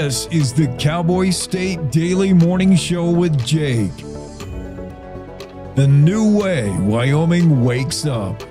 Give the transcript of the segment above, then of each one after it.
This is the Cowboy State Daily Morning Show with Jake. The new way Wyoming wakes up.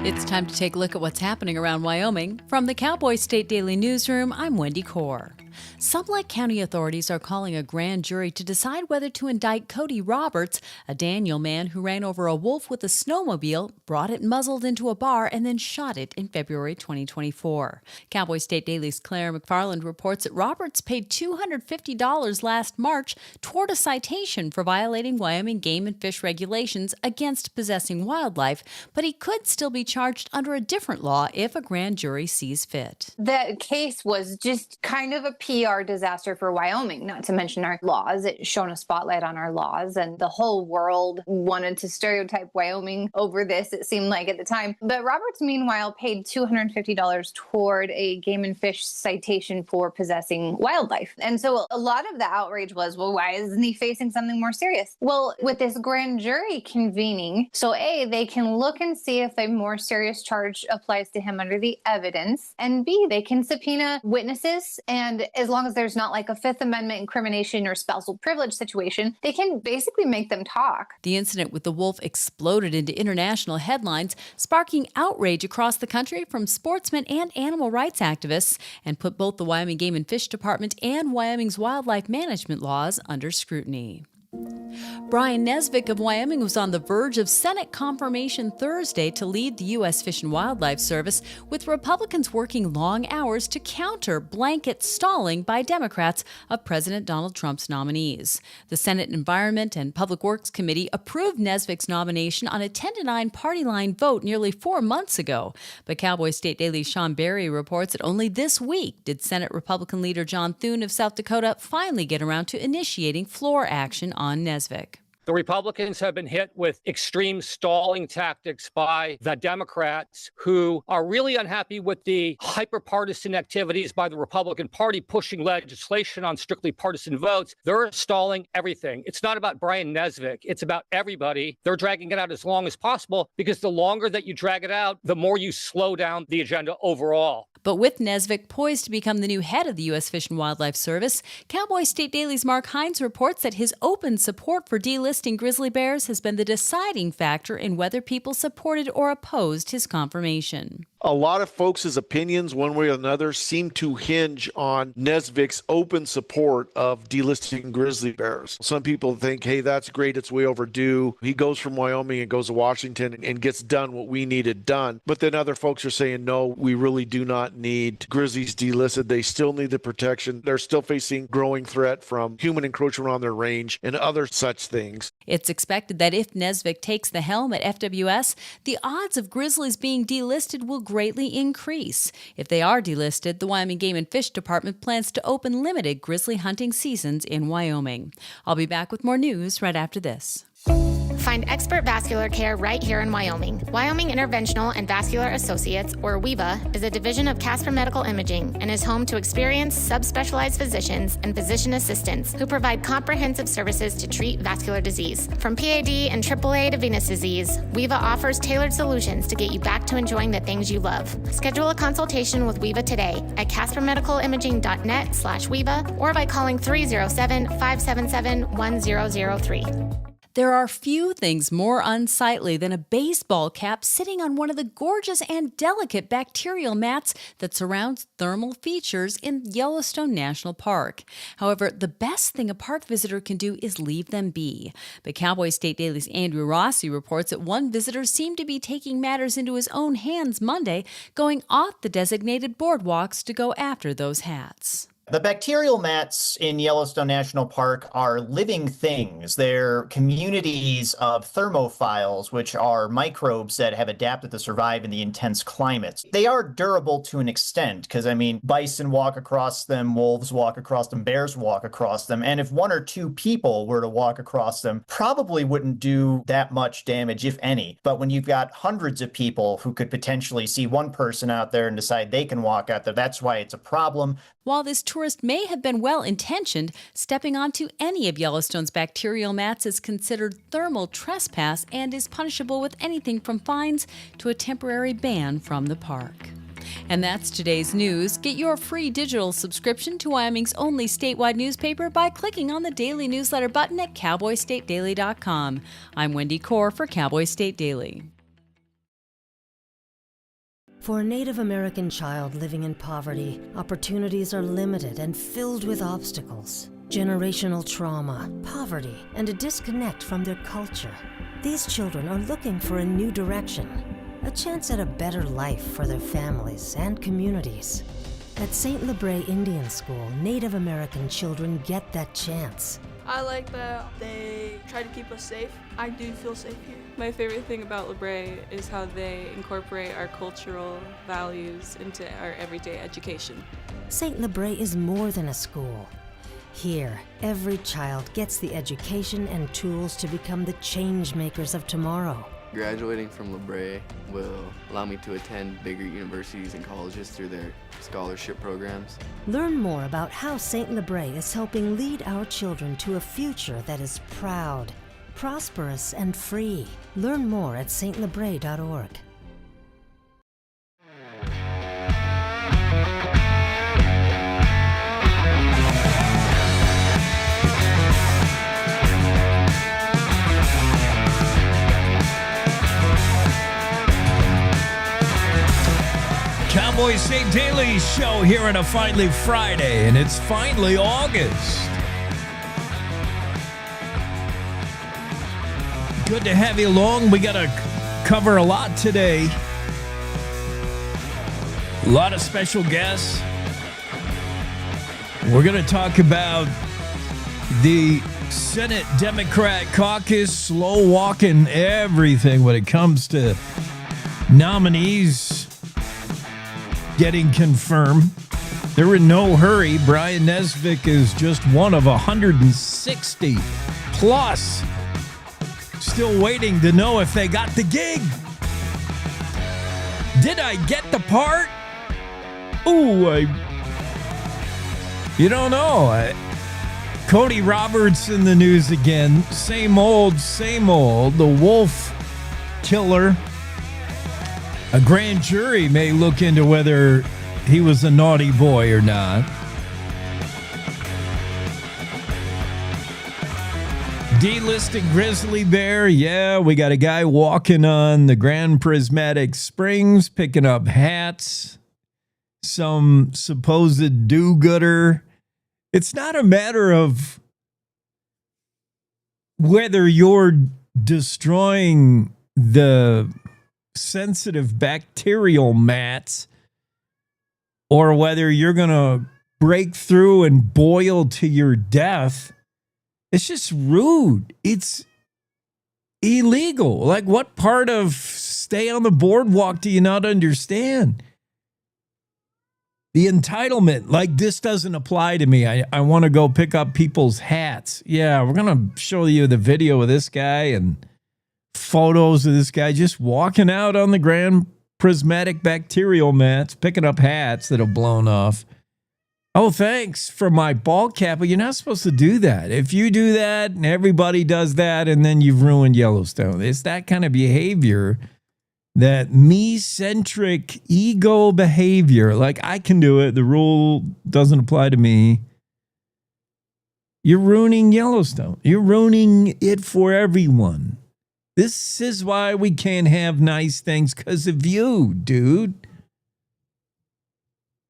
It's time to take a look at what's happening around Wyoming. From the Cowboy State Daily Newsroom, I'm Wendy Core. Sublette County authorities are calling a grand jury to decide whether to indict Cody Roberts, a Daniel man who ran over a wolf with a snowmobile, brought it muzzled into a bar, and then shot it in February 2024. Cowboy State Daily's Claire McFarland reports that Roberts paid $250 last March toward a citation for violating Wyoming game and fish regulations against possessing wildlife, but he could still be charged under a different law if a grand jury sees fit. That case was just kind of a PR disaster for Wyoming, not to mention our laws. It shone a spotlight on our laws, and the whole world wanted to stereotype Wyoming over this, it seemed like at the time. But Roberts, meanwhile, paid $250 toward a game and fish citation for possessing wildlife. And so a lot of the outrage was, well, why isn't he facing something more serious? Well, with this grand jury convening, so A, they can look and see if a more serious charge applies to him under the evidence, and B, they can subpoena witnesses, and as long as there's not like a Fifth Amendment incrimination or spousal privilege situation, they can basically make them talk. The incident with the wolf exploded into international headlines, sparking outrage across the country from sportsmen and animal rights activists, and put both the Wyoming Game and Fish Department and Wyoming's wildlife management laws under scrutiny. Brian Nesvik of Wyoming was on the verge of Senate confirmation Thursday to lead the U.S. Fish and Wildlife Service, with Republicans working long hours to counter blanket stalling by Democrats of President Donald Trump's nominees. The Senate Environment and Public Works Committee approved Nesvik's nomination on a 10-9 party line vote nearly 4 months ago. But Cowboy State Daily's Sean Barry reports that only this week did Senate Republican leader John Thune of South Dakota finally get around to initiating floor action on Nesvik. The Republicans have been hit with extreme stalling tactics by the Democrats, who are really unhappy with the hyper-partisan activities by the Republican Party pushing legislation on strictly partisan votes. They're stalling everything. It's not about Brian Nesvik. It's about everybody. They're dragging it out as long as possible, because the longer that you drag it out, the more you slow down the agenda overall. But with Nesvik poised to become the new head of the U.S. Fish and Wildlife Service, Cowboy State Daily's Mark Hines reports that his open support for delisting grizzly bears has been the deciding factor in whether people supported or opposed his confirmation. A lot of folks' opinions, one way or another, seem to hinge on Nesvik's open support of delisting grizzly bears. Some people think, hey, that's great, it's way overdue. He goes from Wyoming and goes to Washington and gets done what we needed done. But then other folks are saying, no, we really do not need grizzlies delisted. They still need the protection. They're still facing growing threat from human encroachment on their range and other such things. It's expected that if Nesvik takes the helm at FWS, the odds of grizzlies being delisted will greatly increase. If they are delisted, the Wyoming Game and Fish Department plans to open limited grizzly hunting seasons in Wyoming. I'll be back with more news right after this. Find expert vascular care right here in Wyoming. Wyoming Interventional and Vascular Associates, or WIVA, is a division of Casper Medical Imaging and is home to experienced subspecialized physicians and physician assistants who provide comprehensive services to treat vascular disease. From PAD and AAA to venous disease, WIVA offers tailored solutions to get you back to enjoying the things you love. Schedule a consultation with WIVA today at caspermedicalimaging.net/WIVA or by calling 307-577-1003. There are few things more unsightly than a baseball cap sitting on one of the gorgeous and delicate bacterial mats that surrounds thermal features in Yellowstone National Park. However, the best thing a park visitor can do is leave them be. But Cowboy State Daily's Andrew Rossi reports that one visitor seemed to be taking matters into his own hands Monday, going off the designated boardwalks to go after those hats. The bacterial mats in Yellowstone National Park are living things. They're communities of thermophiles, which are microbes that have adapted to survive in the intense climates. They are durable to an extent because, bison walk across them, wolves walk across them, bears walk across them. And if one or two people were to walk across them, probably wouldn't do that much damage, if any. But when you've got hundreds of people who could potentially see one person out there and decide they can walk out there, that's why it's a problem. While this tourist may have been well-intentioned, stepping onto any of Yellowstone's bacterial mats is considered thermal trespass and is punishable with anything from fines to a temporary ban from the park. And that's today's news. Get your free digital subscription to Wyoming's only statewide newspaper by clicking on the daily newsletter button at cowboystatedaily.com. I'm Wendy Core for Cowboy State Daily. For a Native American child living in poverty, opportunities are limited and filled with obstacles. Generational trauma, poverty, and a disconnect from their culture. These children are looking for a new direction, a chance at a better life for their families and communities. At St. Labre Indian School, Native American children get that chance. I like that they try to keep us safe. I do feel safe here. My favorite thing about Labre is how they incorporate our cultural values into our everyday education. St. Labre is more than a school. Here, every child gets the education and tools to become the change makers of tomorrow. Graduating from Labre will allow me to attend bigger universities and colleges through their scholarship programs. Learn more about how St. Labre is helping lead our children to a future that is proud, prosperous, and free. Learn more at stlabre.org. Cowboy State Daily Show here on a finally Friday, and it's finally August. Good to have you along. We got to cover a lot today. A lot of special guests. We're going to talk about the Senate Democrat caucus, slow walking everything when it comes to nominees getting confirmed. They're in no hurry. Brian Nesvik is just one of 160 plus still waiting to know if they got the gig. Did I get the part? Ooh, you don't know. Cody Roberts in the news again. Same old, same old. The wolf killer. A grand jury may look into whether he was a naughty boy or not. Delisting grizzly bear. Yeah, we got a guy walking on the Grand Prismatic Springs, picking up hats. Some supposed do-gooder. It's not a matter of whether you're destroying the sensitive bacterial mats or whether you're going to break through and boil to your death. It's just rude. It's illegal. Like, what part of stay on the boardwalk do you not understand? The entitlement, like, this doesn't apply to me. I want to go pick up people's hats. Yeah, we're going to show you the video of this guy and photos of this guy just walking out on the Grand Prismatic bacterial mats, picking up hats that have blown off. Oh, thanks for my ball cap. But you're not supposed to do that. If you do that and everybody does that, and then you've ruined Yellowstone. It's that kind of behavior, that me-centric ego behavior. Like, I can do it. The rule doesn't apply to me. You're ruining Yellowstone. You're ruining it for everyone. This is why we can't have nice things, because of you, dude.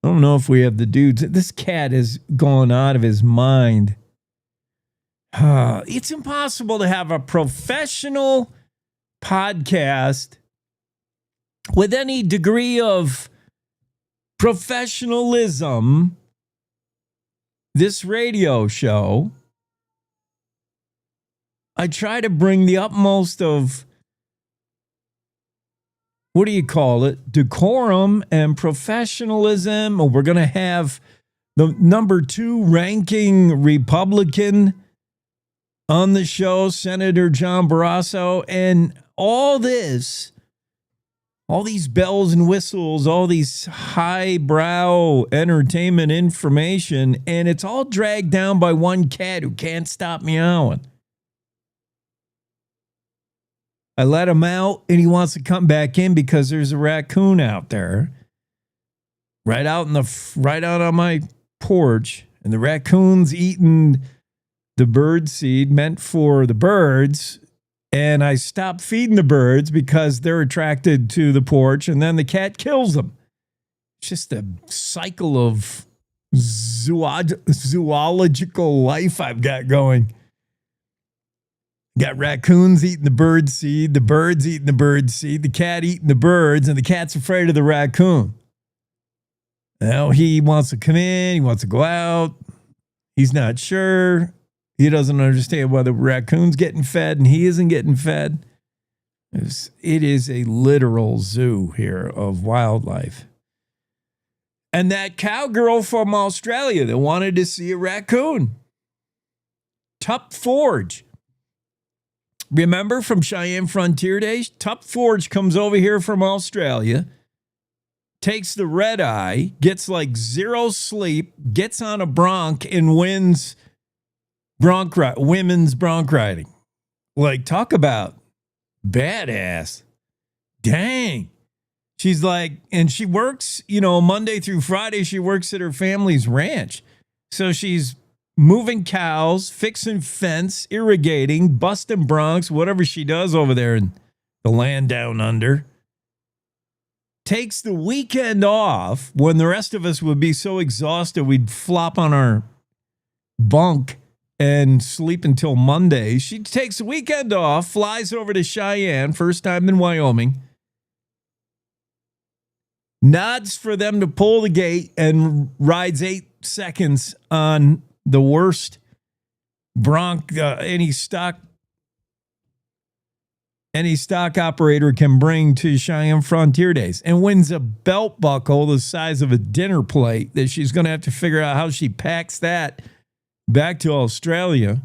I don't know if we have the dudes. This cat has gone out of his mind. It's impossible to have a professional podcast with any degree of professionalism. This radio show, I try to bring the utmost of, what do you call it, decorum and professionalism. We're going to have the number 2 ranking Republican on the show, Senator John Barrasso, and all this all these bells and whistles, all these highbrow entertainment information, and it's all dragged down by one cat who can't stop meowing. I let him out, and he wants to come back in because there's a raccoon out there, right out on my porch, and the raccoon's eating the bird seed meant for the birds. And I stopped feeding the birds because they're attracted to the porch, and then the cat kills them. It's just a cycle of zoological life I've got going. Got raccoons eating the bird seed, the birds eating the bird seed, the cat eating the birds, and the cat's afraid of the raccoon. Now he wants to come in, he wants to go out. He's not sure. He doesn't understand why the raccoon's getting fed and he isn't getting fed. It is a literal zoo here of wildlife. And that cowgirl from Australia that wanted to see a raccoon. Tup Forge. Remember from Cheyenne Frontier Days? Tup Forge comes over here from Australia, takes the red eye, gets like zero sleep, gets on a bronc and wins women's bronc riding. Like, talk about badass. Dang. She's like, and she works, Monday through Friday, she works at her family's ranch. So she's moving cows, fixing fence, irrigating, busting broncs, whatever she does over there in the land down under. Takes the weekend off when the rest of us would be so exhausted we'd flop on our bunk and sleep until Monday. She takes the weekend off, flies over to Cheyenne, first time in Wyoming, nods for them to pull the gate, and rides 8 seconds on the worst bronc any stock operator can bring to Cheyenne Frontier Days, and wins a belt buckle the size of a dinner plate that she's going to have to figure out how she packs that back to Australia.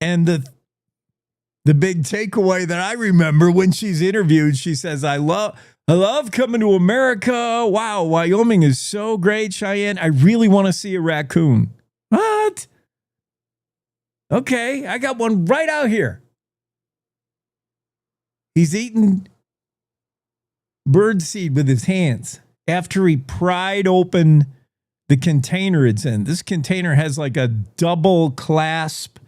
And the big takeaway that I remember when she's interviewed, she says, I love coming to America. Wow, Wyoming is so great, Cheyenne. I really want to see a raccoon. What? Okay, I got one right out here. He's eating bird seed with his hands after he pried open the container it's in. This container has like a double clasp.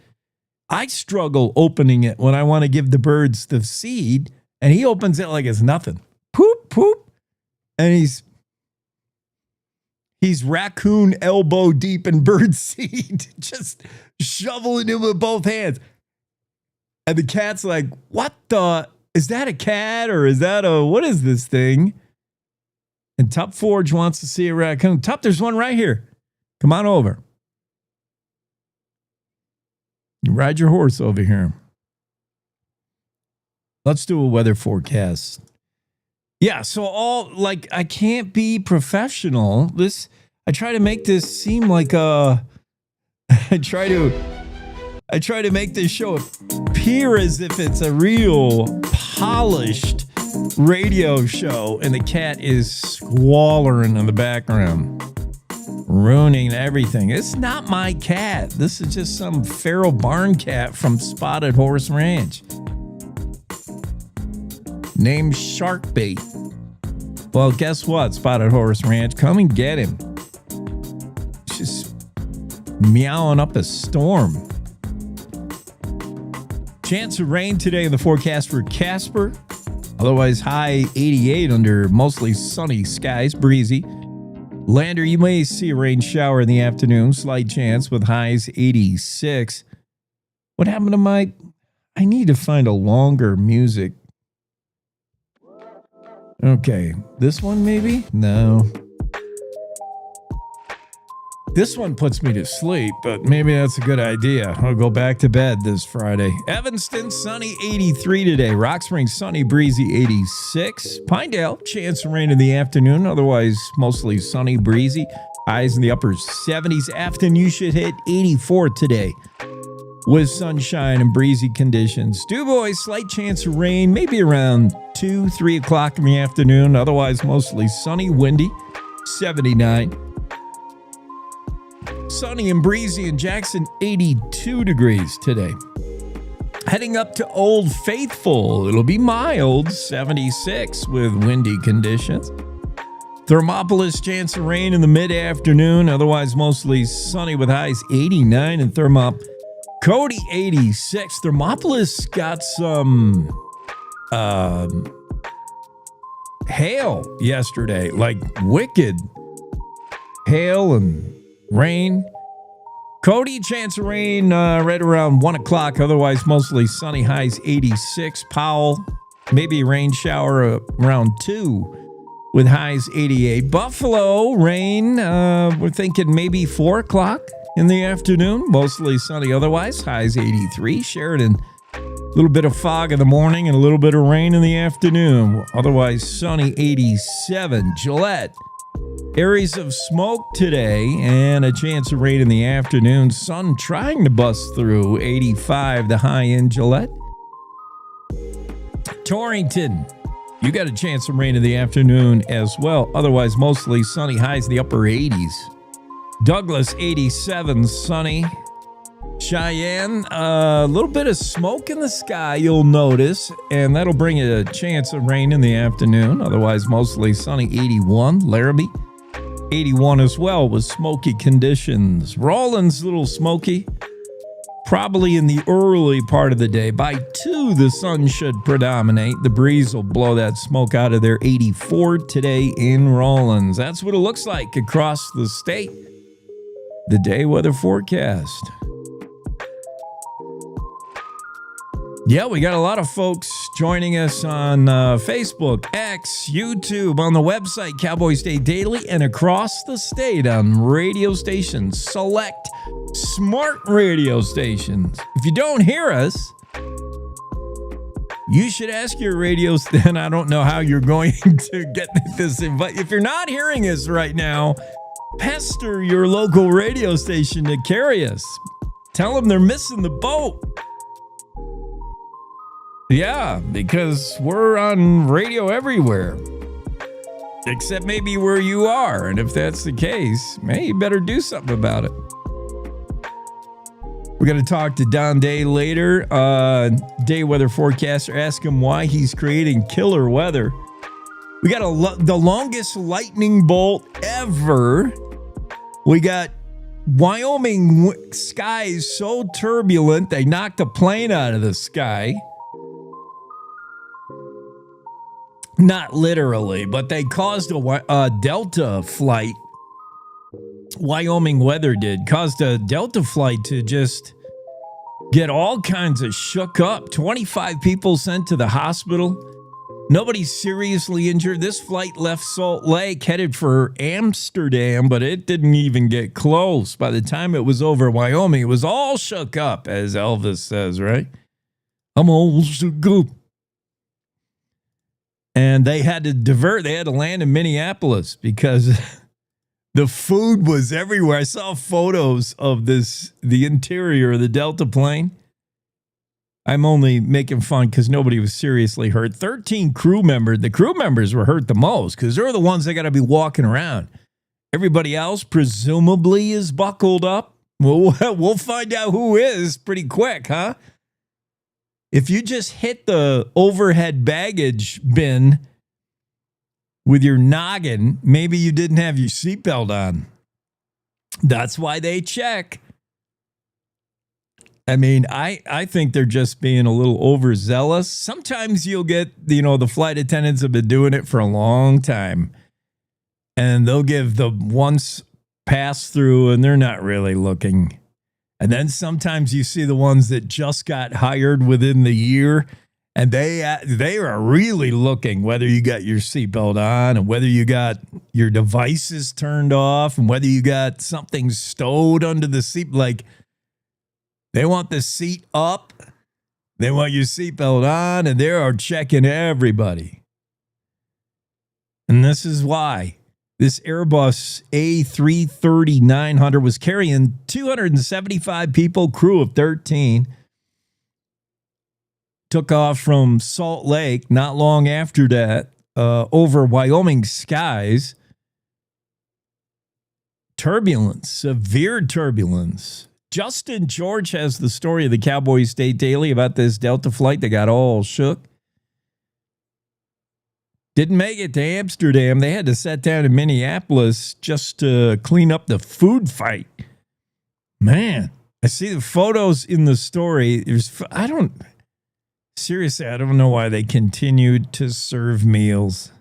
I struggle opening it when I want to give the birds the seed, and he opens it like it's nothing. Poop, poop. And he's raccoon elbow deep in bird seed, just shoveling it with both hands. And the cat's like, what the? Is that a cat or is that what is this thing? And Tup Forge wants to see a raccoon. Tup, there's one right here. Come on over. You ride your horse over here. Let's do a weather forecast. Yeah, so I can't be professional. I try to make this seem like I try to make this show appear as if it's a real polished radio show, and the cat is squalling in the background, ruining everything. It's not my cat. This is just some feral barn cat from Spotted Horse Ranch named Sharkbait. Well, guess what, Spotted Horse Ranch? Come and get him. Just meowing up a storm. Chance of rain today in the forecast for Casper. Otherwise, high 88 under mostly sunny skies, breezy. Lander, you may see a rain shower in the afternoon, slight chance with highs 86. What happened to I need to find a longer music. Okay, this one maybe? No. This one puts me to sleep, but maybe that's a good idea. I'll go back to bed this Friday. Evanston, sunny 83 today. Rock Springs, sunny, breezy 86. Pinedale, chance of rain in the afternoon. Otherwise, mostly sunny, breezy. Highs in the upper 70s. Afton, you should hit 84 today. with sunshine and breezy conditions. DuBois, slight chance of rain, maybe around 2, 3 o'clock in the afternoon. Otherwise, mostly sunny, windy, 79. Sunny and breezy in Jackson, 82 degrees today. Heading up to Old Faithful, it'll be mild, 76 with windy conditions. Thermopolis, chance of rain in the mid-afternoon, otherwise mostly sunny with highs 89 in Thermop. Cody, 86. Thermopolis got some hail yesterday, like wicked hail and rain. Cody, chance of rain right around 1 o'clock, otherwise mostly sunny, highs 86. Powell, maybe a rain shower around 2 with highs 88. Buffalo, rain, we're thinking maybe 4 o'clock in the afternoon, mostly sunny, otherwise highs 83. Sheridan, a little bit of fog in the morning and a little bit of rain in the afternoon, otherwise sunny, 87. Gillette, areas of smoke today and a chance of rain in the afternoon. Sun trying to bust through, 85 the high in Gillette. Torrington, you got a chance of rain in the afternoon as well. Otherwise, mostly sunny, highs in the upper 80s. Douglas, 87, sunny. Cheyenne, a little bit of smoke in the sky, you'll notice, and that'll bring you a chance of rain in the afternoon. Otherwise, mostly sunny, 81. Laramie, 81 as well with smoky conditions. Rawlins, a little smoky, probably in the early part of the day. By 2, the sun should predominate. The breeze will blow that smoke out of there. 84 today in Rawlins. That's what it looks like across the state. The day weather forecast. Yeah, we got a lot of folks joining us on Facebook, X, YouTube, on the website, Cowboy State Daily, and across the state on radio stations, select smart radio stations. If you don't hear us, you should ask your radios. Then I don't know how you're going to get this. But if you're not hearing us right now, pester your local radio station to carry us. Tell them they're missing the boat. Yeah, because we're on radio everywhere, except maybe where you are. And if that's the case, hey, you better do something about it. We're going to talk to Don Day later, day weather forecaster. Ask him why he's creating killer weather. We got the longest lightning bolt ever. We got Wyoming skies so turbulent, they knocked a plane out of the sky. Not literally, but they caused a Delta flight. Wyoming weather caused a Delta flight to just get all kinds of shook up. 25 people sent to the hospital. Nobody seriously injured. This flight left Salt Lake, headed for Amsterdam, but it didn't even get close. By the time it was over Wyoming, it was all shook up, as Elvis says, right? I'm all shook up. And they had to divert. They had to land in Minneapolis because the food was everywhere. I saw photos of the interior of the Delta plane. I'm only making fun because nobody was seriously hurt. 13 crew members. The crew members were hurt the most because they're the ones that got to be walking around. Everybody else presumably is buckled up. We'll find out who is pretty quick, huh? If you just hit the overhead baggage bin with your noggin, maybe you didn't have your seatbelt on. That's why they check. I mean, I think they're just being a little overzealous. Sometimes you'll get, the flight attendants have been doing it for a long time. And they'll give the once pass through and they're not really looking. And then sometimes you see the ones that just got hired within the year, and they are really looking whether you got your seatbelt on and whether you got your devices turned off and whether you got something stowed under the seat. Like, they want the seat up, they want your seatbelt on, and they are checking everybody. And this is why. This Airbus A330-900 was carrying 275 people, crew of 13. Took off from Salt Lake not long after that, over Wyoming skies. Turbulence, severe turbulence. Justin George has the story of the Cowboy State Daily about this Delta flight that got all shook. Didn't make it to Amsterdam. They had to set down in Minneapolis just to clean up the food fight. Man, I see the photos in the story. Seriously, I don't know why they continued to serve meals.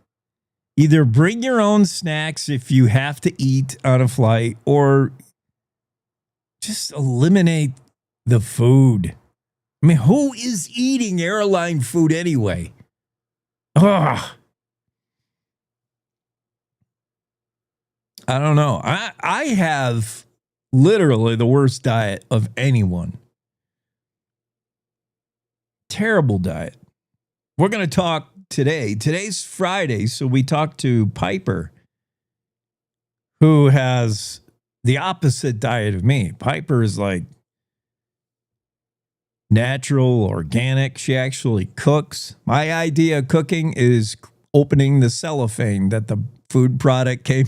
Either bring your own snacks if you have to eat on a flight, or just eliminate the food. I mean, who is eating airline food anyway? Ugh. I don't know. I have literally the worst diet of anyone. Terrible diet. We're going to talk today. Today's Friday, so we talked to Piper, who has the opposite diet of me. Piper is like natural, organic. She actually cooks. My idea of cooking is opening the cellophane that the food product came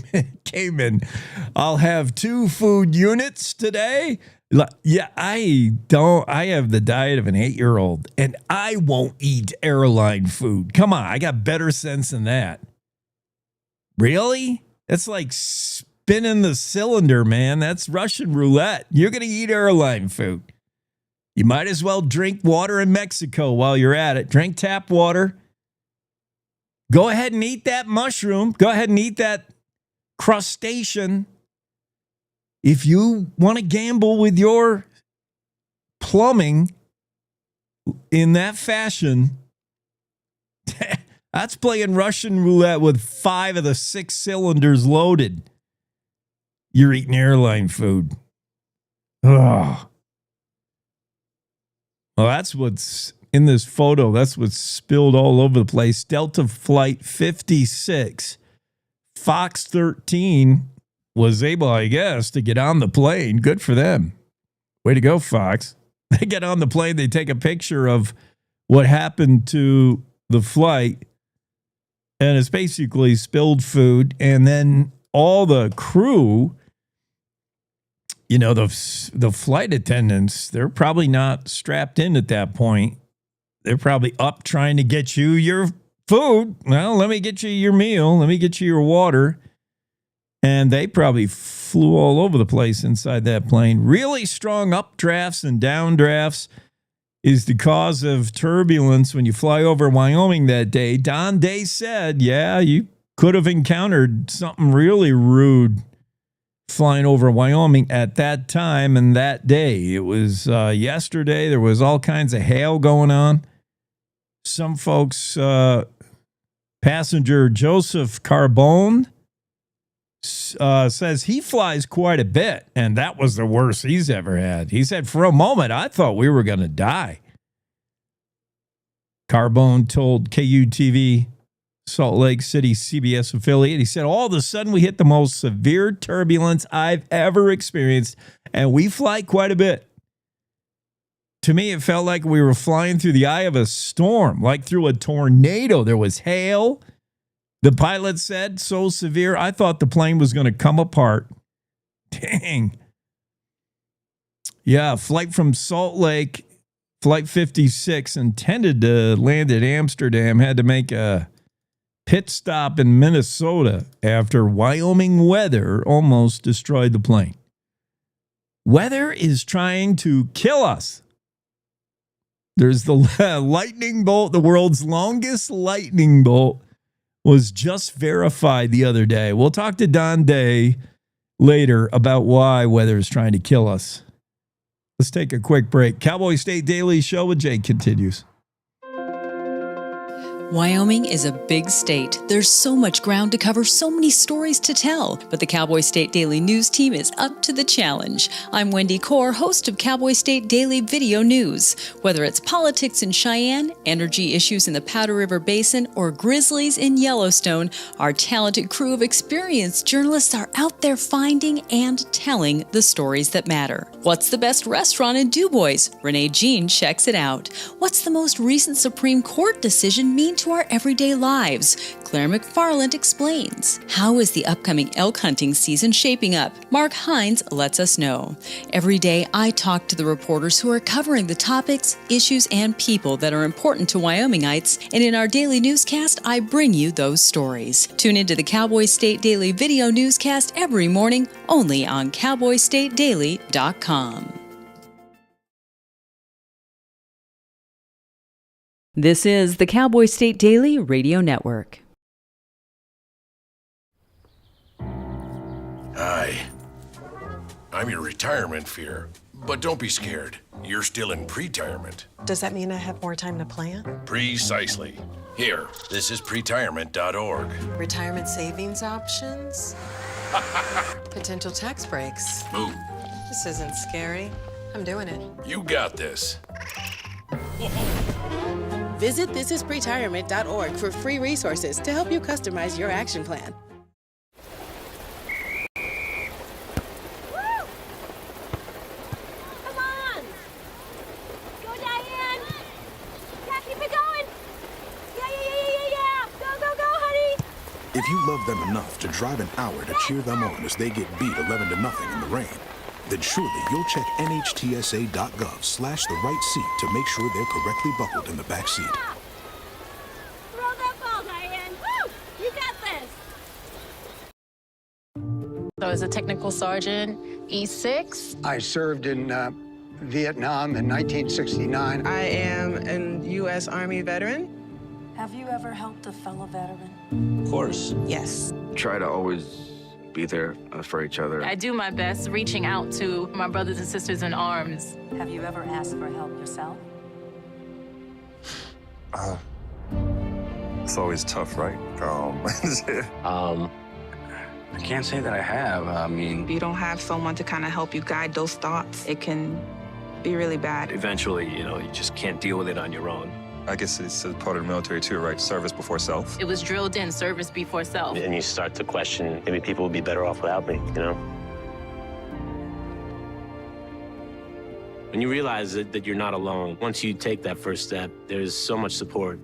in. I'll have 2 food units today. Yeah, I have the diet of an 8-year-old, and I won't eat airline food. Come on, I got better sense than that. Really? That's like spinning the cylinder, man. That's Russian roulette. You're going to eat airline food. You might as well drink water in Mexico while you're at it. Drink tap water. Go ahead and eat that mushroom. Go ahead and eat that crustacean. If you want to gamble with your plumbing in that fashion, that's playing Russian roulette with 5 of the 6 cylinders loaded. You're eating airline food. Ugh. Well, that's what's in this photo. That's what's spilled all over the place. Delta Flight 56, Fox 13 was able, I guess, to get on the plane. Good for them. Way to go, Fox. They get on the plane. They take a picture of what happened to the flight. And it's basically spilled food. And then all the crew, you know, the flight attendants, they're probably not strapped in at that point. They're probably up trying to get you your food. Well, let me get you your meal. Let me get you your water. And they probably flew all over the place inside that plane. Really strong updrafts and downdrafts is the cause of turbulence when you fly over Wyoming that day. Don Day said, yeah, you could have encountered something really rude flying over Wyoming at that time and that day. It was yesterday. There was all kinds of hail going on. Some folks, passenger Joseph Carbone, says he flies quite a bit, and that was the worst he's ever had. He said, for a moment, I thought we were going to die. Carbone told KUTV, Salt Lake City CBS affiliate, he said, all of a sudden we hit the most severe turbulence I've ever experienced, and we fly quite a bit. To me, it felt like we were flying through the eye of a storm, like through a tornado. There was hail. The pilot said, so severe, I thought the plane was going to come apart. Dang. Yeah, flight from Salt Lake, Flight 56, intended to land at Amsterdam, had to make a pit stop in Minnesota after Wyoming weather almost destroyed the plane. Weather is trying to kill us. There's the lightning bolt, the world's longest lightning bolt, was just verified the other day. We'll talk to Don Day later about why weather is trying to kill us. Let's take a quick break. Cowboy State Daily Show with Jake continues. Wyoming is a big state. There's so much ground to cover, so many stories to tell. But the Cowboy State Daily News team is up to the challenge. I'm Wendy Core, host of Cowboy State Daily Video News. Whether it's politics in Cheyenne, energy issues in the Powder River Basin, or grizzlies in Yellowstone, our talented crew of experienced journalists are out there finding and telling the stories that matter. What's the best restaurant in DuBois? Renee Jean checks it out. What's the most recent Supreme Court decision mean to our everyday lives? Claire McFarland explains. How is the upcoming elk hunting season shaping up? Mark Hines lets us know. Every day, I talk to the reporters who are covering the topics, issues, and people that are important to Wyomingites, and in our daily newscast, I bring you those stories. Tune into the Cowboy State Daily Video Newscast every morning, only on CowboyStateDaily.com. This is the Cowboy State Daily Radio Network. Hi. I'm your retirement fear. But don't be scared. You're still in pre-retirement. Does that mean I have more time to plan? Precisely. Here, this is pretirement.org. Retirement savings options? Potential tax breaks. Move. This isn't scary. I'm doing it. You got this. Visit thisispretirement.org for free resources to help you customize your action plan. Come on! Go, Diane! Yeah, keep it going! Yeah! Go, honey! If you love them enough to drive an hour to cheer them on as they get beat 11-0 in the rain, then surely you'll check nhtsa.gov/the right seat to make sure they're correctly buckled in the back seat. Throw that ball, Diane! Woo! You got this! So as a technical sergeant, E6. I served in Vietnam in 1969. I am a U.S. Army veteran. Have you ever helped a fellow veteran? Of course. Yes. Try to always be there for each other. I do my best reaching out to my brothers and sisters in arms. Have you ever asked for help yourself? It's always tough, right? I can't say that I have. I mean, If you don't have someone to kind of help you guide those thoughts, it can be really bad. eventually, you just can't deal with it on your own. I guess it's a part of the military too, right? Service before self. It was drilled in, service before self. And you start to question, maybe people would be better off without me, When you realize that you're not alone, once you take that first step, there's so much support.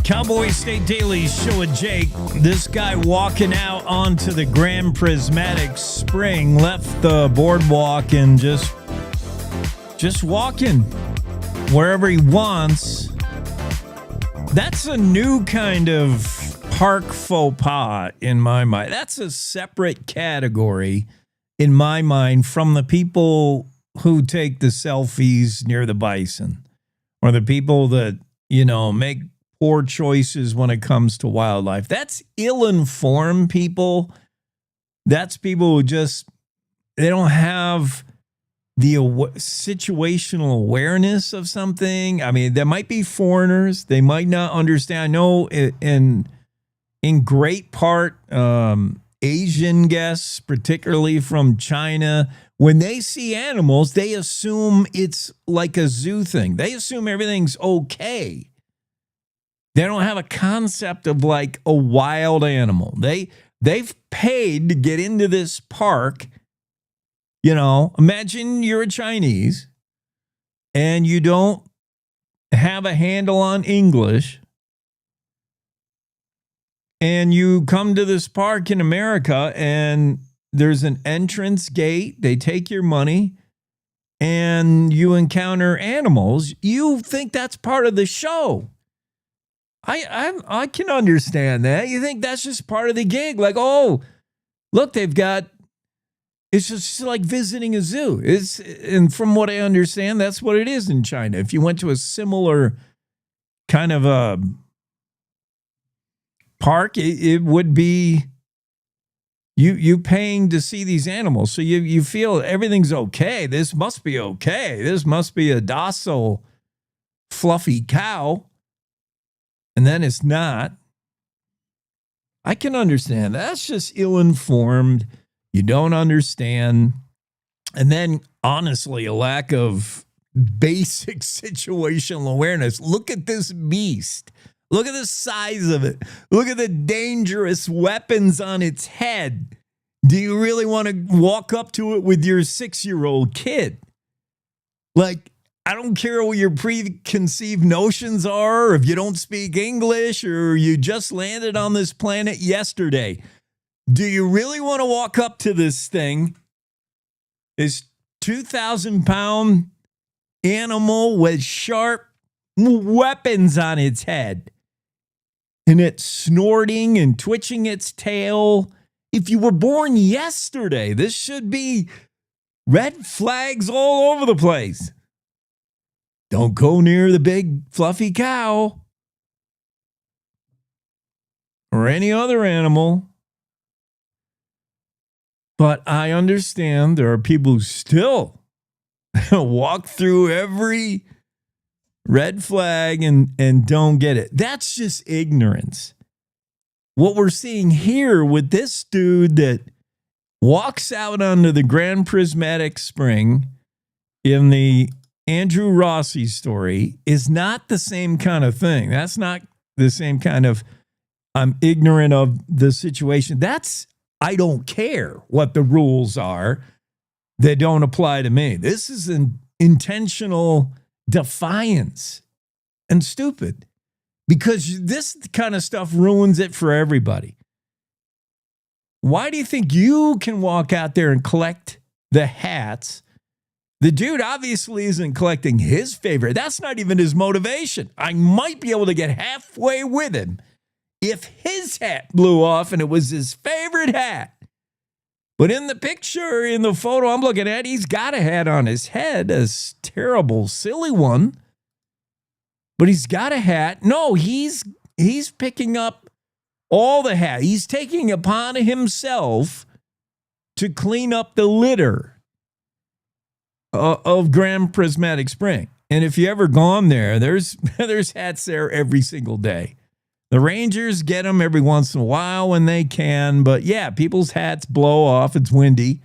Cowboy State Daily show with Jake. This guy walking out onto the Grand Prismatic Spring left the boardwalk and just walking wherever he wants. That's a new kind of park faux pas in my mind. That's a separate category in my mind from the people who take the selfies near the bison or the people that, make poor choices when it comes to wildlife. That's ill-informed people. That's people who they don't have the situational awareness of something. I mean, there might be foreigners. They might not understand. I know in great part, Asian guests, particularly from China, when they see animals, they assume it's like a zoo thing. They assume everything's okay. They don't have a concept of like a wild animal. They've paid to get into this park. Imagine you're a Chinese and you don't have a handle on English and you come to this park in America and there's an entrance gate. They take your money and you encounter animals. You think that's part of the show. I can understand that. You think that's just part of the gig. Like, oh, look, they've got It's just like visiting a zoo. And from what I understand, that's what it is in China. If you went to a similar kind of a park, it would be you paying to see these animals. So you feel everything's okay. This must be okay. This must be a docile, fluffy cow. And then it's not. I can understand. That's just ill-informed. You don't understand. And then, honestly, a lack of basic situational awareness. Look at this beast. Look at the size of it. Look at the dangerous weapons on its head. Do you really want to walk up to it with your 6-year-old kid? Like, I don't care what your preconceived notions are, or if you don't speak English, or you just landed on this planet yesterday. Do you really want to walk up to this thing, this 2,000-pound animal with sharp weapons on its head, and it's snorting and twitching its tail? If you were born yesterday, this should be red flags all over the place. Don't go near the big fluffy cow or any other animal. But I understand there are people who still walk through every red flag and don't get it. That's just ignorance. What we're seeing here with this dude that walks out onto the Grand Prismatic Spring in the Andrew Rossi story is not the same kind of thing. That's not the same kind of, I'm ignorant of the situation. That's, I don't care what the rules are. They don't apply to me. This is an intentional defiance and stupid, because this kind of stuff ruins it for everybody. Why do you think you can walk out there and collect the hats? The dude obviously isn't collecting his favorite. That's not even his motivation. I might be able to get halfway with him if his hat blew off and it was his favorite hat. But in the picture, in the photo I'm looking at, he's got a hat on his head, a terrible, silly one. But he's got a hat. No, he's picking up all the hat. He's taking upon himself to clean up the litter of Grand Prismatic Spring. And if you ever gone there, there's hats there every single day. The rangers get them every once in a while when they can. But yeah, people's hats blow off. It's windy.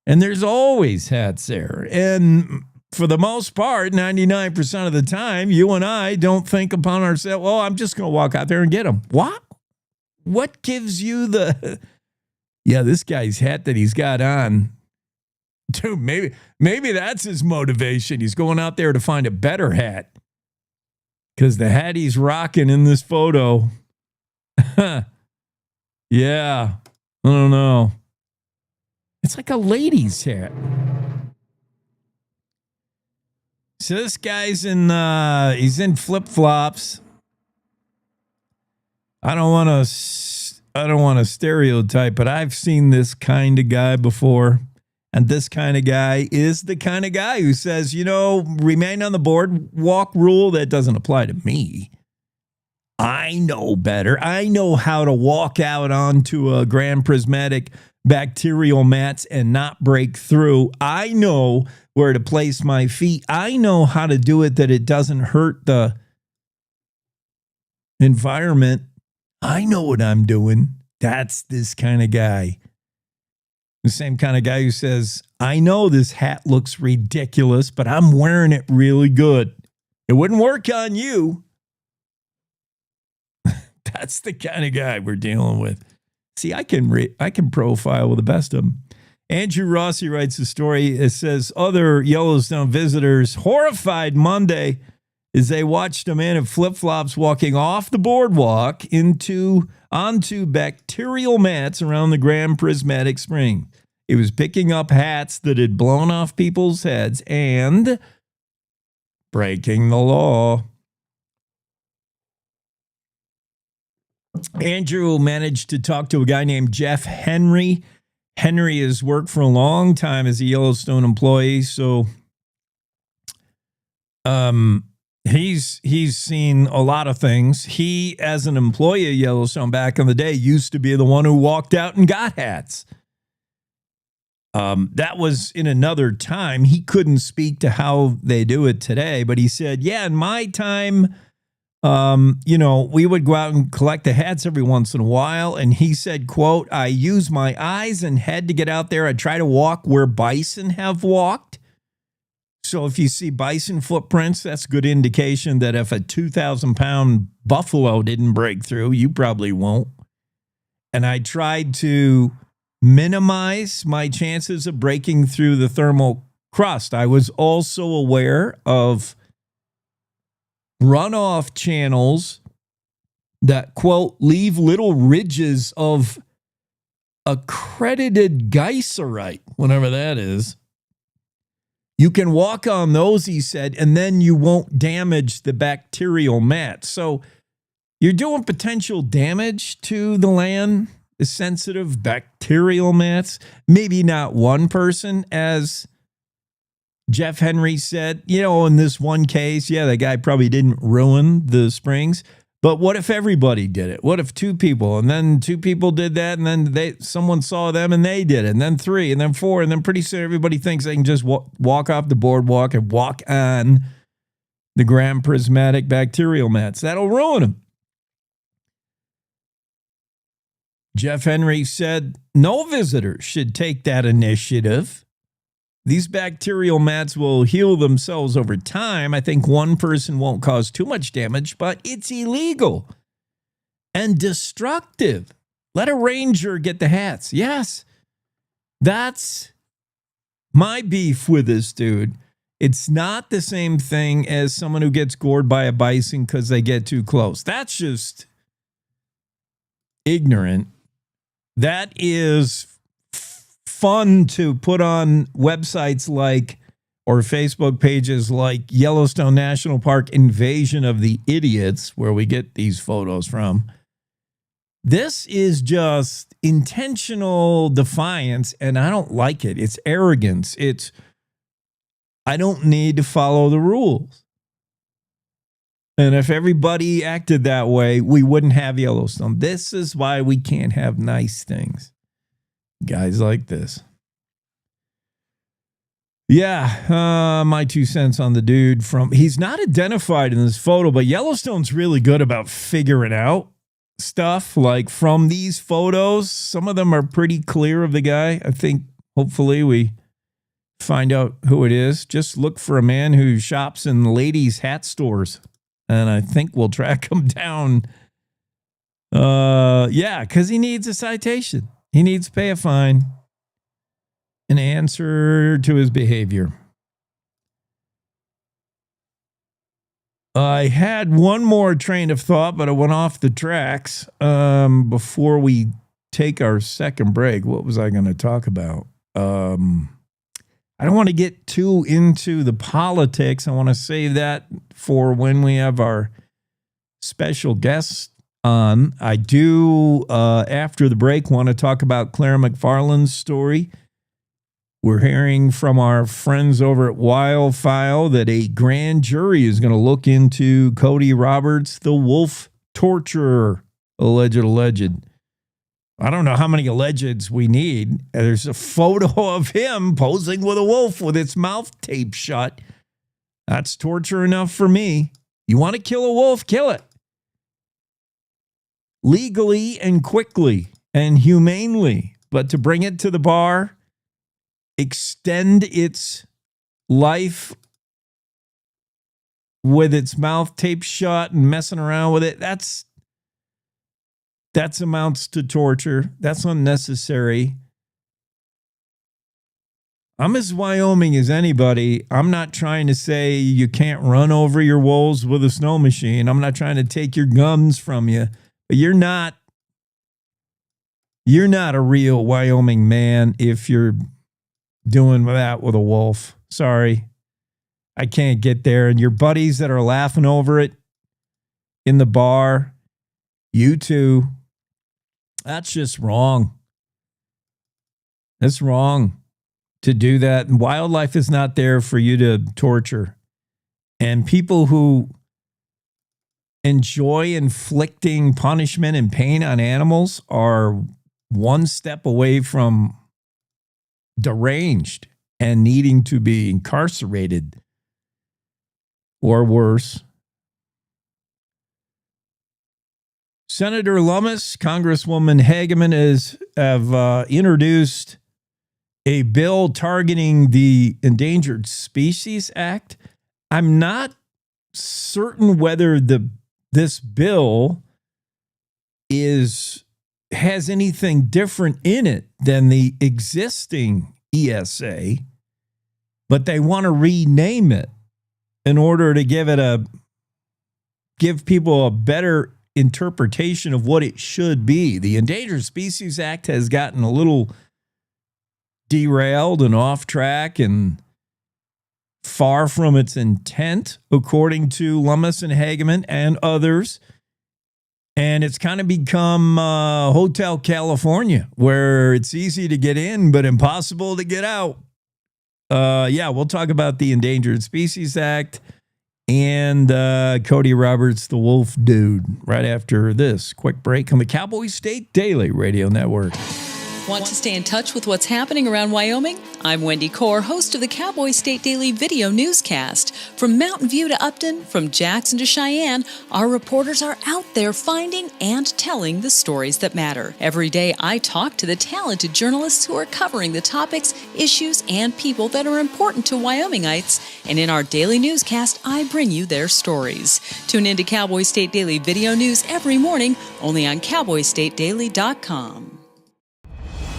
And there's always hats there. And for the most part, 99% of the time, you and I don't think upon ourselves, well, I'm just going to walk out there and get them. What? What gives you the, yeah, this guy's hat that he's got on, dude, maybe that's his motivation. He's going out there to find a better hat. Because the hat he's rocking in this photo, yeah, I don't know. It's like a lady's hat. So this guy's he's in flip-flops. I don't want to stereotype, but I've seen this kind of guy before. And this kind of guy is the kind of guy who says, you know, remain on the boardwalk rule. That doesn't apply to me. I know better. I know how to walk out onto a Grand Prismatic bacterial mats and not break through. I know where to place my feet. I know how to do it that it doesn't hurt the environment. I know what I'm doing. That's this kind of guy. The same kind of guy who says, I know this hat looks ridiculous, but I'm wearing it really good. It wouldn't work on you. That's the kind of guy we're dealing with. See, I can profile with the best of them. Andrew Rossi writes a story. It says, other Yellowstone visitors horrified Monday as they watched a man in flip-flops walking off the boardwalk onto bacterial mats around the Grand Prismatic Spring. He was picking up hats that had blown off people's heads and breaking the law. Andrew managed to talk to a guy named Jeff Henry. Henry has worked for a long time as a Yellowstone employee, so he's seen a lot of things. He, as an employee of Yellowstone back in the day, used to be the one who walked out and got hats. That was in another time. He couldn't speak to how they do it today, but he said, yeah, in my time, we would go out and collect the hats every once in a while. And he said, quote, I use my eyes and head to get out there. I try to walk where bison have walked. So if you see bison footprints, that's a good indication that if a 2,000-pound buffalo didn't break through, you probably won't. And I tried to minimize my chances of breaking through the thermal crust. I was also aware of runoff channels that, quote, leave little ridges of accredited geyserite, whatever that is. You can walk on those, he said, and then you won't damage the bacterial mat. So you're doing potential damage to the land, the sensitive bacterial mats. Maybe not one person, as Jeff Henry said. In this one case, the guy probably didn't ruin the springs. But what if everybody did it? What if two people, and then two people did that, and then someone saw them and they did it, and then three, and then four, and then pretty soon everybody thinks they can just walk off the boardwalk and walk on the gram prismatic bacterial mats. That'll ruin them. Jeff Henry said no visitor should take that initiative. These bacterial mats will heal themselves over time. I think one person won't cause too much damage, but it's illegal and destructive. Let a ranger get the hats. Yes, that's my beef with this dude. It's not the same thing as someone who gets gored by a bison because they get too close. That's just ignorant. That is fun to put on websites like, or Facebook pages like Yellowstone National Park Invasion of the Idiots, where we get these photos from. This is just intentional defiance, and I don't like it. It's arrogance. I don't need to follow the rules. And if everybody acted that way, we wouldn't have Yellowstone. This is why we can't have nice things. Guys like this. Yeah, my 2 cents on the dude he's not identified in this photo, but Yellowstone's really good about figuring out stuff. Like from these photos, some of them are pretty clear of the guy. I think hopefully we find out who it is. Just look for a man who shops in ladies' hat stores, and I think we'll track him down. Because he needs a citation. He needs to pay a fine in answer to his behavior. I had one more train of thought, but I went off the tracks before we take our second break. What was I going to talk about? I don't want to get too into the politics. I want to save that for when we have our special guests on. I do, after the break, want to talk about Claire McFarland's story. We're hearing from our friends over at Wildfire that a grand jury is going to look into Cody Roberts, the wolf torturer, alleged. I don't know how many allegeds we need. There's a photo of him posing with a wolf with its mouth taped shut. That's torture enough for me. You want to kill a wolf? Kill it. Legally and quickly and humanely. But to bring it to the bar, extend its life with its mouth taped shut and messing around with it, that's amounts to torture. That's unnecessary. I'm as Wyoming as anybody. I'm not trying to say you can't run over your wolves with a snow machine. I'm not trying to take your guns from you. But you're not a real Wyoming man if you're doing that with a wolf. Sorry. I can't get there. And your buddies that are laughing over it in the bar, you too. That's just wrong. It's wrong to do that. And wildlife is not there for you to torture. And people who enjoy inflicting punishment and pain on animals are one step away from deranged and needing to be incarcerated or worse. Senator Lummis, Congresswoman Hageman have introduced a bill targeting the Endangered Species Act. I'm not certain whether this bill has anything different in it than the existing ESA, but they want to rename it in order to give people a better interpretation of what it should be. The Endangered Species Act has gotten a little derailed and off track and far from its intent, according to Lummis and Hageman and others. And it's kind of become Hotel California, where it's easy to get in, but impossible to get out. We'll talk about the Endangered Species Act and Cody Roberts, the wolf dude, right after this quick break on the Cowboy State Daily Radio Network. Want to stay in touch with what's happening around Wyoming? I'm Wendy Core, host of the Cowboy State Daily video newscast. From Mountain View to Upton, from Jackson to Cheyenne, our reporters are out there finding and telling the stories that matter. Every day, I talk to the talented journalists who are covering the topics, issues, and people that are important to Wyomingites. And in our daily newscast, I bring you their stories. Tune in to Cowboy State Daily video news every morning, only on cowboystatedaily.com.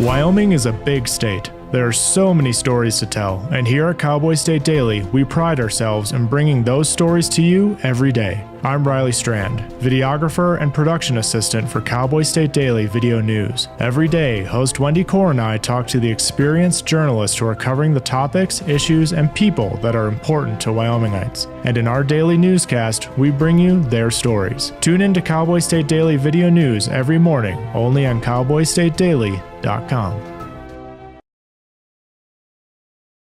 Wyoming is a big state. There are so many stories to tell, and here at Cowboy State Daily, we pride ourselves in bringing those stories to you every day. I'm Riley Strand, videographer and production assistant for Cowboy State Daily Video News. Every day, host Wendy Core and I talk to the experienced journalists who are covering the topics, issues, and people that are important to Wyomingites. And in our daily newscast, we bring you their stories. Tune in to Cowboy State Daily Video News every morning, only on cowboystatedaily.com.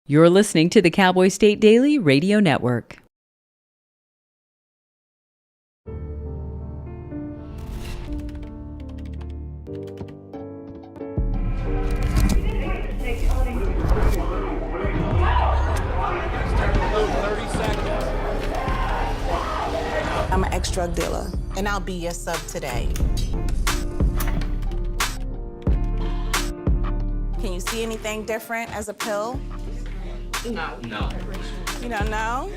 You're listening to the Cowboy State Daily Radio Network. I'm an ex-drug dealer, and I'll be your sub today. Can you see anything different as a pill? No. You don't know?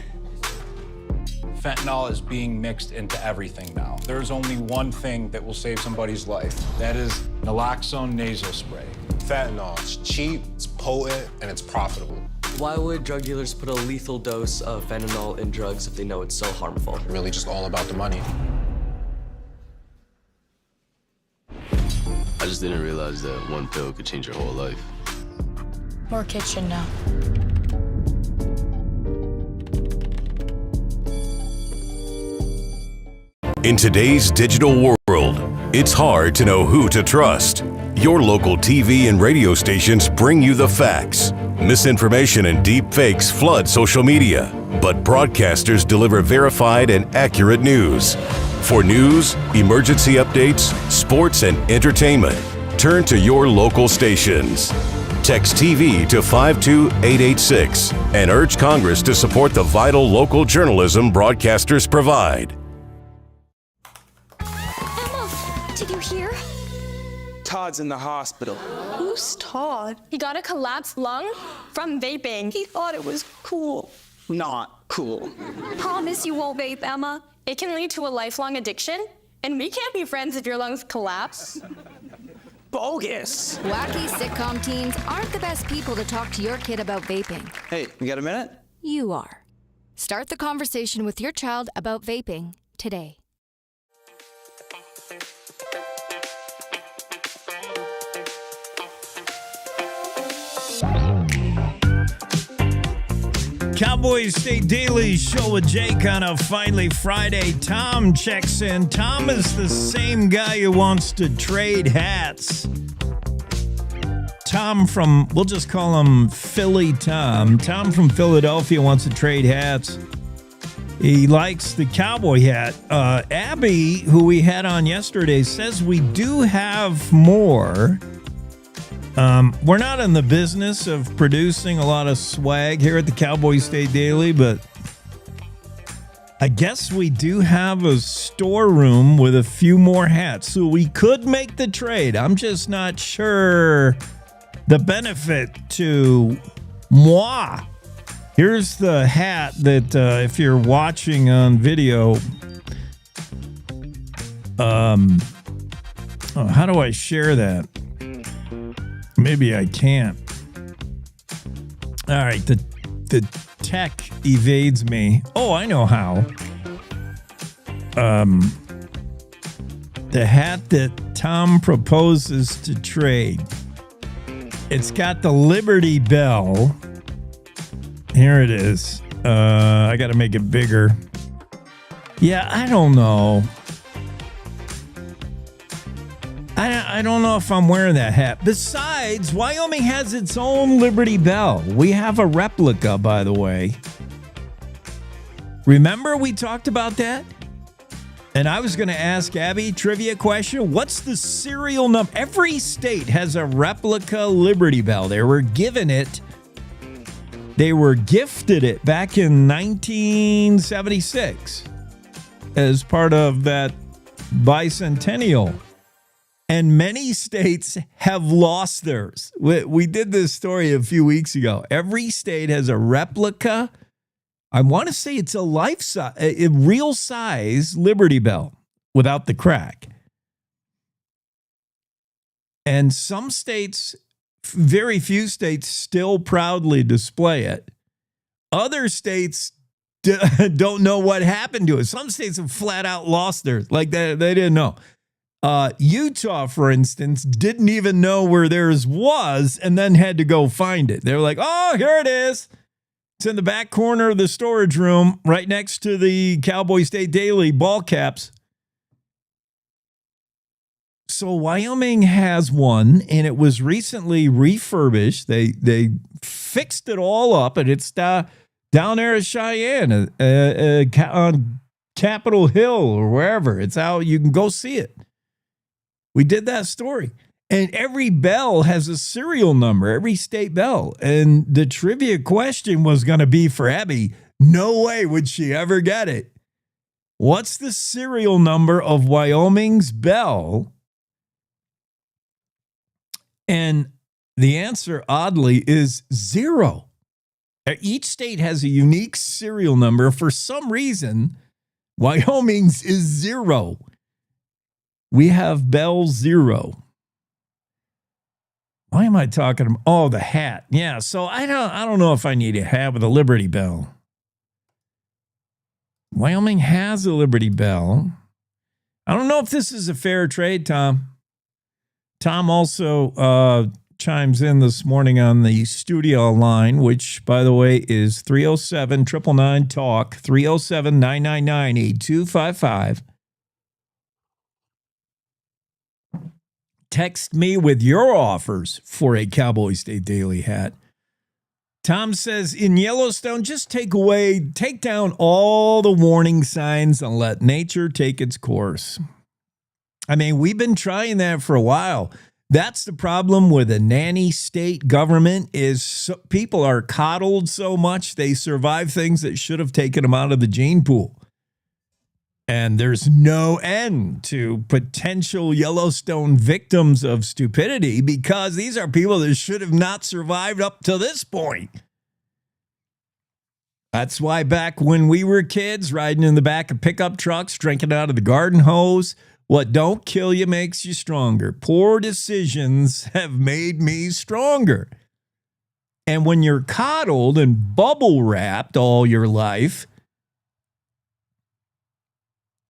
Fentanyl is being mixed into everything now. There's only one thing that will save somebody's life. That is naloxone nasal spray. Fentanyl, it's cheap, it's potent, and it's profitable. Why would drug dealers put a lethal dose of fentanyl in drugs if they know it's so harmful? Really just all about the money. I just didn't realize that one pill could change your whole life. More kids should know. In today's digital world, it's hard to know who to trust. Your local TV and radio stations bring you the facts. Misinformation and deep fakes flood social media, but broadcasters deliver verified and accurate news. For news, emergency updates, sports, and entertainment, turn to your local stations. Text TV to 52886 and urge Congress to support the vital local journalism broadcasters provide. Did you hear? Todd's in the hospital. Who's Todd? He got a collapsed lung from vaping. He thought it was cool. Not cool. Promise you won't vape, Emma. It can lead to a lifelong addiction, and we can't be friends if your lungs collapse. Bogus. Wacky sitcom teens aren't the best people to talk to your kid about vaping. Hey, you got a minute? You are. Start the conversation with your child about vaping today. Cowboy State Daily Show with Jake on a finally Friday. Tom checks in. Tom is the same guy who wants to trade hats. Tom from, we'll just call him Philly Tom. Tom from Philadelphia wants to trade hats. He likes the cowboy hat. Abby, who we had on yesterday, says we do have more. We're not in the business of producing a lot of swag here at the Cowboy State Daily, but I guess we do have a storeroom with a few more hats, so we could make the trade. I'm just not sure the benefit to moi. Here's the hat that if you're watching on video, how do I share that? Maybe I can't. All right, the tech evades me. Oh, I know how. The hat that Tom proposes to trade. It's got the Liberty Bell. Here it is. I got to make it bigger. Yeah, I don't know. I don't know if I'm wearing that hat. Besides, Wyoming has its own Liberty Bell. We have a replica, by the way. Remember we talked about that? And I was going to ask Abby trivia question. What's the serial number? Every state has a replica Liberty Bell. They were gifted it back in 1976 as part of that bicentennial. And many states have lost theirs. We did this story a few weeks ago. Every state has a replica. I want to say it's a life-size, a real-size Liberty Bell without the crack. And some states, very few states, still proudly display it. Other states don't know what happened to it. Some states have flat out lost theirs. Like they didn't know. Utah, for instance, didn't even know where theirs was and then had to go find it. They were like, oh, here it is. It's in the back corner of the storage room right next to the Cowboy State Daily ball caps. So Wyoming has one, and it was recently refurbished. They fixed it all up, and it's down there at Cheyenne on Capitol Hill or wherever. It's out. You can go see it. We did that story. And every bell has a serial number, every state bell. And the trivia question was going to be for Abby. No way would she ever get it. What's the serial number of Wyoming's bell? And the answer, oddly, is 0. Each state has a unique serial number. For some reason, Wyoming's is 0. We have Bell 0. Why am I talking about? Oh, the hat. Yeah, so I don't know if I need a hat with a Liberty Bell. Wyoming has a Liberty Bell. I don't know if this is a fair trade, Tom. Tom also chimes in this morning on the studio line, which, by the way, is 307-999-TALK, 307-999-8255. Text me with your offers for a Cowboy State Daily hat. Tom says, in Yellowstone, just take down all the warning signs and let nature take its course. I mean, we've been trying that for a while. That's the problem with a nanny state government is people are coddled so much they survive things that should have taken them out of the gene pool. And there's no end to potential Yellowstone victims of stupidity because these are people that should have not survived up to this point. That's why back when we were kids, riding in the back of pickup trucks, drinking out of the garden hose, what don't kill you makes you stronger. Poor decisions have made me stronger. And when you're coddled and bubble wrapped all your life,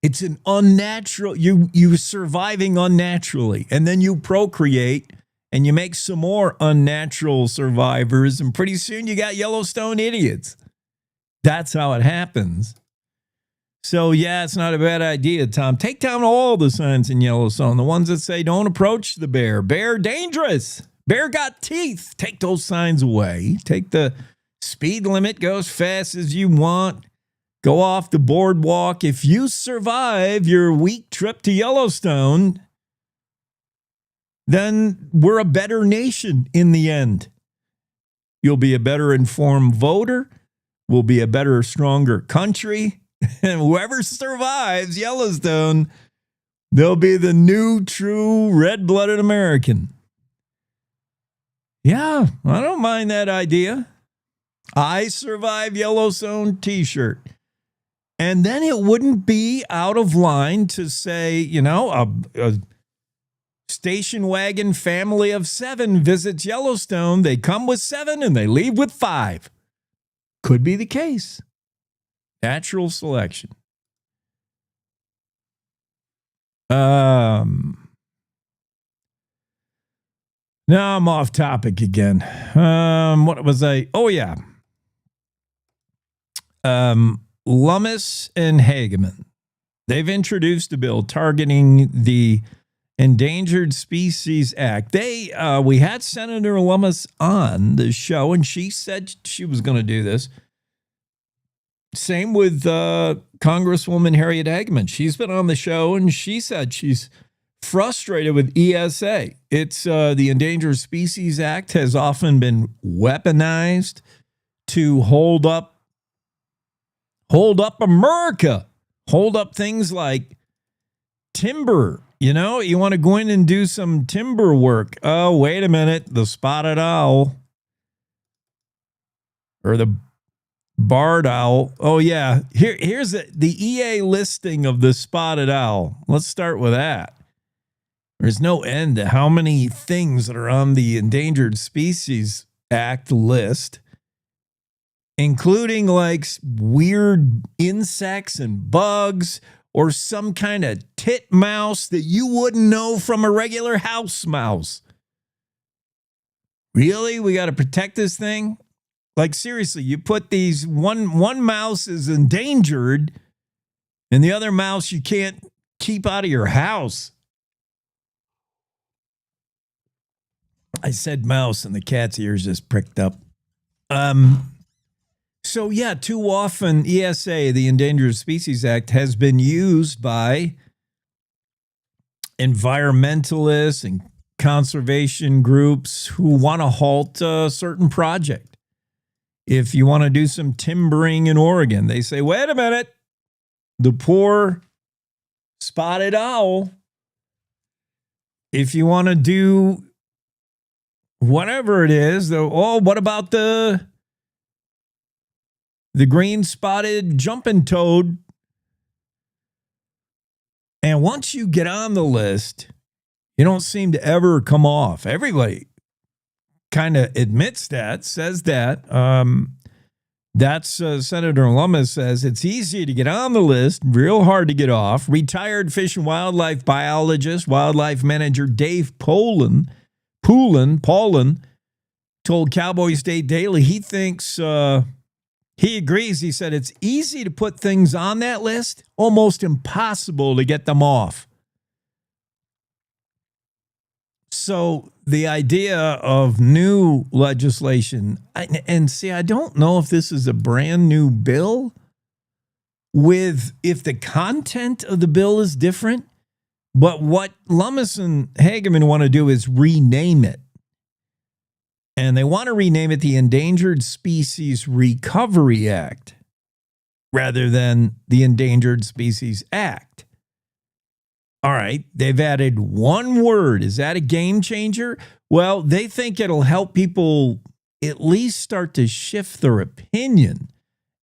it's an unnatural, you surviving unnaturally. And then you procreate and you make some more unnatural survivors. And pretty soon you got Yellowstone idiots. That's how it happens. So, yeah, it's not a bad idea, Tom. Take down all the signs in Yellowstone. The ones that say don't approach the bear. Bear dangerous. Bear got teeth. Take those signs away. Take the speed limit, go as fast as you want. Go off the boardwalk. If you survive your week trip to Yellowstone, then we're a better nation in the end. You'll be a better informed voter. We'll be a better, stronger country. And whoever survives Yellowstone, they'll be the new, true, red-blooded American. Yeah, I don't mind that idea. I survive Yellowstone t-shirt. And then it wouldn't be out of line to say, you know, a station wagon family of 7 visits Yellowstone. They come with 7 and they leave with 5. Could be the case. Natural selection. Now I'm off topic again. What was I? Oh, yeah. Lummis and Hageman. They've introduced a bill targeting the Endangered Species Act. We had Senator Lummis on the show, and she said she was going to do this. Same with Congresswoman Harriet Hageman. She's been on the show, and she said she's frustrated with ESA. It's the Endangered Species Act has often been weaponized to hold up America, hold up things like timber. You know, you want to go in and do some timber work. Oh, wait a minute. The spotted owl or the barred owl. Oh, yeah. Here's the EA listing of the spotted owl. Let's start with that. There's no end to how many things that are on the Endangered Species Act list, including like weird insects and bugs or some kind of titmouse that you wouldn't know from a regular house mouse. Really? We got to protect this thing? Like, seriously, you put these, one mouse is endangered and the other mouse you can't keep out of your house. I said mouse and the cat's ears just pricked up. So, yeah, too often ESA, the Endangered Species Act, has been used by environmentalists and conservation groups who want to halt a certain project. If you want to do some timbering in Oregon, they say, wait a minute, the poor spotted owl. If you want to do whatever it is, what about the green spotted jumping toad? And once you get on the list, you don't seem to ever come off. Everybody kind of admits that, says that. That's Senator Lummis says it's easy to get on the list, real hard to get off. Retired fish and wildlife biologist, wildlife manager Dave Poulin told Cowboy State Daily he thinks he agrees. He said it's easy to put things on that list, almost impossible to get them off. So the idea of new legislation, and see, I don't know if this is a brand new bill if the content of the bill is different, but what Lummis and Hageman want to do is rename it. And they want to rename it the Endangered Species Recovery Act rather than the Endangered Species Act. All right, they've added one word. Is that a game changer? Well, they think it'll help people at least start to shift their opinion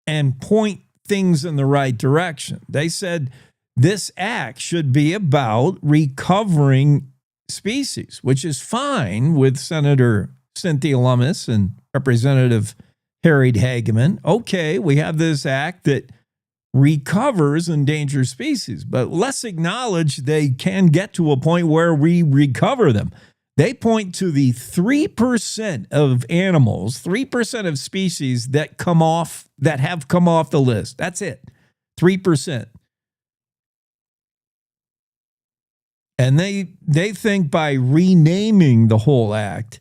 and point things in the right direction. They said this act should be about recovering species, which is fine with Senator Cynthia Lummis and Representative Harriet Hageman. Okay, we have this act that recovers endangered species, but let's acknowledge they can get to a point where we recover them. They point to the 3% of animals, 3% of species that have come off the list. That's it. 3%. And they think by renaming the whole act,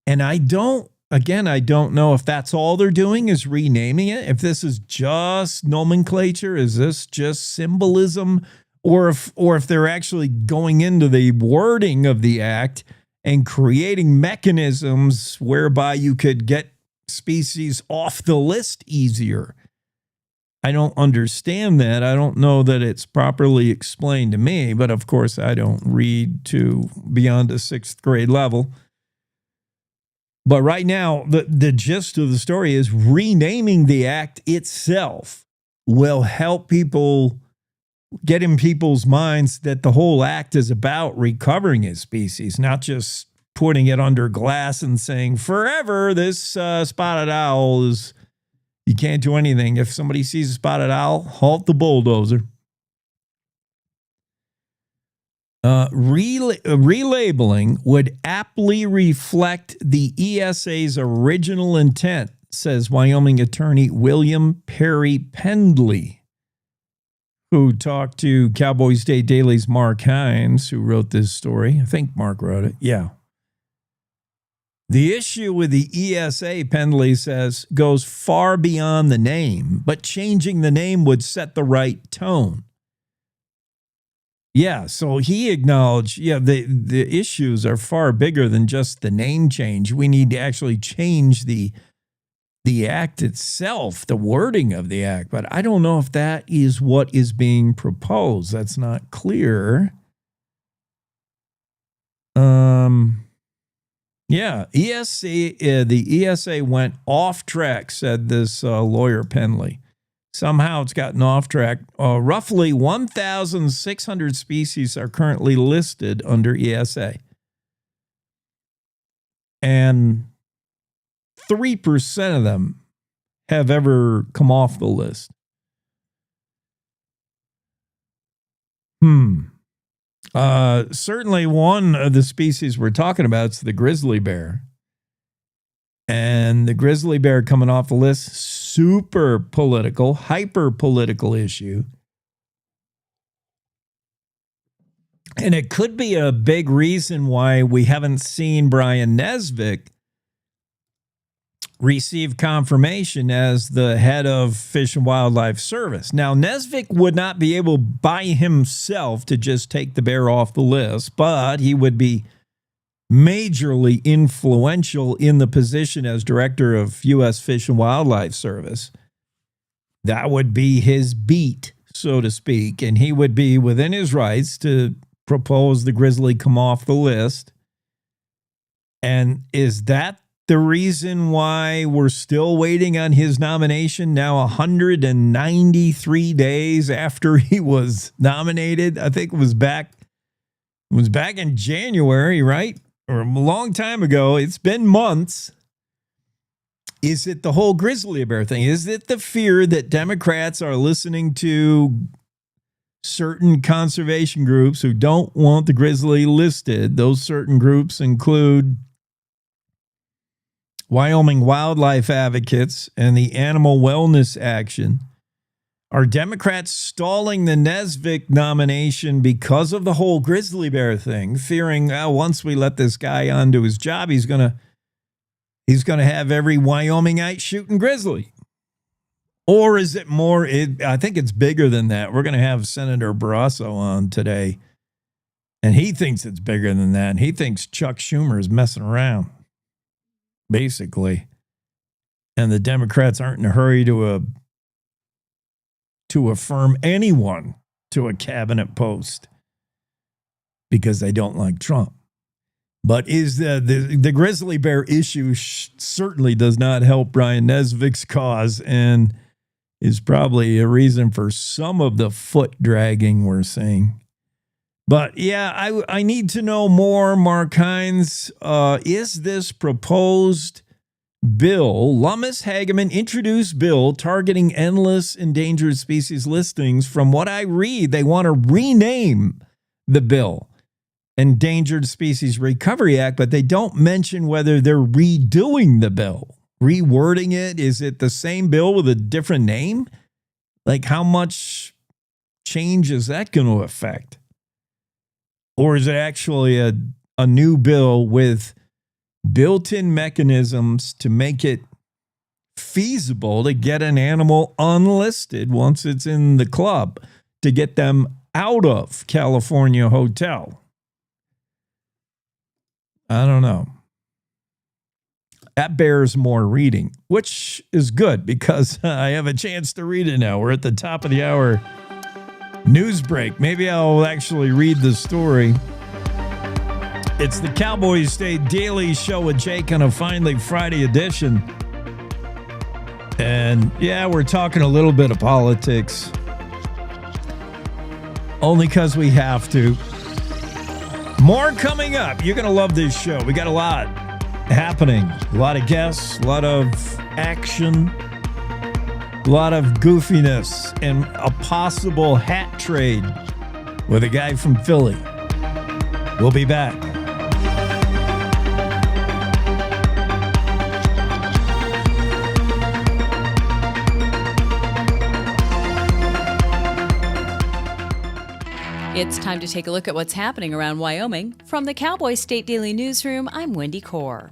And I don't know if that's all they're doing is renaming it. If this is just nomenclature, is this just symbolism? Or if they're actually going into the wording of the act and creating mechanisms whereby you could get species off the list easier. I don't understand that. I don't know that it's properly explained to me, but of course I don't read to beyond a 6th grade level. But right now, the gist of the story is renaming the act itself will help people get in people's minds that the whole act is about recovering a species, not just putting it under glass and saying, forever, this spotted owl is, you can't do anything. If somebody sees a spotted owl, halt the bulldozer. Relabeling would aptly reflect the ESA's original intent, says Wyoming attorney William Perry Pendley, who talked to Cowboy State Daily's Mark Hines, who wrote this story. I think Mark wrote it. Yeah. The issue with the ESA, Pendley says, goes far beyond the name, but changing the name would set the right tone. Yeah, so he acknowledged, the issues are far bigger than just the name change. We need to actually change the act itself, the wording of the act. But I don't know if that is what is being proposed. That's not clear. Yeah, the ESA went off track, said this lawyer Pendley. Somehow it's gotten off track. Roughly 1,600 species are currently listed under ESA. And 3% of them have ever come off the list. Certainly one of the species we're talking about is the grizzly bear. And the grizzly bear coming off the list, super political, hyper political issue. And it could be a big reason why we haven't seen Brian Nesvik receive confirmation as the head of Fish and Wildlife Service. Now, Nesvik would not be able by himself to just take the bear off the list, but he would be majorly influential in the position as director of U.S. Fish and Wildlife Service. That would be his beat, so to speak, and he would be within his rights to propose the grizzly come off the list. And is that the reason why we're still waiting on his nomination now 193 days after he was nominated? I think it was back in January, right? Or a long time ago. It's been months. Is it the whole grizzly bear thing? Is it the fear that Democrats are listening to certain conservation groups who don't want the grizzly listed? Those certain groups include Wyoming Wildlife Advocates and the Animal Wellness Action. Are Democrats stalling the Nesvik nomination because of the whole grizzly bear thing, fearing once we let this guy onto his job, he's gonna have every Wyomingite shooting grizzly? Or is it more? I think it's bigger than that. We're going to have Senator Barrasso on today, and he thinks it's bigger than that. And he thinks Chuck Schumer is messing around, basically, and the Democrats aren't in a hurry to affirm anyone to a cabinet post because they don't like Trump. But is the grizzly bear issue certainly does not help Brian Nesvik's cause and is probably a reason for some of the foot dragging we're seeing. But yeah, I need to know more, Mark Hines. Is this proposed bill, Lummis Hageman introduced bill targeting endless endangered species listings? From what I read, they want to rename the bill Endangered Species Recovery Act, but they don't mention whether they're redoing the bill, rewording it. Is it the same bill with a different name? Like, how much change is that going to affect? Or is it actually a new bill with built-in mechanisms to make it feasible to get an animal unlisted once it's in the club, to get them out of California hotel. I don't know. That bears more reading, which is good because I have a chance to read it now. We're at the top of the hour news break. Maybe I'll actually read the story. It's the Cowboy State Daily Show with Jake on a finally Friday edition. And yeah, we're talking a little bit of politics. Only because we have to. More coming up. You're going to love this show. We got a lot happening. A lot of guests, a lot of action, a lot of goofiness, and a possible hat trade with a guy from Philly. We'll be back. It's time to take a look at what's happening around Wyoming. From the Cowboy State Daily Newsroom, I'm Wendy Kaur.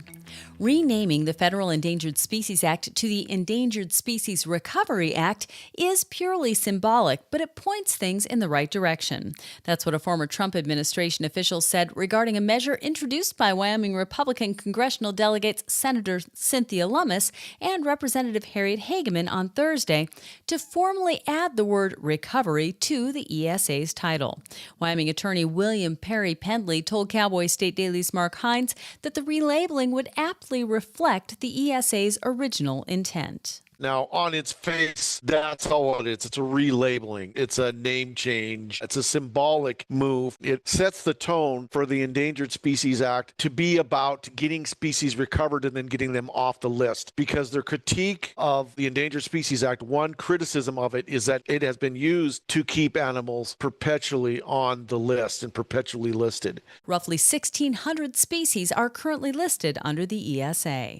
Renaming the Federal Endangered Species Act to the Endangered Species Recovery Act is purely symbolic, but it points things in the right direction. That's what a former Trump administration official said regarding a measure introduced by Wyoming Republican congressional delegates Senator Cynthia Lummis and Representative Harriet Hageman on Thursday to formally add the word recovery to the ESA's title. Wyoming attorney William Perry Pendley told Cowboy State Daily's Mark Hines that the relabeling would aptly reflect the ESA's original intent. Now, on its face, that's all it is. It's a relabeling. It's a name change. It's a symbolic move. It sets the tone for the Endangered Species Act to be about getting species recovered and then getting them off the list. Because their critique of the Endangered Species Act, one criticism of it is that it has been used to keep animals perpetually on the list and perpetually listed. Roughly 1,600 species are currently listed under the ESA.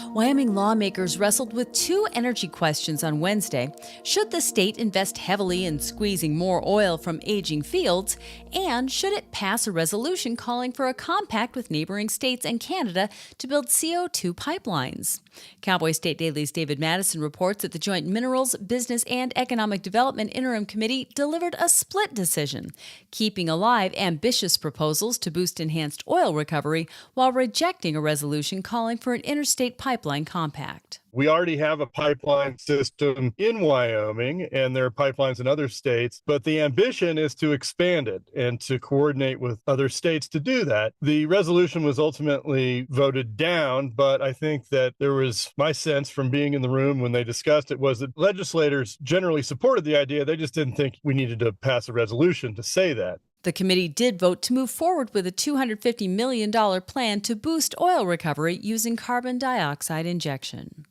Wyoming lawmakers wrestled with two energy questions on Wednesday. Should the state invest heavily in squeezing more oil from aging fields? And should it pass a resolution calling for a compact with neighboring states and Canada to build CO2 pipelines? Cowboy State Daily's David Madison reports that the Joint Minerals, Business, and Economic Development Interim Committee delivered a split decision, keeping alive ambitious proposals to boost enhanced oil recovery while rejecting a resolution calling for an interstate pipeline compact. We already have a pipeline system in Wyoming, and there are pipelines in other states, but the ambition is to expand it and to coordinate with other states to do that. The resolution was ultimately voted down, but I think that there was, my sense from being in the room when they discussed it, was that legislators generally supported the idea. They just didn't think we needed to pass a resolution to say that. The committee did vote to move forward with a $250 million plan to boost oil recovery using carbon dioxide injection.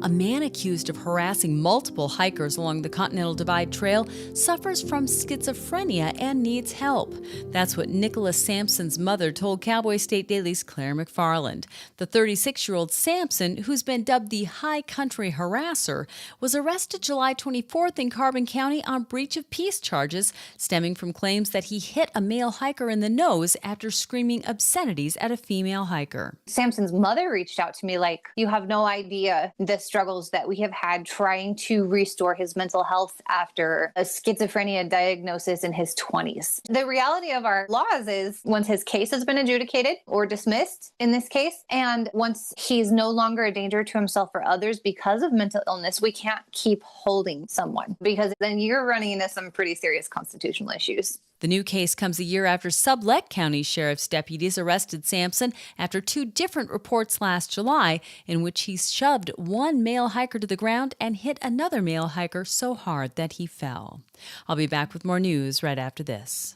A man accused of harassing multiple hikers along the Continental Divide Trail suffers from schizophrenia and needs help. That's what Nicholas Sampson's mother told Cowboy State Daily's Claire McFarland. The 36-year-old Sampson, who's been dubbed the High Country Harasser, was arrested July 24th in Carbon County on breach of peace charges stemming from claims that he hit a male hiker in the nose after screaming obscenities at a female hiker. Sampson's mother reached out to me like, you have no idea the struggles that we have had trying to restore his mental health after a schizophrenia diagnosis in his 20s. The reality of our laws is once his case has been adjudicated or dismissed in this case, and once he's no longer a danger to himself or others because of mental illness, we can't keep holding someone because then you're running into some pretty serious constitutional issues. The new case comes a year after Sublette County Sheriff's deputies arrested Sampson after two different reports last July in which he shoved one male hiker to the ground and hit another male hiker so hard that he fell. I'll be back with more news right after this.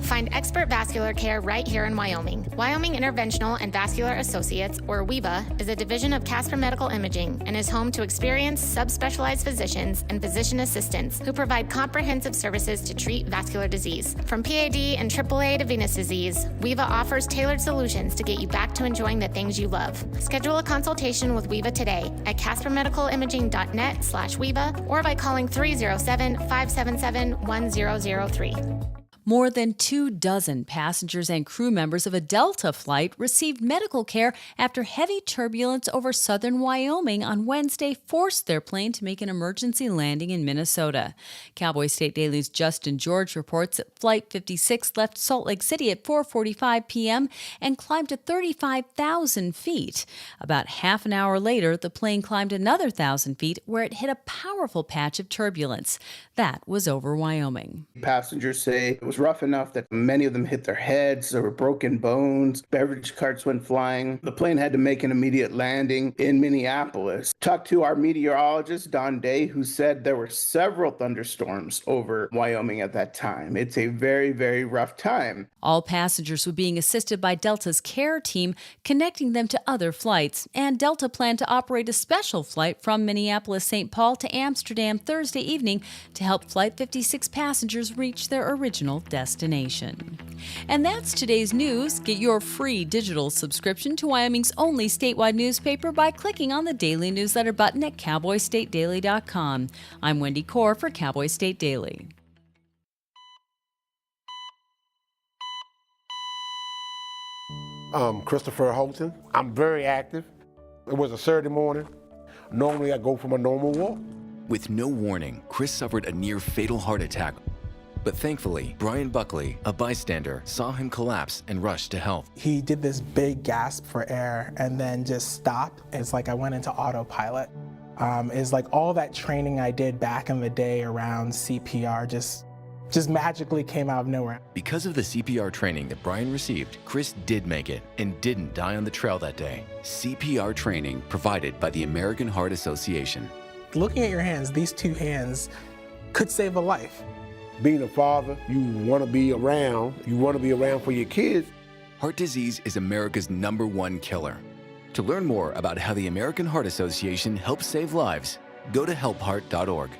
Find expert vascular care right here in Wyoming. Wyoming Interventional and Vascular Associates, or WIVA, is a division of Casper Medical Imaging and is home to experienced subspecialized physicians and physician assistants who provide comprehensive services to treat vascular disease. From PAD and AAA to venous disease, WIVA offers tailored solutions to get you back to enjoying the things you love. Schedule a consultation with WIVA today at caspermedicalimaging.net/WIVA or by calling 307-577-1003. More than 24 passengers and crew members of a Delta flight received medical care after heavy turbulence over southern Wyoming on Wednesday forced their plane to make an emergency landing in Minnesota. Cowboy State Daily's Justin George reports that Flight 56 left Salt Lake City at 4:45 p.m. and climbed to 35,000 feet. About half an hour later, the plane climbed another 1,000 feet where it hit a powerful patch of turbulence. That was over Wyoming. Passengers say it was rough enough that many of them hit their heads, there were broken bones, beverage carts went flying. The plane had to make an immediate landing in Minneapolis. Talked to our meteorologist, Don Day, who said there were several thunderstorms over Wyoming at that time. It's a very, very rough time. All passengers were being assisted by Delta's care team, connecting them to other flights, and Delta planned to operate a special flight from Minneapolis-St. Paul to Amsterdam Thursday evening to help Flight 56 passengers reach their original destination. And that's today's news. Get your free digital subscription to Wyoming's only statewide newspaper by clicking on the daily newsletter button at cowboystatedaily.com. I'm Wendy Core for Cowboy State Daily. Christopher Holton. I'm very active. It was a Saturday morning. Normally I go for my normal walk. With no warning, Chris suffered a near-fatal heart attack. But thankfully, Brian Buckley, a bystander, saw him collapse and rushed to help. He did this big gasp for air and then just stopped. It's like I went into autopilot. It's like all that training I did back in the day around CPR just magically came out of nowhere. Because of the CPR training that Brian received, Chris did make it and didn't die on the trail that day. CPR training provided by the American Heart Association. Looking at your hands, these two hands could save a life. Being a father, you want to be around. You want to be around for your kids. Heart disease is America's #1 killer. To learn more about how the American Heart Association helps save lives, go to helpheart.org.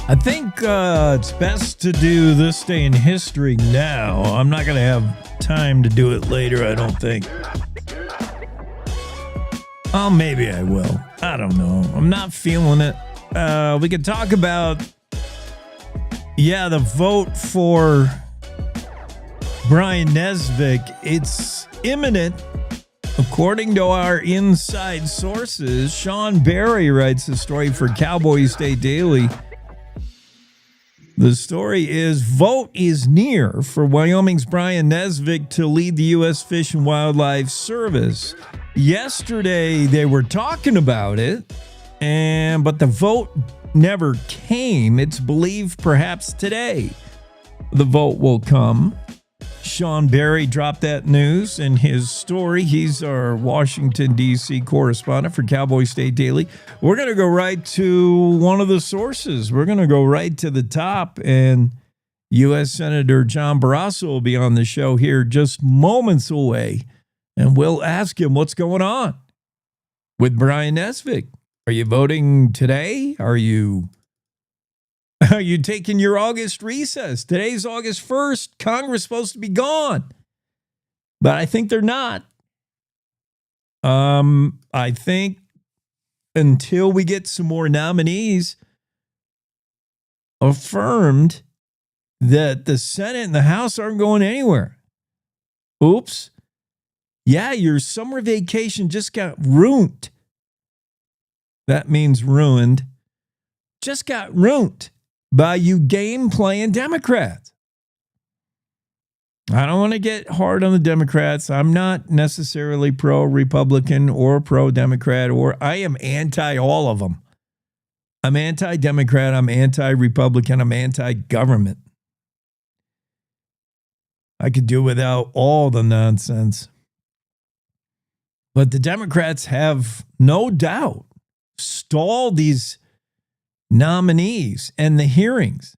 I think it's best to do this day in history now. I'm not going to have time to do it later, I don't think. Oh, maybe I will. I don't know. I'm not feeling it. We could talk about, the vote for Brian Nesvik. It's imminent. According to our inside sources, Sean Barry writes a story for Cowboy State Daily. The story is, vote is near for Wyoming's Brian Nesvik to lead the U.S. Fish and Wildlife Service. Yesterday, they were talking about it, but the vote never came. It's believed perhaps today the vote will come. Sean Barry dropped that news in his story. He's our Washington, D.C. correspondent for Cowboy State Daily. We're going to go right to one of the sources. We're going to go right to the top, and U.S. Senator John Barrasso will be on the show here just moments away, and we'll ask him what's going on with Brian Nesvik. Are you voting today? Are you taking your August recess? Today's August 1st. Congress is supposed to be gone. But I think they're not. I think until we get some more nominees affirmed that the Senate and the House aren't going anywhere. Oops. Yeah, your summer vacation just got ruined. That means ruined. Just got ruined by you game-playing Democrats. I don't want to get hard on the Democrats. I'm not necessarily pro-Republican or pro-Democrat, or I am anti all of them. I'm anti-Democrat, I'm anti-Republican, I'm anti-government. I could do without all the nonsense. But the Democrats have no doubt stalled these nominees and the hearings.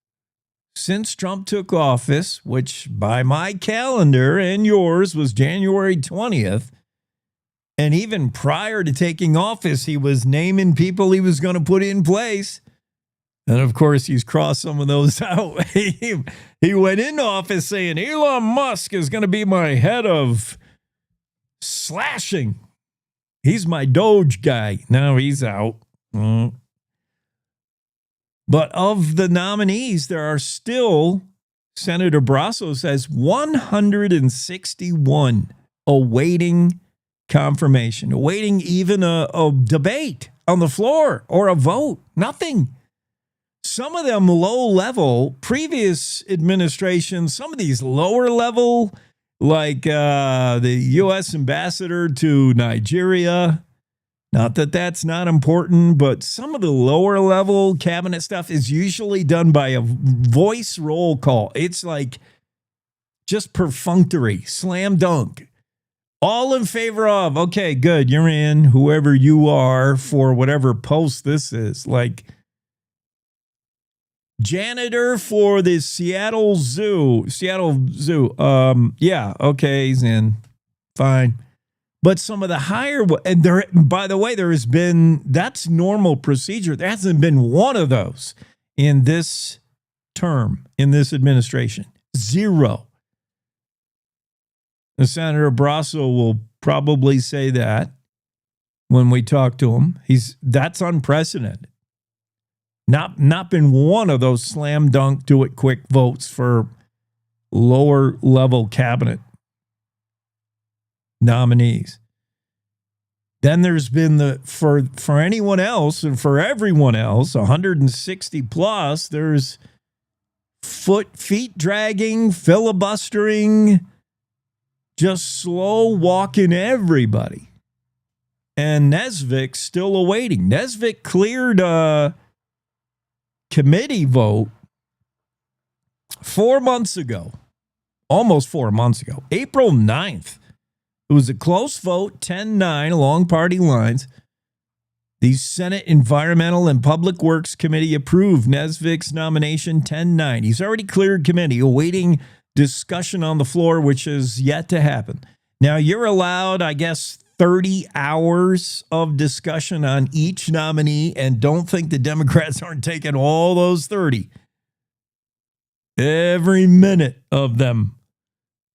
since Trump took office, which by my calendar and yours was January 20th, and even prior to taking office, he was naming people he was going to put in place. And of course, he's crossed some of those out. He went into office saying, Elon Musk is going to be my head of slashing. He's my Doge guy. Now he's out. But of the nominees, there are still, Senator Barrasso says, 161 awaiting confirmation, awaiting even a debate on the floor or a vote. Nothing. Some of them low level, previous administrations, some of these lower level, like the U.S. ambassador to Nigeria. Not that that's not important, but some of the lower level cabinet stuff is usually done by a voice roll call. It's like just perfunctory, slam dunk. All in favor of, okay, good, you're in, whoever you are for whatever post this is. Like janitor for the Seattle Zoo. Yeah, okay, he's in. Fine. But some of the higher, and there, by the way, there has been, that's normal procedure. There hasn't been one of those in this term, in this administration. Zero. And Senator Barrasso will probably say that when we talk to him. That's unprecedented. Not been one of those slam dunk, do it quick votes for lower level cabinet nominees. Then there's been for anyone else and for everyone else, 160 plus, there's feet dragging, filibustering, just slow walking everybody. And Nesvik still awaiting. Nesvik cleared a committee vote 4 months ago, almost 4 months ago, April 9th. It was a close vote, 10-9 along party lines. The Senate Environmental and Public Works Committee approved Nesvik's nomination 10-9. He's already cleared committee, awaiting discussion on the floor, which is yet to happen. Now, you're allowed, I guess, 30 hours of discussion on each nominee, and don't think the Democrats aren't taking all those 30. Every minute of them,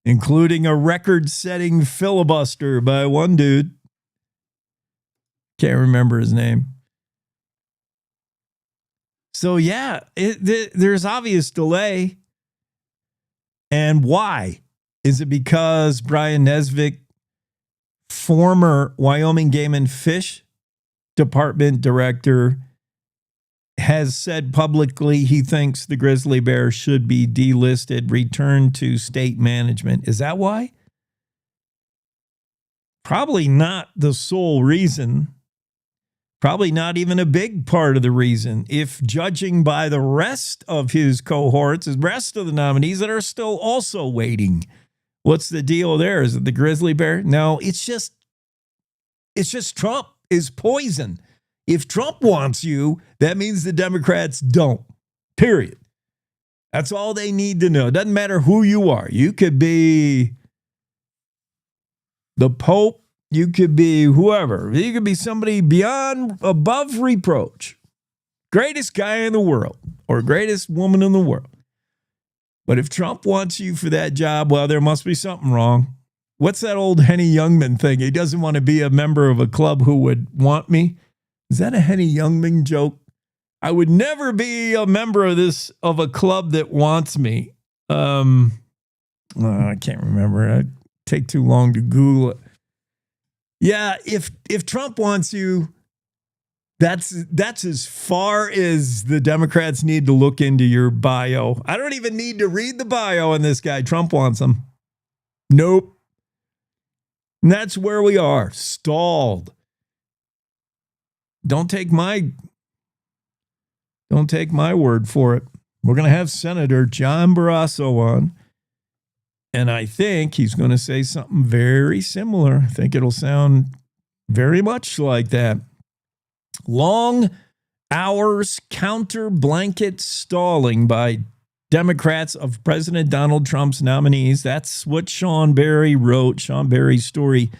including a record-setting filibuster by one dude. Can't remember his name. So, yeah, there's obvious delay. And why? Is it because Brian Nesvik, former Wyoming Game and Fish Department director, has said publicly he thinks the grizzly bear should be delisted, returned to state management? Is that why? Probably not the sole reason. Probably not even a big part of the reason, if judging by the rest of his cohorts, the rest of the nominees that are still also waiting. What's the deal there? Is it the grizzly bear? No, it's just Trump is poison. If Trump wants you, that means the Democrats don't. Period. That's all they need to know. It doesn't matter who you are. You could be the Pope. You could be whoever. You could be somebody above reproach. Greatest guy in the world or greatest woman in the world. But if Trump wants you for that job, well, there must be something wrong. What's that old Henny Youngman thing? He doesn't want to be a member of a club who would want me. Is that a Henny Youngman joke? I would never be a member of a club that wants me. I can't remember. It'd take too long to Google it. Yeah, if Trump wants you, that's as far as the Democrats need to look into your bio. I don't even need to read the bio on this guy. Trump wants him. Nope. And that's where we are, stalled. Don't take my word for it. We're going to have Senator John Barrasso on. And I think he's going to say something very similar. I think it'll sound very much like that. Long hours, counter blanket stalling by Democrats of President Donald Trump's nominees. That's what Sean Barry wrote, Sean Barry's story,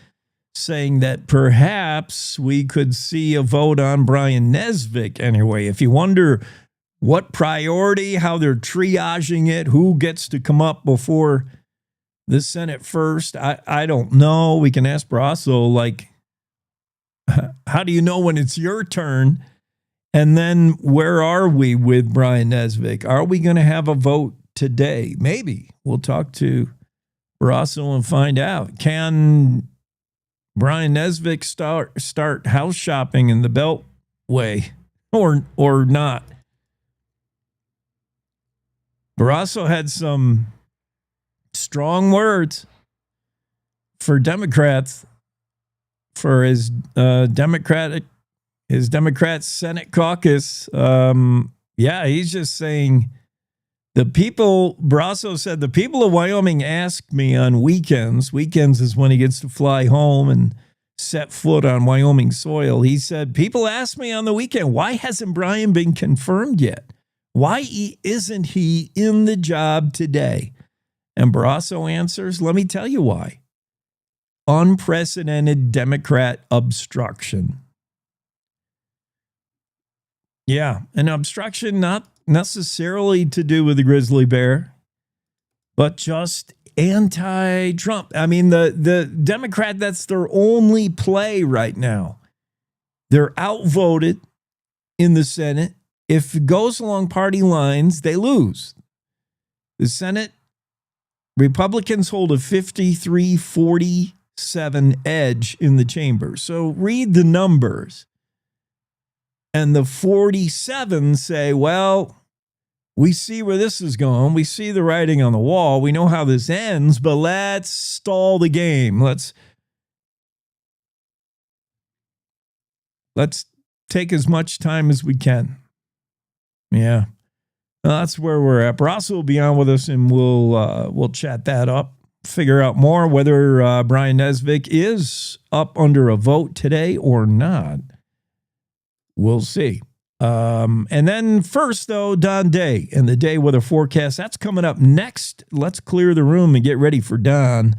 saying that perhaps we could see a vote on Brian Nesvik anyway. If you wonder what priority, how they're triaging it, who gets to come up before the Senate first, I don't know. We can ask Barrasso, like, how do you know when it's your turn? And then where are we with Brian Nesvik? Are we going to have a vote today? Maybe. We'll talk to Barrasso and find out. Can Brian Nesvik start house shopping in the Beltway or not? Barrasso had some strong words for Democrats, for his Democrat Senate caucus. He's just saying Barrasso said, the people of Wyoming ask me on weekends. Weekends is when he gets to fly home and set foot on Wyoming soil. He said, people ask me on the weekend, why hasn't Brian been confirmed yet? Why isn't he in the job today? And Barrasso answers, let me tell you why. Unprecedented Democrat obstruction. Yeah, an obstruction not necessarily to do with the grizzly bear, but just anti-Trump. I mean, the Democrat, that's their only play right now. They're outvoted in the Senate. If it goes along party lines, they lose. The Senate, Republicans hold a 53-47 edge in the chamber. So read the numbers. And the 47 say, well, we see where this is going. We see the writing on the wall. We know how this ends, but let's stall the game. Let's take as much time as we can. Yeah. Well, that's where we're at. Barrasso will be on with us, and we'll chat that up, figure out more whether Brian Nesvik is up under a vote today or not. We'll see. And then first, though, Don Day and the day weather forecast. That's coming up next. Let's clear the room and get ready for Don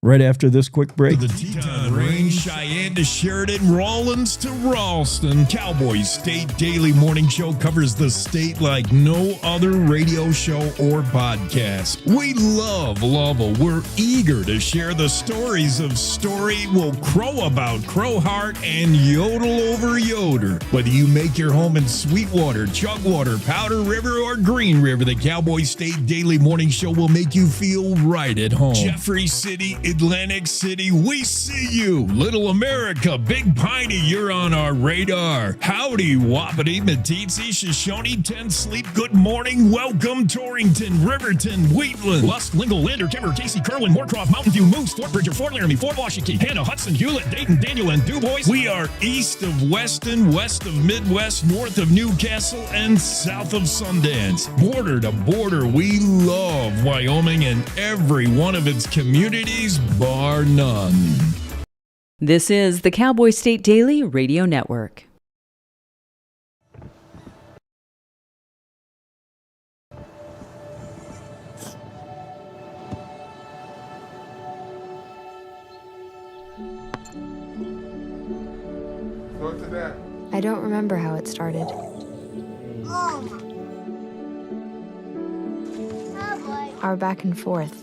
right after this quick break. The Teton Range, Cheyenne to Sheridan, Rawlins to Ralston. Cowboy State Daily Morning Show covers the state like no other radio show or podcast. We love Lovell. We're eager to share the stories of Story Will Crow About, Crowheart, and Yodel Over Yoder. Whether you make your home in Sweetwater, Chugwater, Powder River, or Green River, the Cowboy State Daily Morning Show will make you feel right at home. Jeffrey City, Atlantic City, we see you. Little America, Big Piney, you're on our radar. Howdy, Wapiti, Meeteetse, Shoshone, Ten Sleep, good morning, welcome, Torrington, Riverton, Wheatland, Lusk, Lingle, Lander, Timber, Casey, Kerwin, Moorcroft, Mountain View, Moose, Fort Bridger, Fort Laramie, Fort Washington, Hannah, Hudson, Hewlett, Dayton, Daniel, and DuBois. We are east of Weston, west of Midwest, north of Newcastle, and south of Sundance. Border to border, we love Wyoming and every one of its communities, bar none. This is the Cowboy State Daily Radio Network. I don't remember how it started. Our back and forth.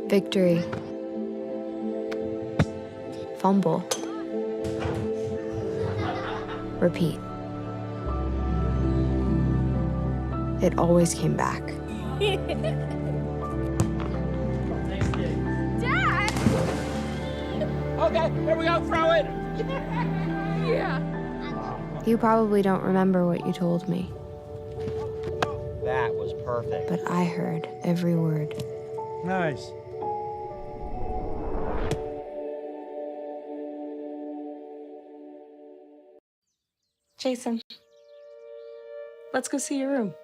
Victory. Fumble. Repeat. It always came back. Dad! Okay, here we go, throw it! Yeah. You probably don't remember what you told me, That was perfect. but I heard every word. Nice. Jason, let's go see your room.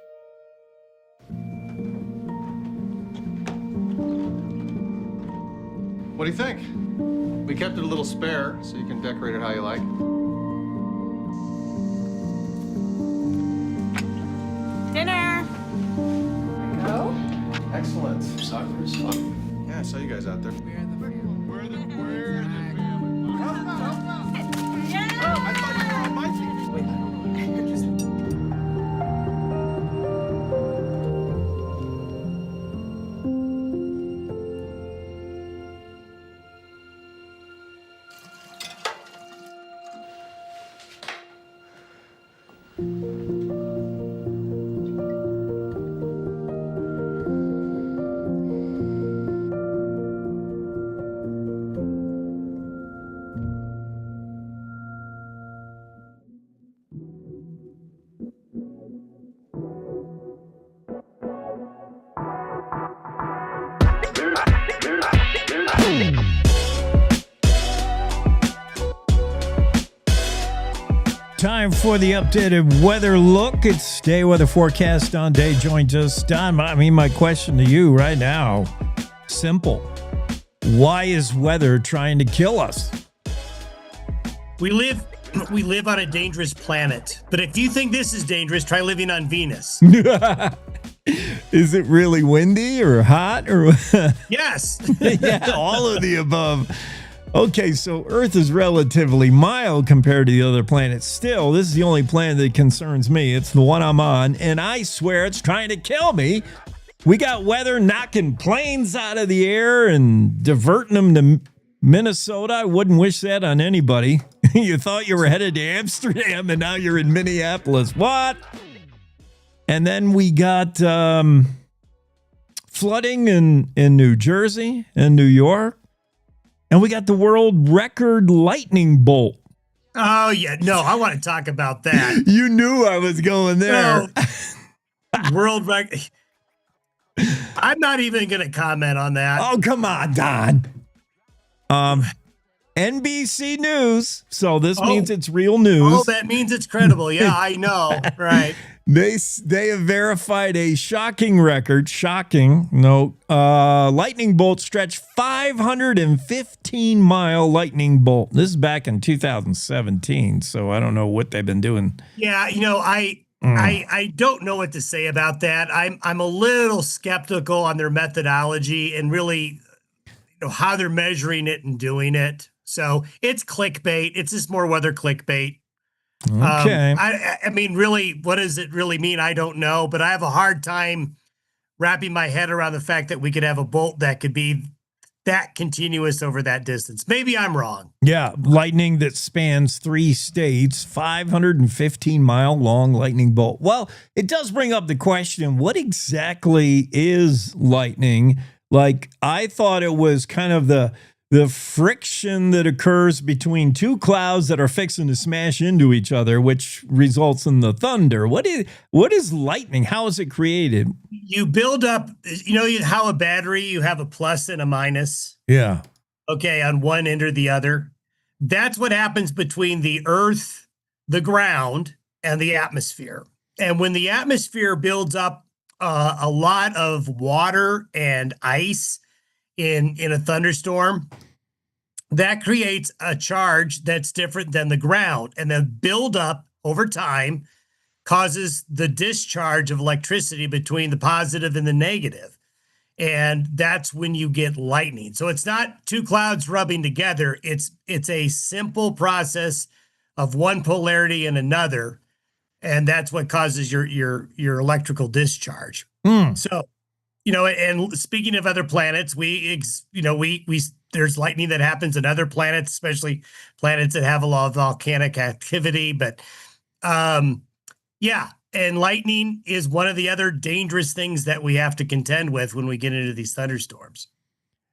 What do you think? We kept it a little spare, so you can decorate it how you like. Soccer is fun. Yeah, I saw you guys out there. Time for the updated weather look. It's day weather forecast. Don Day joins us. Don, my question to you right now, simple. Why is weather trying to kill us? We live on a dangerous planet. But if you think this is dangerous, try living on Venus. Is it really windy or hot or Yes. Yeah, all of the above. Okay, so Earth is relatively mild compared to the other planets. Still, this is the only planet that concerns me. It's the one I'm on, and I swear it's trying to kill me. We got weather knocking planes out of the air and diverting them to Minnesota. I wouldn't wish that on anybody. You thought you were headed to Amsterdam, and now you're in Minneapolis. What? And then we got flooding in New Jersey and New York. And we got the world record lightning bolt. Oh, yeah. No, I want to talk about that. You knew I was going there. No. World record. I'm not even going to comment on that. Oh, come on, Don. NBC News. So this means it's real news. Oh, that means it's credible. Yeah, I know. Right. They have verified a shocking record. Shocking. No. Lightning bolt stretched 515-mile lightning bolt. This is back in 2017. So I don't know what they've been doing. Yeah, I don't know what to say about that. I'm a little skeptical on their methodology and really how they're measuring it and doing it. So it's clickbait. It's just more weather clickbait. Okay. I mean, really, what does it really mean? I don't know, but I have a hard time wrapping my head around the fact that we could have a bolt that could be that continuous over that distance. Maybe I'm wrong. Yeah, lightning that spans 3 states, 515-mile long lightning bolt. Well, it does bring up the question, what exactly is lightning? Like, I thought it was kind of the friction that occurs between two clouds that are fixing to smash into each other, which results in the thunder. What is lightning? How is it created? You build up, how a battery, you have a plus and a minus. Yeah. Okay, on one end or the other. That's what happens between the earth, the ground, and the atmosphere. And when the atmosphere builds up a lot of water and ice in a thunderstorm, that creates a charge that's different than the ground. And the buildup over time causes the discharge of electricity between the positive and the negative. And that's when you get lightning. So it's not two clouds rubbing together. It's a simple process of one polarity and another. And that's what causes your electrical discharge. So, and speaking of other planets, there's lightning that happens in other planets, especially planets that have a lot of volcanic activity. But yeah, and lightning is one of the other dangerous things that we have to contend with when we get into these thunderstorms.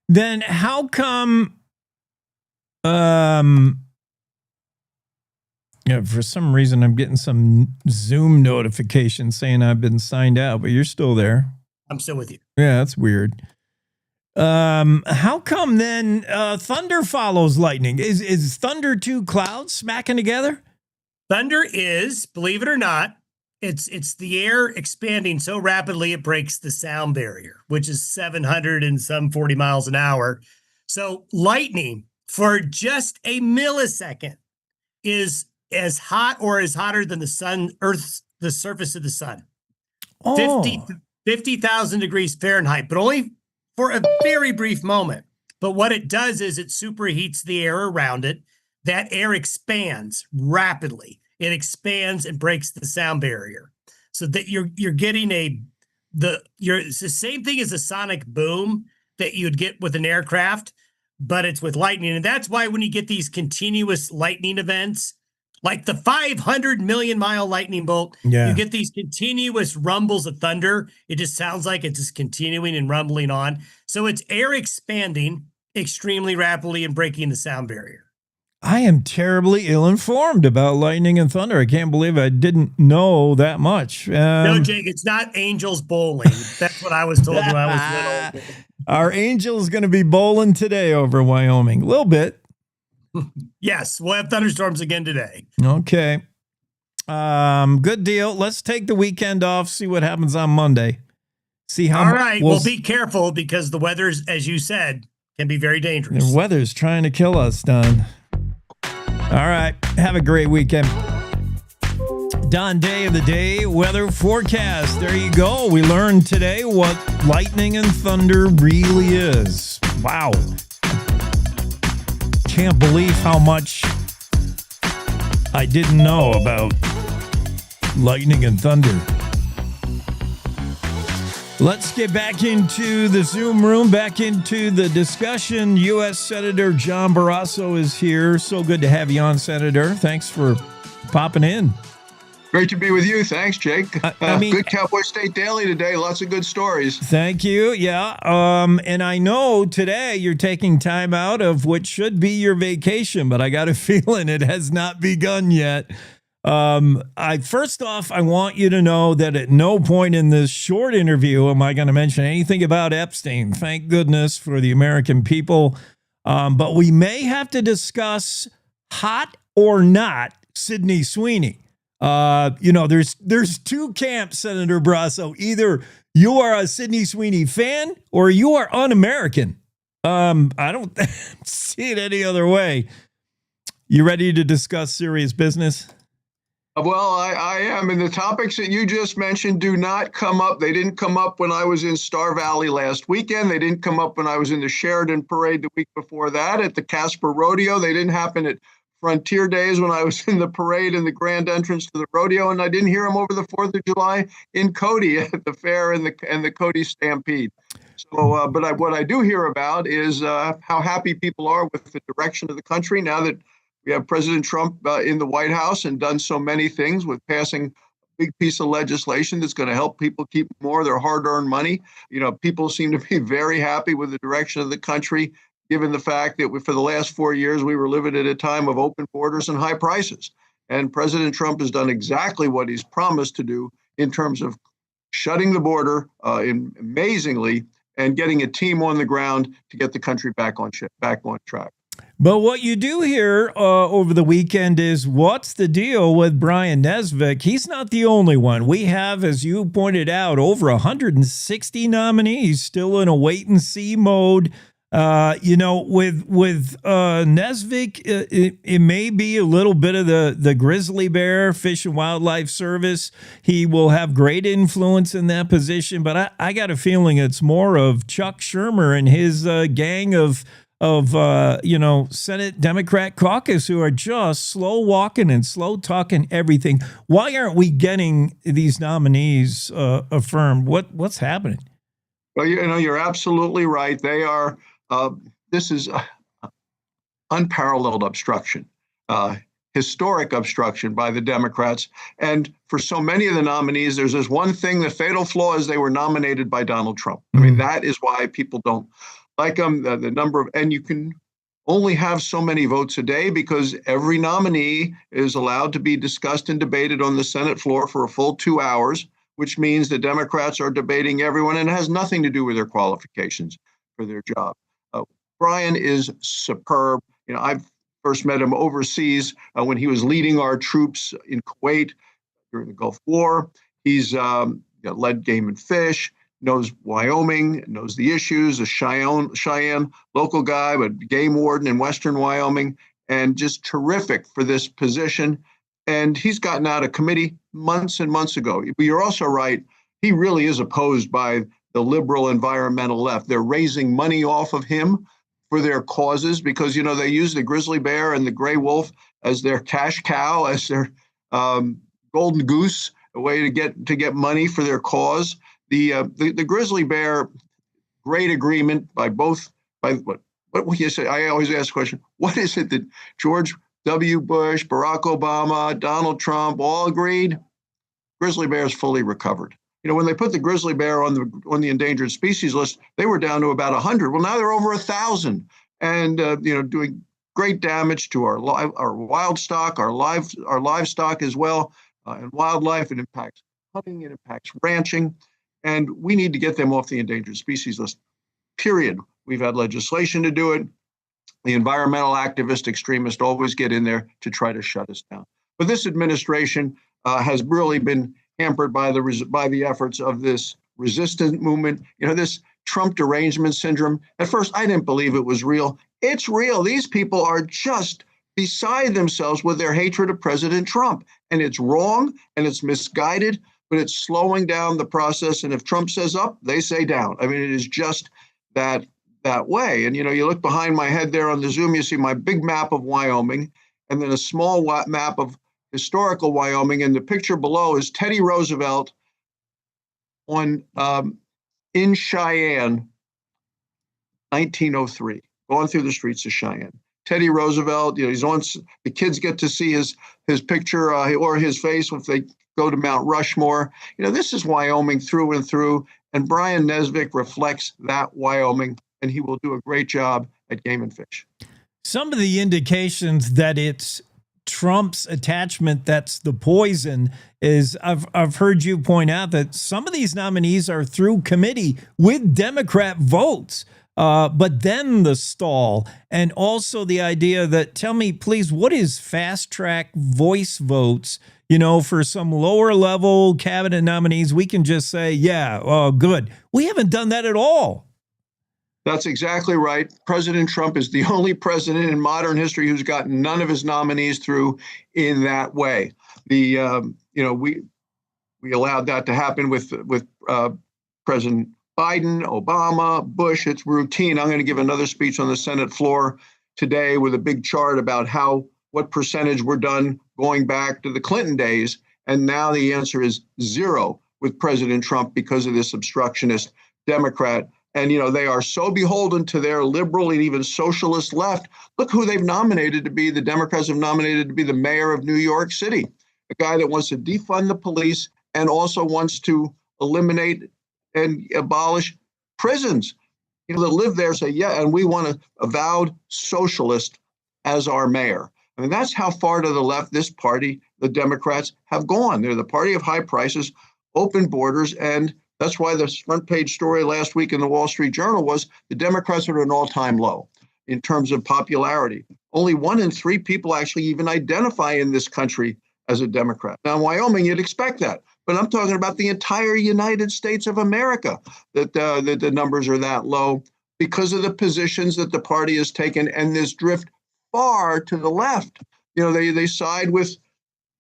Then how come, for some reason I'm getting some Zoom notification saying I've been signed out, but you're still there. I'm still with you. Yeah, that's weird. How come then thunder follows lightning? Is thunder two clouds smacking together? Thunder is, believe it or not, it's the air expanding so rapidly it breaks the sound barrier, which is 740 miles an hour. So lightning for just a millisecond is as hot or is hotter than the surface of the sun. 50,000 degrees Fahrenheit, but only for a very brief moment. But what it does is it superheats the air around it. That air expands rapidly. It expands and breaks the sound barrier, so that you're getting it's the same thing as a sonic boom that you'd get with an aircraft, but it's with lightning. And that's why when you get these continuous lightning events, like the 500 million mile lightning bolt, you get these continuous rumbles of thunder. It just sounds like it's just continuing and rumbling on. So it's air expanding extremely rapidly and breaking the sound barrier. I am terribly ill-informed about lightning and thunder. I can't believe I didn't know that much. No, Jake, it's not angels bowling. That's what I was told when I was little. Our angel's going to be bowling today over Wyoming. A little bit. Yes, we'll have thunderstorms again today. Okay. Good deal. Let's take the weekend off, see what happens on Monday. See how. All right. Well, be careful because the weather's, as you said, can be very dangerous. The weather's trying to kill us, Don. All right. Have a great weekend. Don, day of the day weather forecast. There you go. We learned today what lightning and thunder really is. Wow. Can't believe how much I didn't know about lightning and thunder. Let's get back into the Zoom room, back into the discussion. U.S. Senator John Barrasso is here. So good to have you on, Senator. Thanks for popping in. Great to be with you. Thanks, Jake. Good Cowboy State Daily today. Lots of good stories. Thank you. Yeah. And I know today you're taking time out of what should be your vacation, but I got a feeling it has not begun yet. First off, I want you to know that at no point in this short interview am I going to mention anything about Epstein. Thank goodness for the American people. But we may have to discuss hot or not Sydney Sweeney. There's two camps, Senator Barrasso. Either you are a Sydney Sweeney fan or you are un-American. I don't see it any other way. You ready to discuss serious business? Well, I am. And the topics that you just mentioned do not come up. They didn't come up when I was in Star Valley last weekend. They didn't come up when I was in the Sheridan Parade the week before that at the Casper Rodeo. They didn't happen at Frontier Days when I was in the parade and the grand entrance to the rodeo, and I didn't hear him over the 4th of July in Cody at the fair and the Cody Stampede. So, but what I do hear about is how happy people are with the direction of the country now that we have President Trump in the White House and done so many things with passing a big piece of legislation that's going to help people keep more of their hard-earned money. People seem to be very happy with the direction of the country, given the fact that for the last 4 years, we were living at a time of open borders and high prices. And President Trump has done exactly what he's promised to do in terms of shutting the border amazingly and getting a team on the ground to get the country back on track. But what you do hear over the weekend is what's the deal with Brian Nesvik? He's not the only one. We have, as you pointed out, over 160 nominees still in a wait-and-see mode. With Nesvik, it may be a little bit of the grizzly bear, Fish and Wildlife Service. He will have great influence in that position, but I got a feeling it's more of Chuck Schumer and his gang of Senate Democrat caucus who are just slow walking and slow talking everything. Why aren't we getting these nominees affirmed? What's happening? Well, you're absolutely right. They are. This is unparalleled obstruction, historic obstruction by the Democrats. And for so many of the nominees, there's this one thing, the fatal flaw is they were nominated by Donald Trump. I mean, that is why people don't like them. The number of, and you can only have so many votes a day because every nominee is allowed to be discussed and debated on the Senate floor for a full 2 hours, which means the Democrats are debating everyone and it has nothing to do with their qualifications for their job. Brian is superb. I've first met him overseas when he was leading our troops in Kuwait during the Gulf War. He's led Game and Fish, knows Wyoming, knows the issues, a Cheyenne local guy, but game warden in Western Wyoming, and just terrific for this position. And he's gotten out of committee months and months ago. But you're also right. He really is opposed by the liberal environmental left. They're raising money off of him for their causes because, you know, they use the grizzly bear and the gray wolf as their cash cow, as their golden goose, a way to get money for their cause. The grizzly bear, great agreement by what would you say? I always ask the question, what is it that George W. Bush, Barack Obama, Donald Trump all agreed? Grizzly bear is fully recovered. You know, when they put the grizzly bear on the endangered species list, they were down to about 100. Well, now they're over 1,000, and you know, doing great damage to our wild stock, our livestock as well, and wildlife. It impacts hunting, it impacts ranching, and we need to get them off the endangered species list. Period. We've had legislation to do it. The environmental activist extremists always get in there to try to shut us down. But this administration has really been hampered by the efforts of this resistance movement. You know, this Trump derangement syndrome. At first, I didn't believe it was real. It's real. These people are just beside themselves with their hatred of President Trump. And it's wrong and it's misguided, but it's slowing down the process. And if Trump says up, they say down. I mean, it is just that way. And, you know, you look behind my head there on the Zoom, you see my big map of Wyoming, and then a small map of historical Wyoming. And the picture below is Teddy Roosevelt in Cheyenne, 1903, going through the streets of Cheyenne. Teddy Roosevelt, you know, he's on. The kids get to see his picture or his face if they go to Mount Rushmore. You know, this is Wyoming through and through. And Brian Nesvik reflects that Wyoming, and he will do a great job at Game and Fish. Some of the indications that it's Trump's attachment that's the poison is I've heard you point out that some of these nominees are through committee with Democrat votes. But then the stall, and also the idea that, tell me, please, what is fast track voice votes? You know, for some lower level cabinet nominees, we can just say, yeah, oh, good. We haven't done that at all. That's exactly right. President Trump is the only president in modern history who's gotten none of his nominees through in that way. We allowed that to happen with President Biden, Obama, Bush. It's routine. I'm going to give another speech on the Senate floor today with a big chart about what percentage we're done going back to the Clinton days. And now the answer is 0 with President Trump because of this obstructionist Democrat. And, you know, they are so beholden to their liberal and even socialist left. Look who they've nominated to be. The Democrats have nominated to be the mayor of New York City, a guy that wants to defund the police and also wants to eliminate and abolish prisons. You know, that live there say, yeah, and we want an avowed socialist as our mayor. I mean, that's how far to the left this party, the Democrats, have gone. They're the party of high prices, open borders, and that's why the front page story last week in the Wall Street Journal was the Democrats are at an all-time low in terms of popularity. Only 1 in 3 people actually even identify in this country as a Democrat. Now, in Wyoming, you'd expect that. But I'm talking about the entire United States of America, that the numbers are that low because of the positions that the party has taken and this drift far to the left. You know, they side with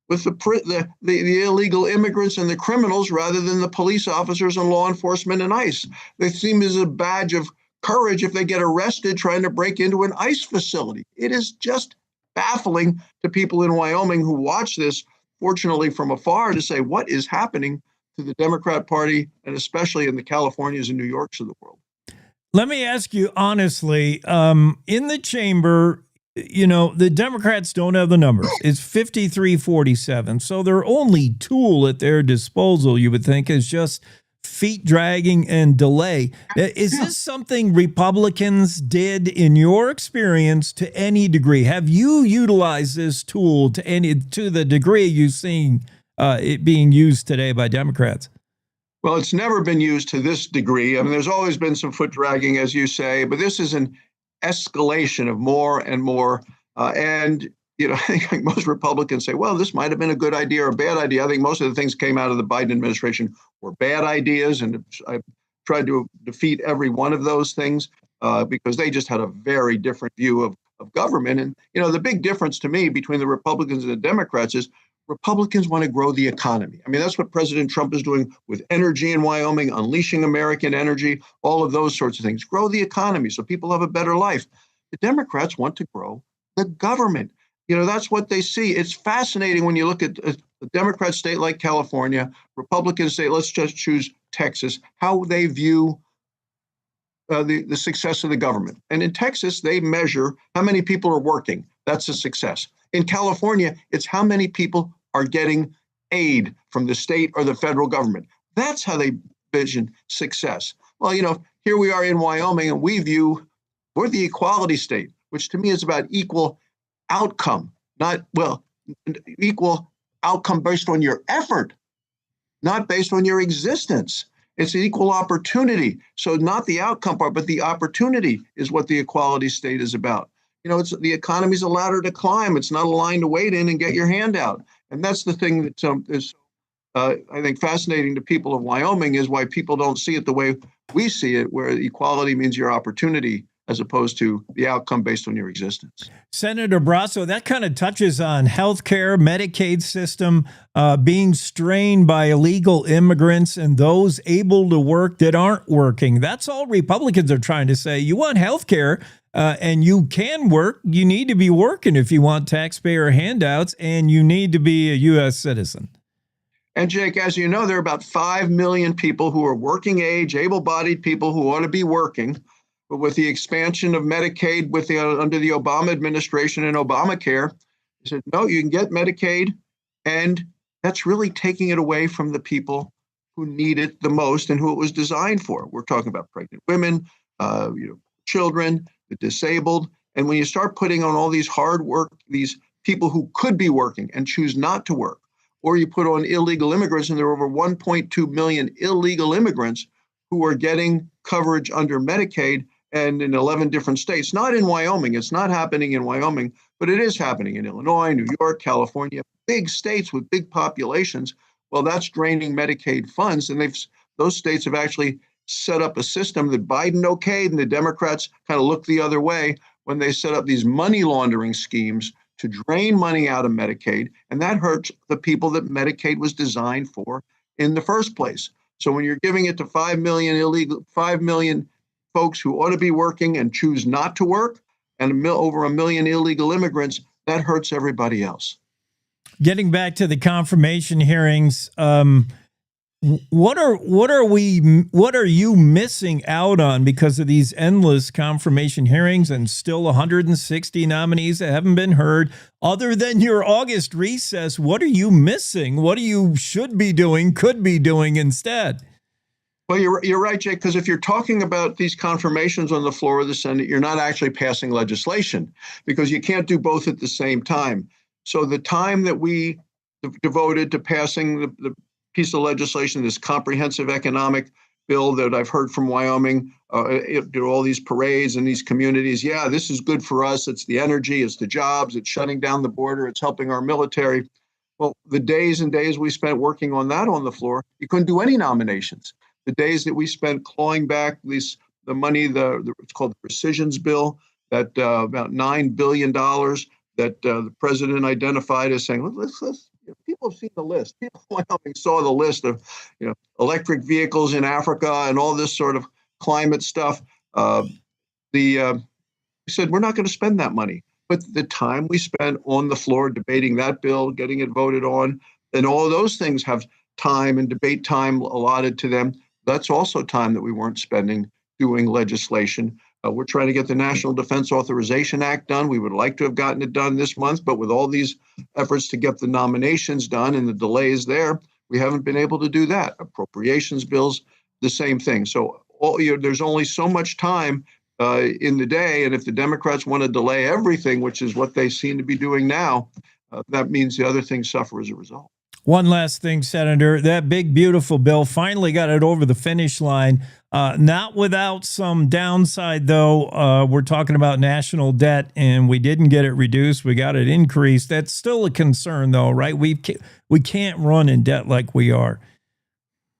the illegal immigrants and the criminals rather than the police officers and law enforcement and ICE. They seem as a badge of courage if they get arrested trying to break into an ICE facility. It is just baffling to people in Wyoming who watch this, fortunately from afar, to say what is happening to the Democrat Party and especially in the Californias and New Yorks of the world. Let me ask you honestly, in the chamber, you know, the Democrats don't have the numbers. It's 53-47. So their only tool at their disposal, you would think, is just feet dragging and delay. Is this something Republicans did in your experience to any degree? Have you utilized this tool to the degree you've seen it being used today by Democrats? Well, it's never been used to this degree. I mean, there's always been some foot dragging, as you say, but this is an escalation of more and more. And, you know, I think most Republicans say, well, this might have been a good idea or a bad idea. I think most of the things came out of the Biden administration were bad ideas. And I tried to defeat every one of those things because they just had a very different view of government. And, you know, the big difference to me between the Republicans and the Democrats is Republicans want to grow the economy. I mean, that's what President Trump is doing with energy in Wyoming, unleashing American energy, all of those sorts of things. Grow the economy so people have a better life. The Democrats want to grow the government. That's what they see. It's fascinating when you look at a Democrat state like California, Republican state, let's just choose Texas, how they view the success of the government. And in Texas, they measure how many people are working. That's a success. In California, it's how many people are getting aid from the state or the federal government. That's how they vision success. Well, here we are in Wyoming, and we're the equality state, which to me is about equal outcome, equal outcome based on your effort, not based on your existence. It's an equal opportunity. So not the outcome part, but the opportunity is what the equality state is about. It's the economy's a ladder to climb. It's not a line to wait in and get your hand out. And that's the thing that is, I think, fascinating to people of Wyoming, is why people don't see it the way we see it, where equality means your opportunity as opposed to the outcome based on your existence. Senator Barrasso, that kind of touches on healthcare, Medicaid system being strained by illegal immigrants and those able to work that aren't working. That's all Republicans are trying to say. You want healthcare and you can work. You need to be working if you want taxpayer handouts, and you need to be a U.S. citizen. And Jake, as you know, there are about 5 million people who are working age, able-bodied people who ought to be working. But with the expansion of Medicaid under the Obama administration and Obamacare, they said, no, you can get Medicaid. And that's really taking it away from the people who need it the most and who it was designed for. We're talking about pregnant women, children, the disabled. And when you start putting on all these hard work, these people who could be working and choose not to work, or you put on illegal immigrants, and there are over 1.2 million illegal immigrants who are getting coverage under Medicaid, and in 11 different states, not in Wyoming. It's not happening in Wyoming, but it is happening in Illinois, New York, California, big states with big populations. Well, that's draining Medicaid funds. And those states have actually set up a system that Biden okayed, and the Democrats kind of looked the other way when they set up these money laundering schemes to drain money out of Medicaid. And that hurts the people that Medicaid was designed for in the first place. So when you're giving it to 5 million folks who ought to be working and choose not to work, and over 1 million illegal immigrants, that hurts everybody else. Getting back to the confirmation hearings, what are you missing out on because of these endless confirmation hearings and still 160 nominees that haven't been heard? Other than your August recess, what are you missing? What do you should be doing, could be doing instead? Well, you're right, Jake, because if you're talking about these confirmations on the floor of the Senate, you're not actually passing legislation, because you can't do both at the same time. So the time that we devoted to passing the piece of legislation, this comprehensive economic bill that I've heard from Wyoming, all these parades and these communities, yeah, this is good for us. It's the energy, it's the jobs, it's shutting down the border, it's helping our military. Well, the days and days we spent working on that on the floor, you couldn't do any nominations. The days that we spent clawing back the money, it's called the rescissions bill, that about $9 billion that the president identified as saying, let's people have seen the list. People in Wyoming saw the list of electric vehicles in Africa and all this sort of climate stuff. We said, we're not going to spend that money. But the time we spent on the floor debating that bill, getting it voted on, and all of those things have time and debate time allotted to them. That's also time that we weren't spending doing legislation. We're trying to get the National Defense Authorization Act done. We would like to have gotten it done this month, but with all these efforts to get the nominations done and the delays there, we haven't been able to do that. Appropriations bills, the same thing. So there's only so much time in the day, and if the Democrats want to delay everything, which is what they seem to be doing now, that means the other things suffer as a result. One last thing, Senator, that big, beautiful bill finally got it over the finish line. Not without some downside, though. We're talking about national debt, and we didn't get it reduced. We got it increased. That's still a concern, though, right? We can't run in debt like we are.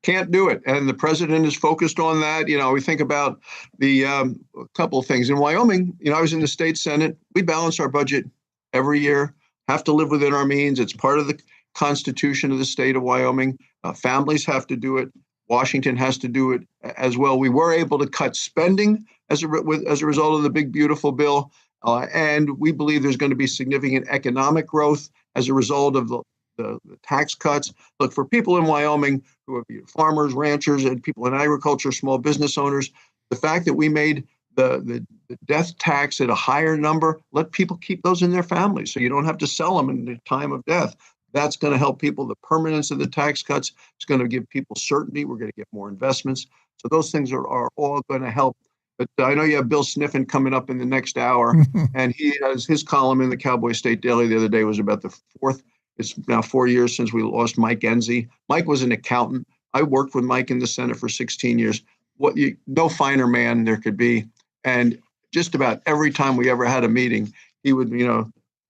Can't do it. And the president is focused on that. We think about the a couple of things. In Wyoming, I was in the state Senate. We balance our budget every year, have to live within our means. It's part of Constitution of the state of Wyoming. Families have to do it. Washington has to do it as well. We were able to cut spending as a result of the big, beautiful bill. And we believe there's going to be significant economic growth as a result of the tax cuts. Look, for people in Wyoming who are farmers, ranchers, and people in agriculture, small business owners, the fact that we made the death tax at a higher number, let people keep those in their families so you don't have to sell them in the time of death. That's going to help people. The permanence of the tax cuts is going to give people certainty. We're going to get more investments. So those things are all going to help. But I know you have Bill Sniffen coming up in the next hour, and he has his column in the Cowboy State Daily the other day was about it's now 4 years since we lost Mike Enzi. Mike was an accountant. I worked with Mike in the Senate for 16 years. No finer man there could be. And just about every time we ever had a meeting, he would,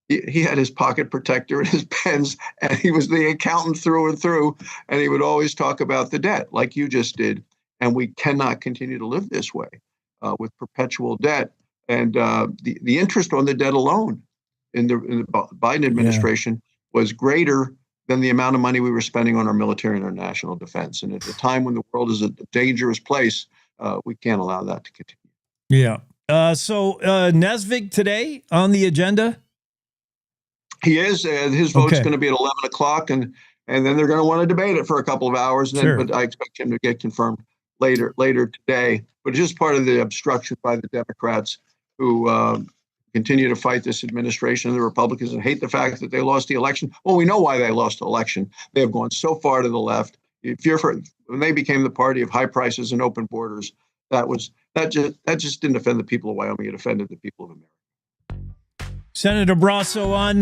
he had his pocket protector and his pens, and he was the accountant through and through. And he would always talk about the debt like you just did. And we cannot continue to live this way with perpetual debt. And the interest on the debt alone in the Biden administration was greater than the amount of money we were spending on our military and our national defense. And at the time when the world is a dangerous place, we can't allow that to continue. Yeah. So Nesvik today on the agenda? He is. His vote's going to be at 11 o'clock, and then they're going to want to debate it for a couple of hours. But I expect him to get confirmed later today. But it's just part of the obstruction by the Democrats who continue to fight this administration and the Republicans and hate the fact that they lost the election. Well, we know why they lost the election. They have gone so far to the left. When they became the party of high prices and open borders, that just didn't offend the people of Wyoming. It offended the people of America. Senator Barrasso on,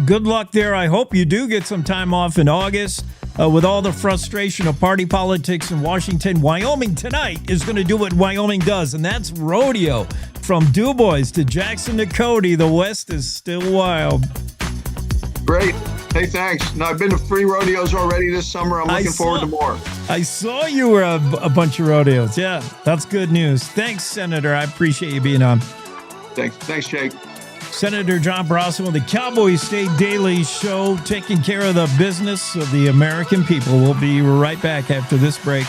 good luck there. I hope you do get some time off in August. With all the frustration of party politics in Washington, Wyoming tonight is going to do what Wyoming does, and that's rodeo. From Du Bois to Jackson to Cody, the West is still wild. Great. Hey, thanks. No, I've been to 3 rodeos already this summer. I'm looking forward to more. I saw you were a bunch of rodeos. Yeah, that's good news. Thanks, Senator. I appreciate you being on. Thanks, Jake. Senator John Barrasso of the Cowboy State Daily Show, taking care of the business of the American people. We'll be right back after this break.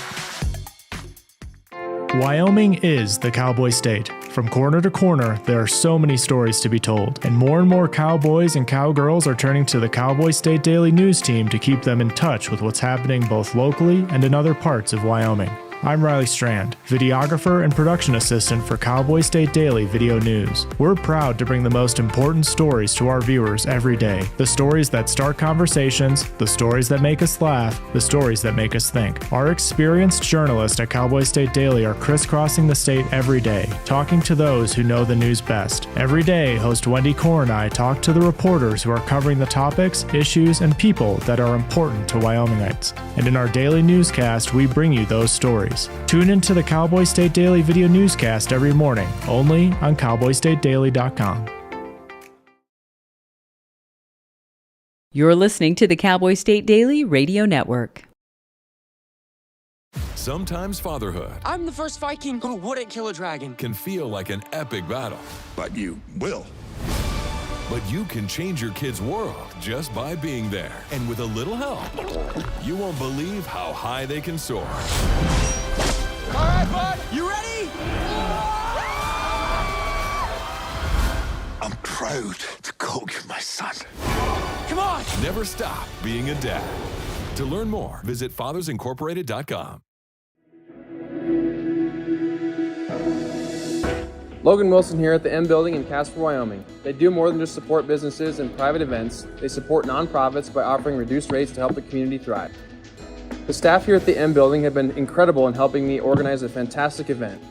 Wyoming is the Cowboy State. From corner to corner, there are so many stories to be told, and more cowboys and cowgirls are turning to the Cowboy State Daily News team to keep them in touch with what's happening both locally and in other parts of Wyoming. I'm Riley Strand, videographer and production assistant for Cowboy State Daily Video News. We're proud to bring the most important stories to our viewers every day. The stories that start conversations, the stories that make us laugh, the stories that make us think. Our experienced journalists at Cowboy State Daily are crisscrossing the state every day, talking to those who know the news best. Every day, host Wendy Core and I talk to the reporters who are covering the topics, issues, and people that are important to Wyomingites. And in our daily newscast, we bring you those stories. Tune into the Cowboy State Daily Video Newscast every morning, only on cowboystatedaily.com. You're listening to the Cowboy State Daily Radio Network. Sometimes fatherhood I'm the first Viking who wouldn't kill a dragon. can feel like an epic battle. But you will. But you can change your kid's world just by being there. And with a little help, you won't believe how high they can soar. All right, bud, you ready? I'm proud to call you my son. Come on! Never stop being a dad. To learn more, visit fathersincorporated.com. Logan Wilson here at the M Building in Casper, Wyoming. They do more than just support businesses and private events. They support nonprofits by offering reduced rates to help the community thrive. The staff here at the M Building have been incredible in helping me organize a fantastic event.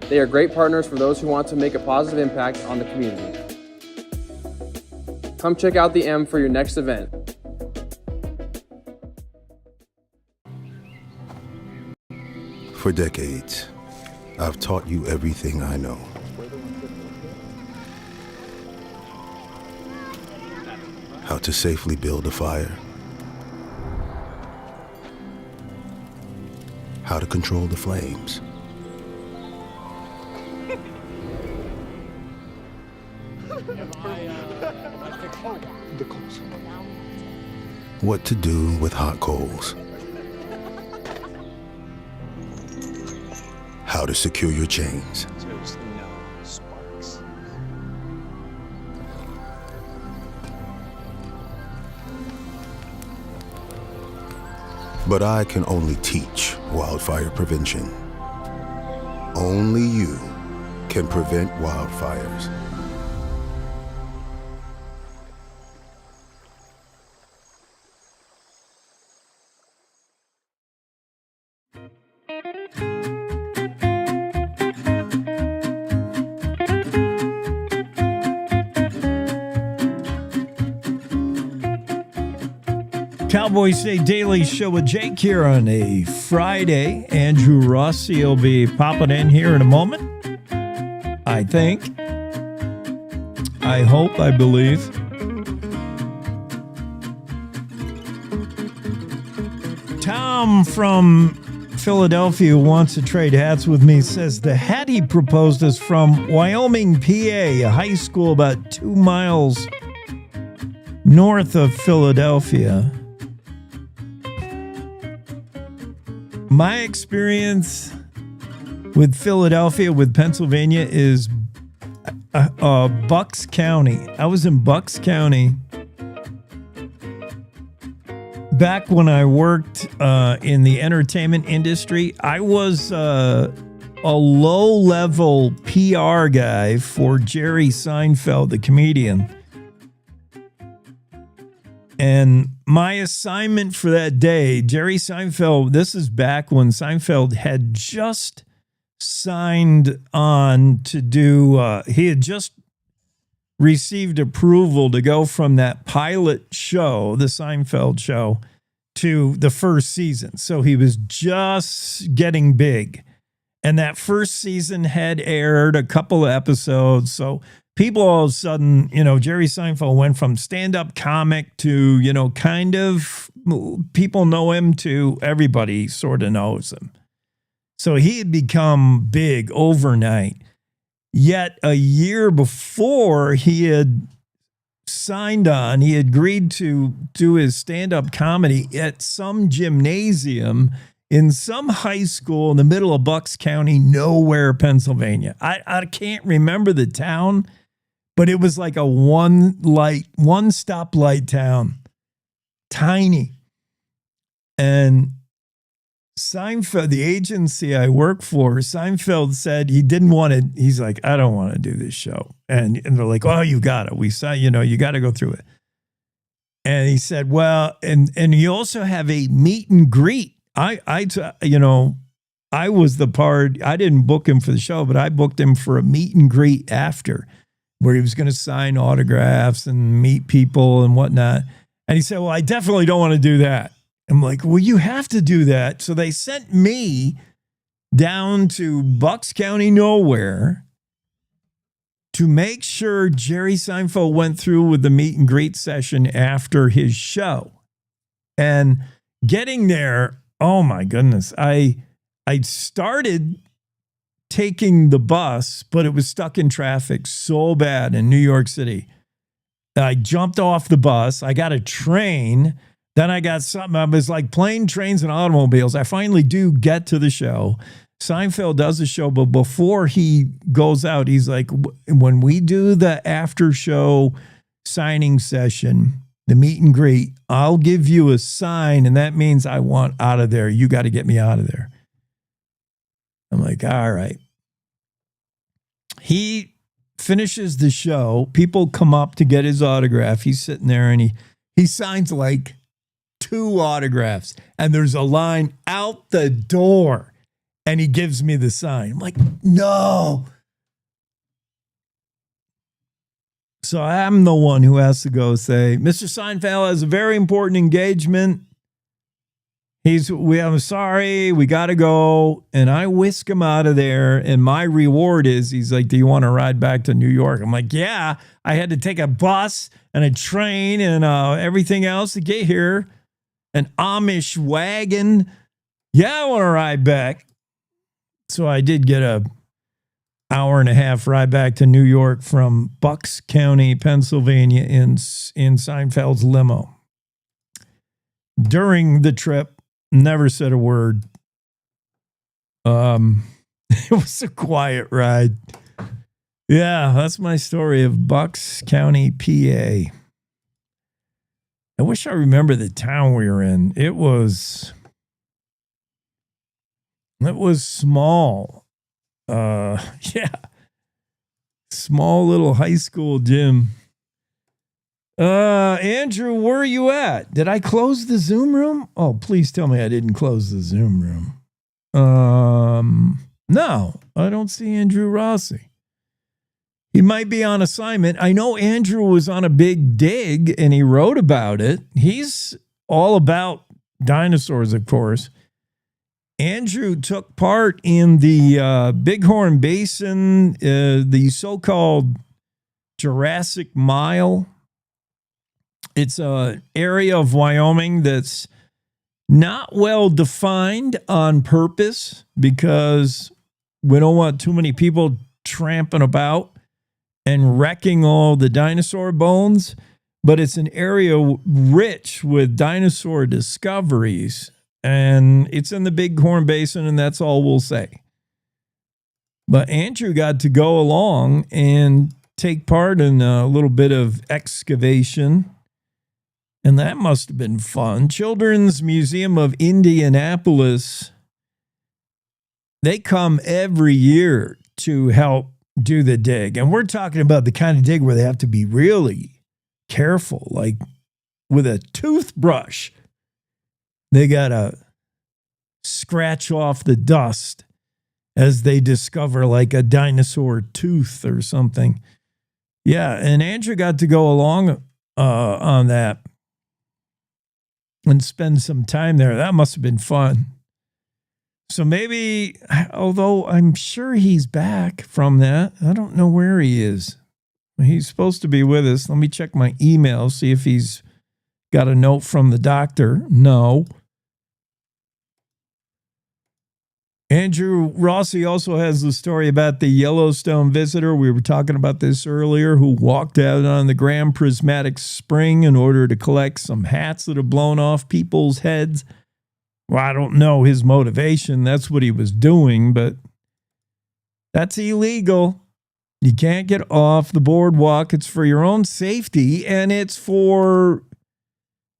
They are great partners for those who want to make a positive impact on the community. Come check out the M for your next event. For decades, I've taught you everything I know. How to safely build a fire. How to control the flames. What to do with hot coals. How to secure your chains. But I can only teach wildfire prevention. Only you can prevent wildfires. Cowboy State Daily Show with Jake here on a Friday. Andrew Rossi will be popping in here in a moment. I think. I hope, I believe. Tom from Philadelphia, who wants to trade hats with me, says the hat he proposed is from Wyoming, PA, a high school about 2 miles north of Philadelphia. My experience with Philadelphia, with Pennsylvania, is Bucks County. I was in Bucks County back when I worked in the entertainment industry. I was a low-level PR guy for Jerry Seinfeld, the comedian. And my assignment for that day, Jerry Seinfeld, this is back when Seinfeld had just signed on to do, he had just received approval to go from that pilot show, the Seinfeld show, to the first season. So he was just getting big. And that first season had aired a couple of episodes. So people all of a sudden, Jerry Seinfeld went from stand-up comic to, kind of people know him to everybody sort of knows him. So he had become big overnight. Yet a year before he had signed on, he agreed to do his stand-up comedy at some gymnasium in some high school in the middle of Bucks County, nowhere, Pennsylvania. I can't remember the town, but it was like a one stoplight town. Tiny. And Seinfeld, the agency I work for, Seinfeld said he didn't want to. He's like, I don't want to do this show. And they're like, oh, you got it. We saw, you got to go through it. And he said, well, and you also have a meet and greet. I was the part, I didn't book him for the show, but I booked him for a meet and greet after, where he was going to sign autographs and meet people and whatnot. And he said, well, I definitely don't want to do that. I'm like, well, you have to do that. So they sent me down to Bucks County, nowhere, to make sure Jerry Seinfeld went through with the meet and greet session after his show. And getting there, oh my goodness, I started taking the bus, but it was stuck in traffic so bad in New York City. I jumped off the bus. I got a train. Then I got something. I was like plane, trains, and automobiles. I finally do get to the show. Seinfeld does the show, but before he goes out, he's like, when we do the after show signing session, the meet and greet, I'll give you a sign, and that means I want out of there. You got to get me out of there. I'm like, all right. He finishes the show. People come up to get his autograph. He's sitting there, and he signs like 2 autographs, and there's a line out the door, and he gives me the sign. I'm like, no. So I'm the one who has to go say, Mr. Seinfeld has a very important engagement. I'm sorry, we got to go. And I whisk him out of there. And my reward is, he's like, do you want to ride back to New York? I'm like, yeah, I had to take a bus and a train and everything else to get here. An Amish wagon. Yeah, I want to ride back. So I did get hour and a half ride back to New York from Bucks County, Pennsylvania in Seinfeld's limo. During the trip, never said a word. It was a quiet ride. Yeah, that's my story of Bucks County, PA. I wish I remember the town we were in. It was small. Yeah. Small little high school gym. Andrew, where are you at? Did I close the Zoom room? Oh, please tell me I didn't close the Zoom room. No, I don't see Andrew Rossi. He might be on assignment. I know Andrew was on a big dig and he wrote about it. He's all about dinosaurs, of course. Andrew took part in the Bighorn Basin, the so-called Jurassic Mile. It's an area of Wyoming that's not well defined on purpose because we don't want too many people tramping about and wrecking all the dinosaur bones, but it's an area rich with dinosaur discoveries, and it's in the Bighorn Basin, and that's all we'll say. But Andrew got to go along and take part in a little bit of excavation, and that must have been fun. Children's Museum of Indianapolis, they come every year to help do the dig. And we're talking about the kind of dig where they have to be really careful, like with a toothbrush. They got to scratch off the dust as they discover like a dinosaur tooth or something. Yeah, and Andrew got to go along on that and spend some time there. That must have been fun. So maybe, although I'm sure he's back from that, I don't know where he is. He's supposed to be with us. Let me check my email, see if he's got a note from the doctor. No. Andrew Rossi also has the story about the Yellowstone visitor. We were talking about this earlier, who walked out on the Grand Prismatic Spring in order to collect some hats that have blown off people's heads. Well, I don't know his motivation. That's what he was doing, but that's illegal. You can't get off the boardwalk. It's for your own safety, and it's for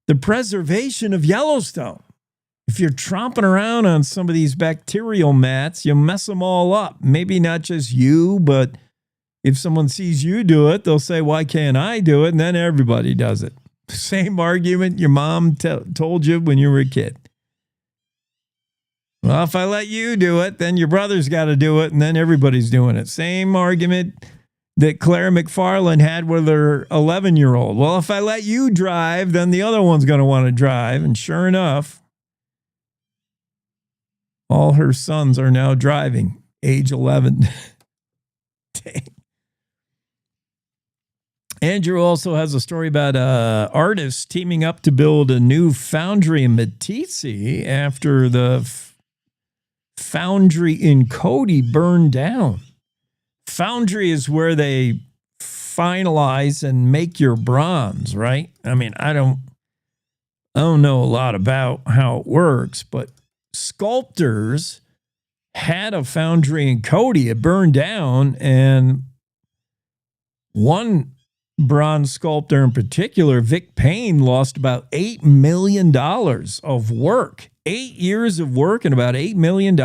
the preservation of Yellowstone. If you're tromping around on some of these bacterial mats, you mess them all up. Maybe not just you, but if someone sees you do it, they'll say, why can't I do it? And then everybody does it. Same argument your mom told you when you were a kid. Well, if I let you do it, then your brother's got to do it, and then everybody's doing it. Same argument that Claire McFarland had with her 11-year-old. Well, if I let you drive, then the other one's going to want to drive. And sure enough, all her sons are now driving, age 11. Andrew also has a story about artists teaming up to build a new foundry in Meeteetse after the foundry in Cody burned down. Foundry is where they finalize and make your bronze, right? I mean, I don't know a lot about how it works, but sculptors had a foundry in Cody. It burned down, and one bronze sculptor in particular, Vic Payne, lost about $8 million of work. 8 years of work and about $8 million.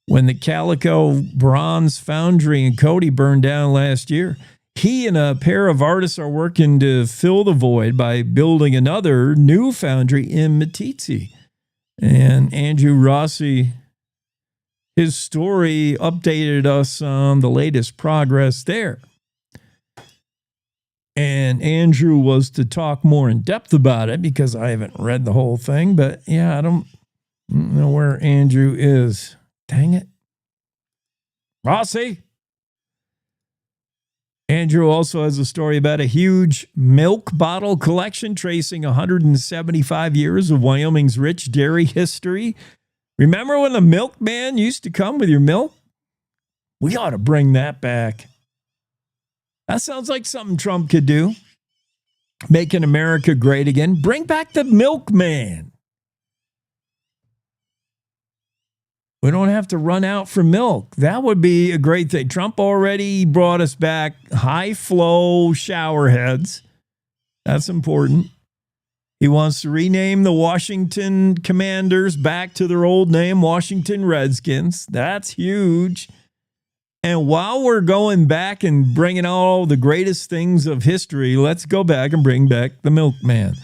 When the Calico Bronze Foundry in Cody burned down last year, he and a pair of artists are working to fill the void by building another new foundry in Meeteetse. And Andrew Rossi, his story updated us on the latest progress there. And Andrew was to talk more in depth about it because I haven't read the whole thing. But yeah, I don't know where Andrew is. Dang it. Rossi. Andrew also has a story about a huge milk bottle collection tracing 175 years of Wyoming's rich dairy history. Remember when the milkman used to come with your milk? We ought to bring that back. That sounds like something Trump could do. Making America great again. Bring back the milkman. We don't have to run out for milk. That would be a great thing. Trump already brought us back high flow shower heads. That's important. He wants to rename the Washington Commanders back to their old name, Washington Redskins. That's huge. And while we're going back and bringing all the greatest things of history, let's go back and bring back the milkman.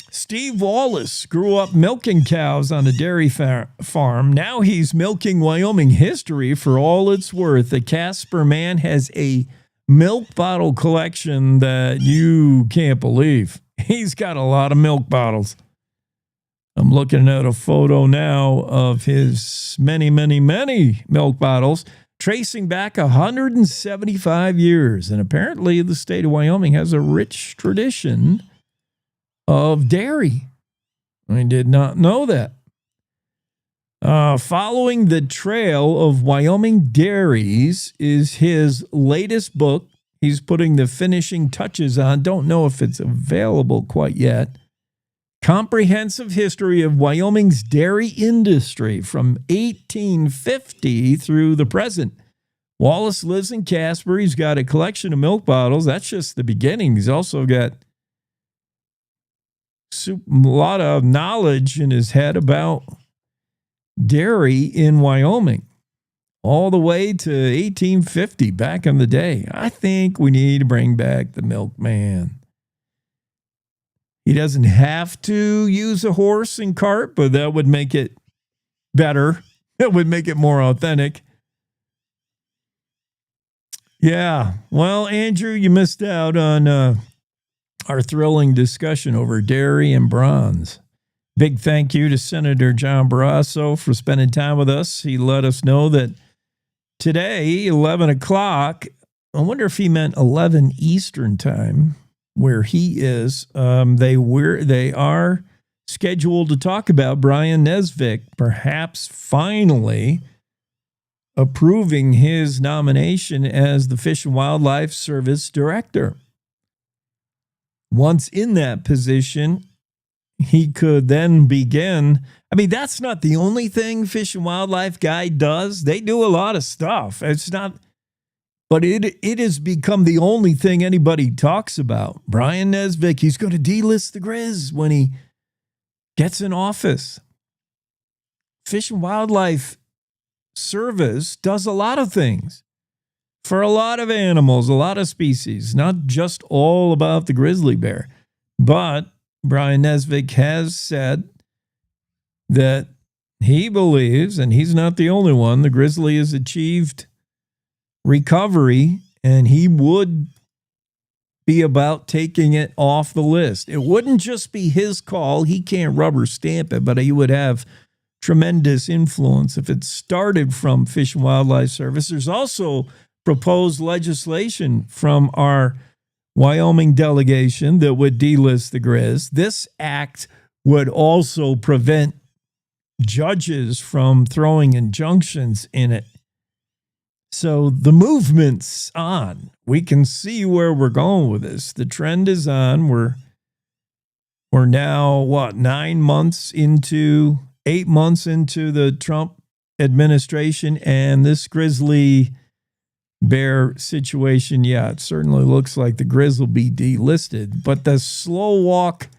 Steve Wallace grew up milking cows on a dairy farm. Now he's milking Wyoming history for all it's worth. The Casper man has a milk bottle collection that you can't believe. He's got a lot of milk bottles. I'm looking at a photo now of his many, many, many milk bottles, tracing back 175 years. And apparently the state of Wyoming has a rich tradition of dairy. I did not know that. Following the Trail of Wyoming Dairies is his latest book. He's putting the finishing touches on. Don't know if it's available quite yet. Comprehensive History of Wyoming's Dairy Industry from 1850 through the present. Wallace lives in Casper. He's got a collection of milk bottles. That's just the beginning. He's also got a lot of knowledge in his head about dairy in Wyoming, all the way to 1850, back in the day. I think we need to bring back the milkman. He doesn't have to use a horse and cart, but that would make it better. That would make it more authentic. Yeah. Well, Andrew, you missed out on our thrilling discussion over dairy and bronze. Big thank you to Senator John Barrasso for spending time with us. He let us know that today, 11 o'clock, I wonder if he meant 11 Eastern time, where he is. They are scheduled to talk about Brian Nesvik, perhaps finally approving his nomination as the Fish and Wildlife Service Director. Once in that position, he could then begin. I mean, that's not the only thing Fish and Wildlife Guide does. They do a lot of stuff. It's not, but it has become the only thing anybody talks about. Brian Nesvik, he's going to delist the Grizz when he gets in office. Fish and Wildlife Service does a lot of things for a lot of animals, a lot of species, not just all about the grizzly bear. But Brian Nesvik has said that he believes, and he's not the only one, the grizzly has achieved recovery, and he would be about taking it off the list. It wouldn't just be his call. He can't rubber stamp it, but he would have tremendous influence if it started from Fish and Wildlife Service. There's also proposed legislation from our Wyoming delegation that would delist the Grizz. This act would also prevent judges from throwing injunctions in it. So the movement's on. We can see where we're going with this. The trend is on. We're now, 8 months into the Trump administration, and this grizzly bear situation, it certainly looks like the Grizz will be delisted. But the slow walk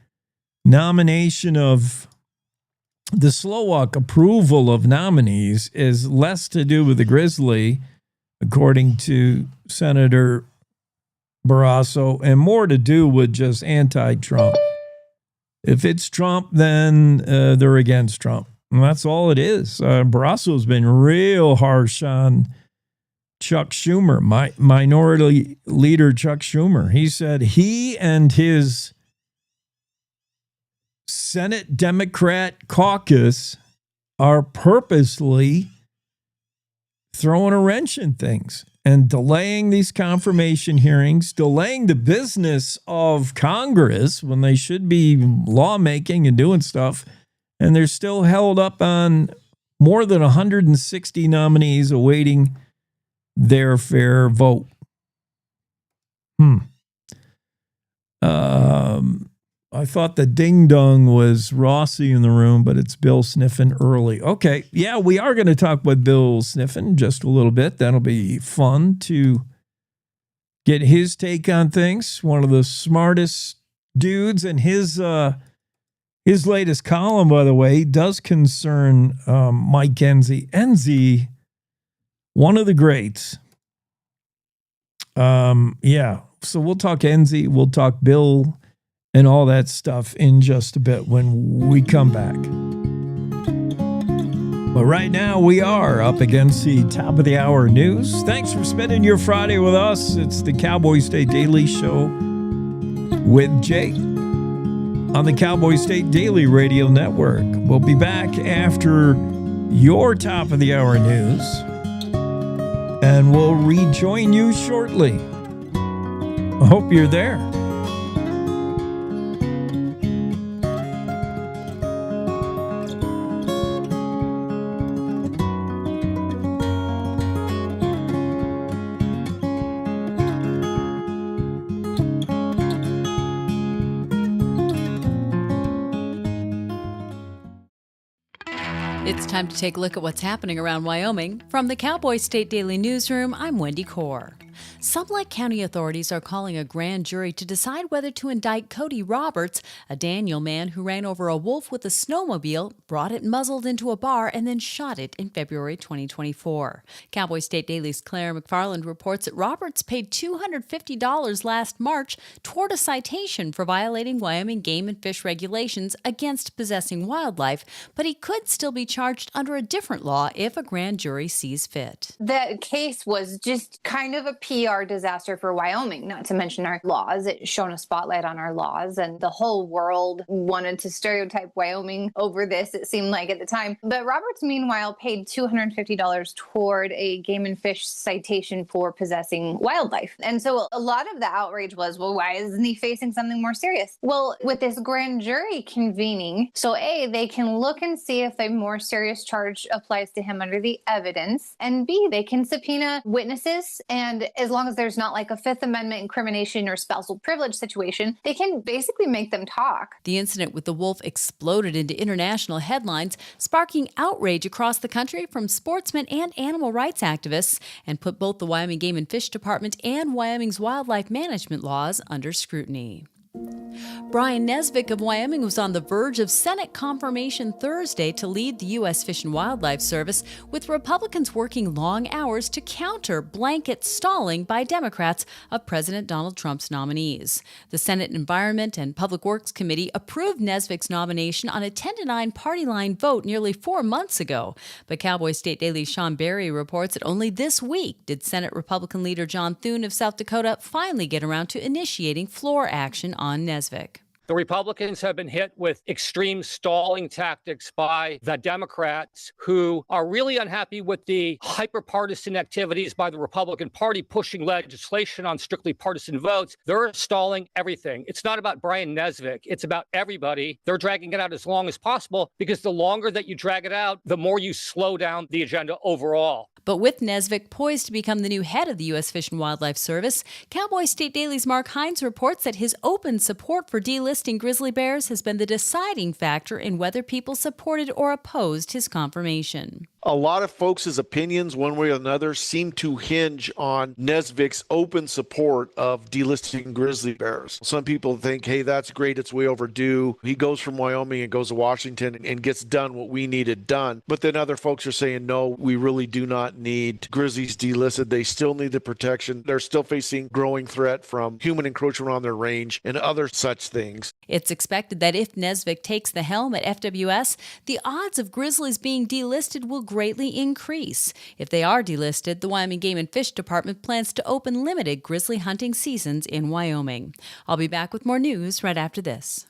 approval of nominees is less to do with the grizzly, according to Senator Barrasso, and more to do with just anti-Trump. If it's Trump, then they're against Trump. And that's all it is. Barrasso's been real harsh on Chuck Schumer, Minority Leader Chuck Schumer. He said he and his Senate Democrat caucus are purposely throwing a wrench in things and delaying these confirmation hearings, delaying the business of Congress when they should be lawmaking and doing stuff. And they're still held up on More than 160 nominees awaiting their fair vote. I thought the ding-dong was Rossi in the room, but it's Bill Sniffen early. Okay, yeah, we are going to talk with Bill Sniffen just a little bit. That'll be fun to get his take on things. One of the smartest dudes, and his latest column, by the way, does concern Mike Enzi. Enzi, one of the greats. Yeah, so we'll talk Enzi, we'll talk Bill, and all that stuff in just a bit when we come back. But right now, we are up against the top of the hour news. Thanks for spending your Friday with us. It's the Cowboy State Daily Show with Jake on the Cowboy State Daily Radio Network. We'll be back after your top of the hour news, and we'll rejoin you shortly. I hope you're there. It's time to take a look at what's happening around Wyoming. From the Cowboy State Daily Newsroom, I'm Wendy Core. Sublette County authorities are calling a grand jury to decide whether to indict Cody Roberts, a Daniel man who ran over a wolf with a snowmobile, brought it muzzled into a bar, and then shot it in February 2024. Cowboy State Daily's Claire McFarland reports that Roberts paid $250 last March toward a citation for violating Wyoming game and fish regulations against possessing wildlife, but he could still be charged under a different law if a grand jury sees fit. The case was just kind of a PR disaster for Wyoming, not to mention our laws. It shone a spotlight on our laws, and the whole world wanted to stereotype Wyoming over this, it seemed like at the time. But Roberts, meanwhile, paid $250 toward a game and fish citation for possessing wildlife. And so a lot of the outrage was, well, why isn't he facing something more serious? Well, with this grand jury convening, so A, they can look and see if a more serious charge applies to him under the evidence, and B, they can subpoena witnesses, and as long as there's not like a Fifth Amendment incrimination or spousal privilege situation, they can basically make them talk. The incident with the wolf exploded into international headlines, sparking outrage across the country from sportsmen and animal rights activists, and put both the Wyoming Game and Fish Department and Wyoming's wildlife management laws under scrutiny. Brian Nesvik of Wyoming was on the verge of Senate confirmation Thursday to lead the U.S. Fish and Wildlife Service, with Republicans working long hours to counter blanket stalling by Democrats of President Donald Trump's nominees. The Senate Environment and Public Works Committee approved Nesvik's nomination on a 10-9 party line vote nearly 4 months ago. But Cowboy State Daily's Sean Barry reports that only this week did Senate Republican leader John Thune of South Dakota finally get around to initiating floor action on Nesvik. The Republicans have been hit with extreme stalling tactics by the Democrats, who are really unhappy with the hyper-partisan activities by the Republican Party pushing legislation on strictly partisan votes. They're stalling everything. It's not about Brian Nesvik. It's about everybody. They're dragging it out as long as possible, because the longer that you drag it out, the more you slow down the agenda overall. But with Nesvik poised to become the new head of the U.S. Fish and Wildlife Service, Cowboy State Daily's Mark Hines reports that his open support for delisting grizzly bears has been the deciding factor in whether people supported or opposed his confirmation. A lot of folks' opinions, one way or another, seem to hinge on Nesvik's open support of delisting grizzly bears. Some people think, hey, that's great, it's way overdue. He goes from Wyoming and goes to Washington and gets done what we needed done. But then other folks are saying, no, we really do not need grizzlies delisted. They still need the protection. They're still facing growing threat from human encroachment on their range and other such things. It's expected that if Nesvik takes the helm at FWS, the odds of grizzlies being delisted will greatly increase. If they are delisted, the Wyoming Game and Fish Department plans to open limited grizzly hunting seasons in Wyoming. I'll be back with more news right after this.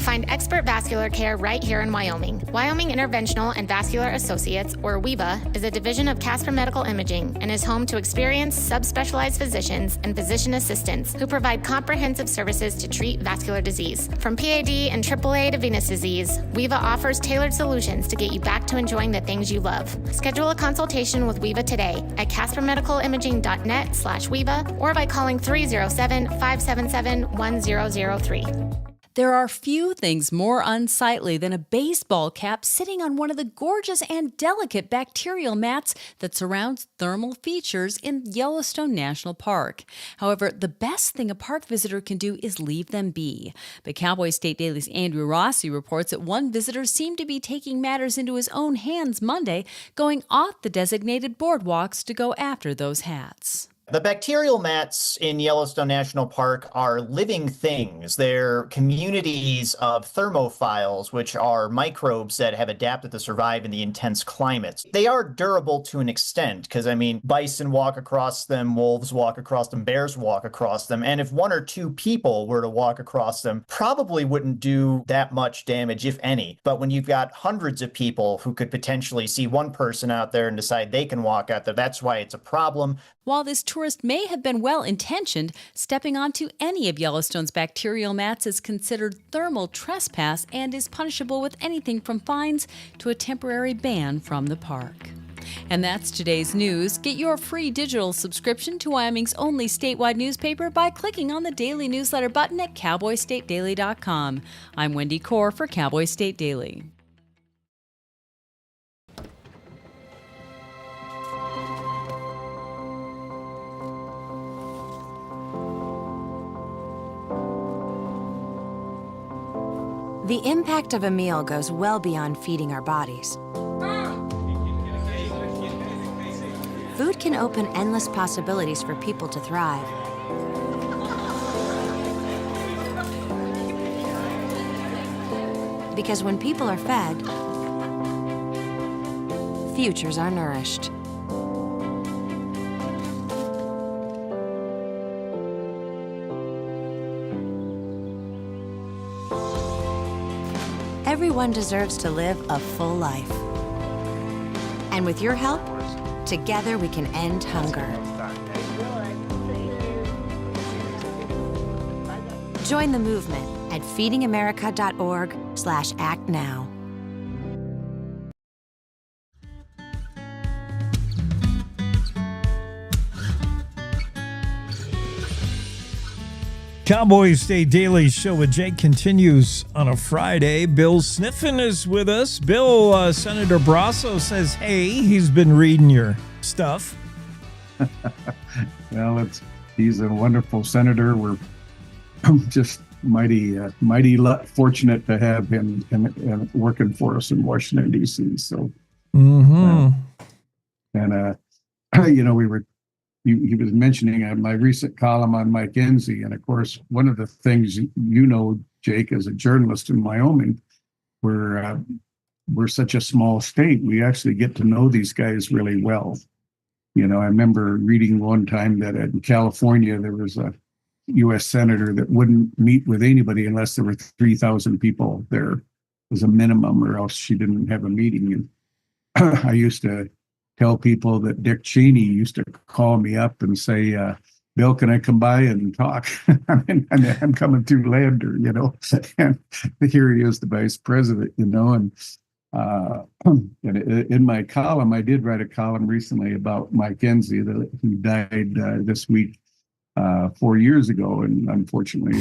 Find expert vascular care right here in Wyoming. Wyoming Interventional and Vascular Associates, or WIVA, is a division of Casper Medical Imaging and is home to experienced subspecialized physicians and physician assistants who provide comprehensive services to treat vascular disease. From PAD and AAA to venous disease, WIVA offers tailored solutions to get you back to enjoying the things you love. Schedule a consultation with WIVA today at caspermedicalimaging.net/WIVA or by calling 307-577-1003. There are few things more unsightly than a baseball cap sitting on one of the gorgeous and delicate bacterial mats that surrounds thermal features in Yellowstone National Park. However, the best thing a park visitor can do is leave them be. But Cowboy State Daily's Andrew Rossi reports that one visitor seemed to be taking matters into his own hands Monday, going off the designated boardwalks to go after those hats. The bacterial mats in Yellowstone National Park are living things. They're communities of thermophiles, which are microbes that have adapted to survive in the intense climates. They are durable to an extent because, bison walk across them, wolves walk across them, bears walk across them. And if one or two people were to walk across them, probably wouldn't do that much damage, if any. But when you've got hundreds of people who could potentially see one person out there and decide they can walk out there, that's why it's a problem. While this tourist may have been well-intentioned, stepping onto any of Yellowstone's bacterial mats is considered thermal trespass and is punishable with anything from fines to a temporary ban from the park. And that's today's news. Get your free digital subscription to Wyoming's only statewide newspaper by clicking on the daily newsletter button at cowboystatedaily.com. I'm Wendy Core for Cowboy State Daily. The impact of a meal goes well beyond feeding our bodies. Food can open endless possibilities for people to thrive. Because when people are fed, futures are nourished. Everyone deserves to live a full life. And with your help, together we can end hunger. Join the movement at feedingamerica.org/act now. Cowboy State Daily Show with Jake continues on a Friday. Bill Sniffen is with us. Bill, Senator Barrasso says, hey, he's been reading your stuff. Well, he's a wonderful senator. We're just mighty fortunate to have him working for us in Washington, D.C. So, he was mentioning my recent column on Mike Enzi. And of course, one of the things, Jake, as a journalist in Wyoming, we're such a small state. We actually get to know these guys really well. I remember reading one time that in California, there was a U.S. senator that wouldn't meet with anybody unless there were 3,000 people there as a minimum, or else she didn't have a meeting. And I used to tell people that Dick Cheney used to call me up and say, Bill, can I come by and talk? I'm coming through Lander, and here he is, the vice president, and in my column, I did write a column recently about Mike Enzi, who died this week 4 years ago. And unfortunately,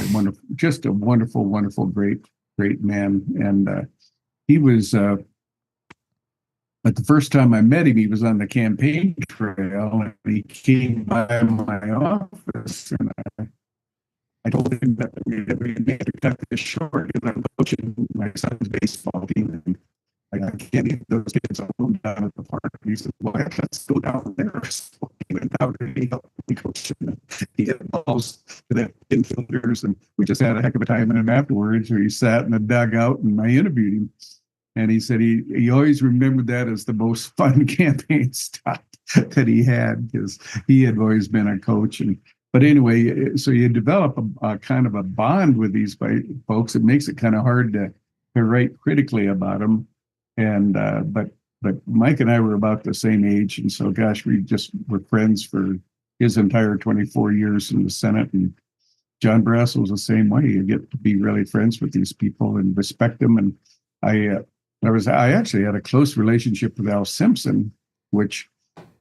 just a wonderful, wonderful, great man. And he was, but the first time I met him, he was on the campaign trail, and he came by my office, and I told him that we had to cut this short because I'm coaching my son's baseball team, and I can't leave those kids alone down at the park. And he said, well, let's go down there. So he went out and he helped me coach him. He hit balls to the infielders, and we just had a heck of a time. And afterwards, he sat in the dugout, and I interviewed him. And he said he always remembered that as the most fun campaign stop that he had, because he had always been a coach. And But anyway, so you develop a kind of a bond with these folks. It makes it kind of hard to write critically about them. And but Mike and I were about the same age, and so gosh, we just were friends for his entire 24 years in the Senate. And John Barrasso was the same way. You get to be really friends with these people and respect them. And I actually had a close relationship with Al Simpson, which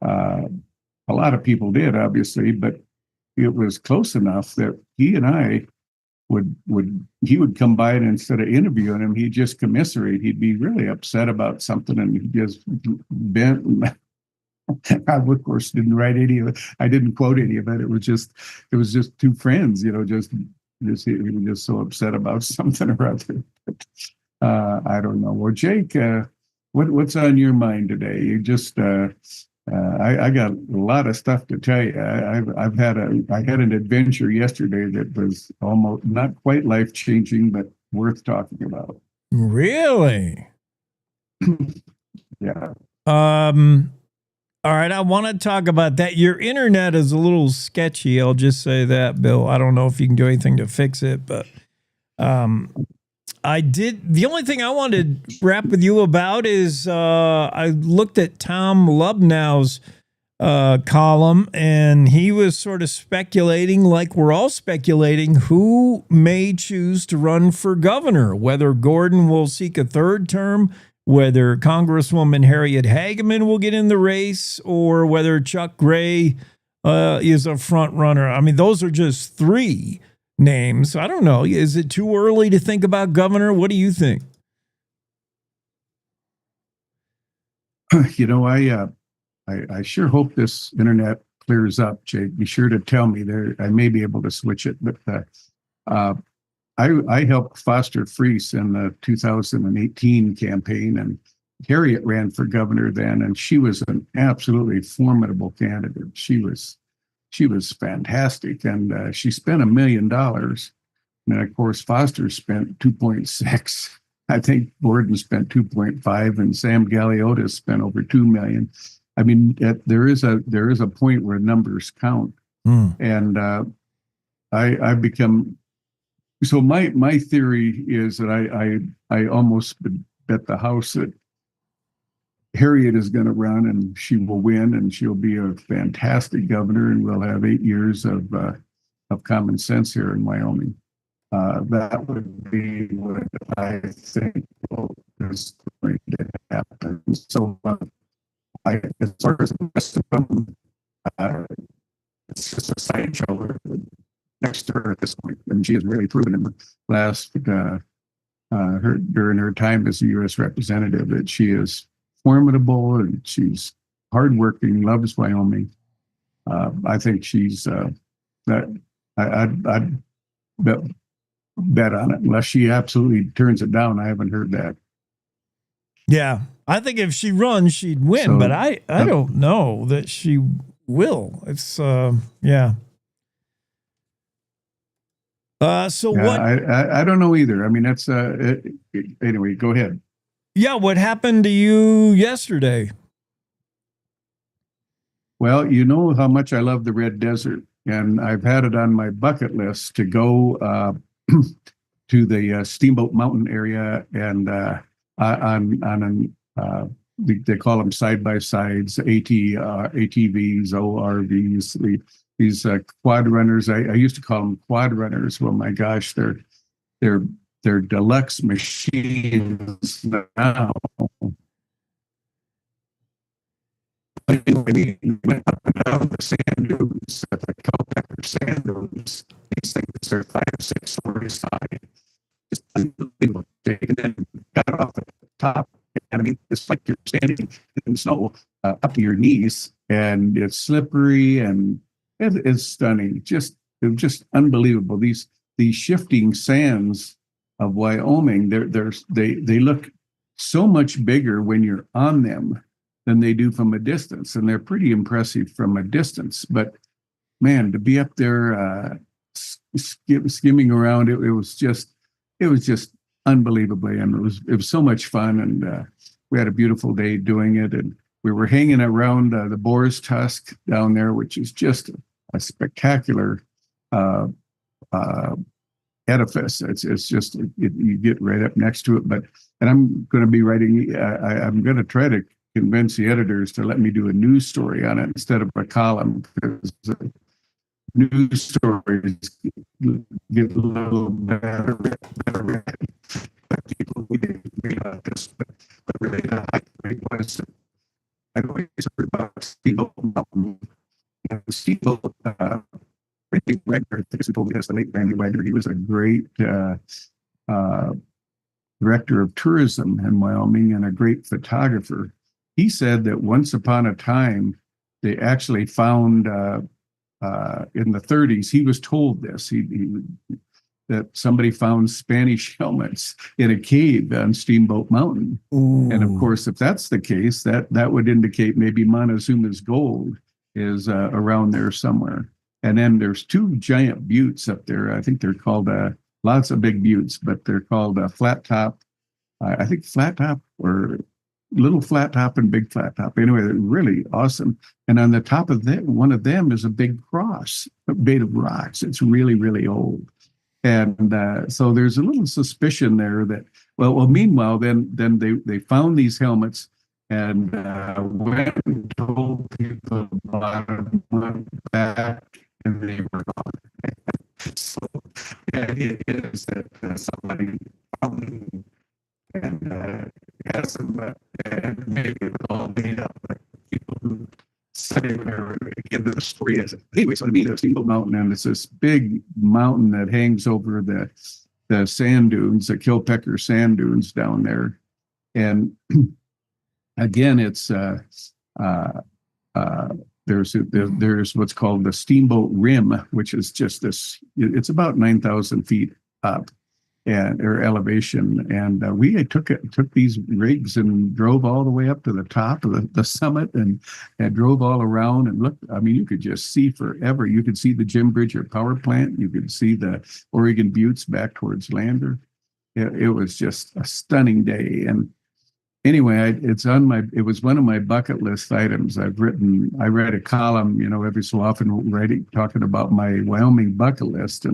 a lot of people did, obviously, but it was close enough that he and I he would come by, and instead of interviewing him, he'd just commiserate. He'd be really upset about something, and he'd just bent. I, of course, didn't write any of it. I didn't quote any of it. It was just two friends, he was just so upset about something or other. But, I don't know. Well, Jake, what's on your mind today? You just I got a lot of stuff to tell you. I had an adventure yesterday that was almost not quite life-changing, but worth talking about. Really? Yeah. All right, I want to talk about that. Your internet is a little sketchy. I'll just say that, Bill. I don't know if you can do anything to fix it, but I did. The only thing I wanted to wrap with you about is I looked at Tom Lubnau's column, and he was sort of speculating, like we're all speculating, who may choose to run for governor, whether Gordon will seek a third term, whether Congresswoman Harriet Hageman will get in the race, or whether Chuck Gray is a front runner. I mean, those are just three names. I don't know. Is it too early to think about governor? What do you think? I sure hope this internet clears up, Jake. Be sure to tell me there. I may be able to switch it, but I helped foster Freese in the 2018 campaign, and Harriet ran for governor then, and she was an absolutely formidable candidate. She was fantastic, and she spent $1 million. And of course, Foster spent 2.6. I think Gordon spent 2.5, and Sam Galeota spent over $2 million. I mean, there is a point where numbers count, and I've become. So my theory is that I almost bet the house that Harriet is going to run, and she will win, and she'll be a fantastic governor, and we'll have 8 years of common sense here in Wyoming. That would be what I think is going to happen. So as far as the rest of them, it's just a sideshow next to her at this point, and she has really proven in the last during her time as a U.S. representative that she is formidable, and she's hardworking, loves Wyoming. I think she's that I'd bet on it, unless she absolutely turns it down. I haven't heard that. Yeah, I think if she runs, she'd win, so, but I don't know that she will. It's yeah. So yeah, what? I don't know either. I mean, that's anyway. Go ahead. Yeah, what happened to you yesterday? Well, you know how much I love the Red Desert, and I've had it on my bucket list to go to the Steamboat Mountain area, and they call them side by sides, ATVs, ORVs. These quad runners, I used to call them quad runners. Well, my gosh, they're deluxe machines now. We went up and down the sand dunes, the Culpeper sand dunes. These things are 5 or 6 stories high. Just unbelievable. And then got off the top. And I mean, it's like you're standing in the snow up to your knees, and it's slippery, and it's stunning. It was just unbelievable. These shifting sands of Wyoming, they look so much bigger when you're on them than they do from a distance, and they're pretty impressive from a distance. But man, to be up there skimming around, it was just unbelievably, and it was so much fun, and we had a beautiful day doing it, and we were hanging around the boar's tusk down there, which is just spectacular edifice. It's just you get right up next to it. And I'm going to be writing. I'm going to try to convince the editors to let me do a news story on it instead of a column, because news stories get a little better. People we didn't read about this, but really the height was. I always heard about Steamboat Mountain. Steamboat, Randy Wagner, I think told me that's the late Randy Wagner. He was a great director of tourism in Wyoming and a great photographer. He said that once upon a time, they actually found in the 30s, he was told this, that somebody found Spanish helmets in a cave on Steamboat Mountain. Ooh. And of course, if that's the case, that would indicate maybe Montezuma's gold is around there somewhere. And then there's two giant buttes up there. I think they're called lots of big buttes, but they're called Flat Top. I think Flat Top or Little Flat Top and Big Flat Top. Anyway, they're really awesome. And on the top of that, one of them is a big cross made of rocks. It's really, really old. And so there's a little suspicion there that, well, meanwhile, then they found these helmets and went and told people about them, went back, and they were gone. So the idea is that somebody found them and has them, and maybe it was all made up, but people who study whatever get the story is. Anyway, so I mean, there's Steamboat Mountain, and it's this big mountain that hangs over the sand dunes, the Kilpecker sand dunes down there. And again, it's there's what's called the Steamboat Rim, which is just this. It's about 9,000 feet up, or elevation, and we took these rigs and drove all the way up to the top of the summit and drove all around and looked. I mean, you could just see forever. You could see the Jim Bridger power plant. You could see the Oregon Buttes back towards Lander. It was just a stunning day. And anyway, it was one of my bucket list items. I read a column, every so often talking about my Wyoming bucket list,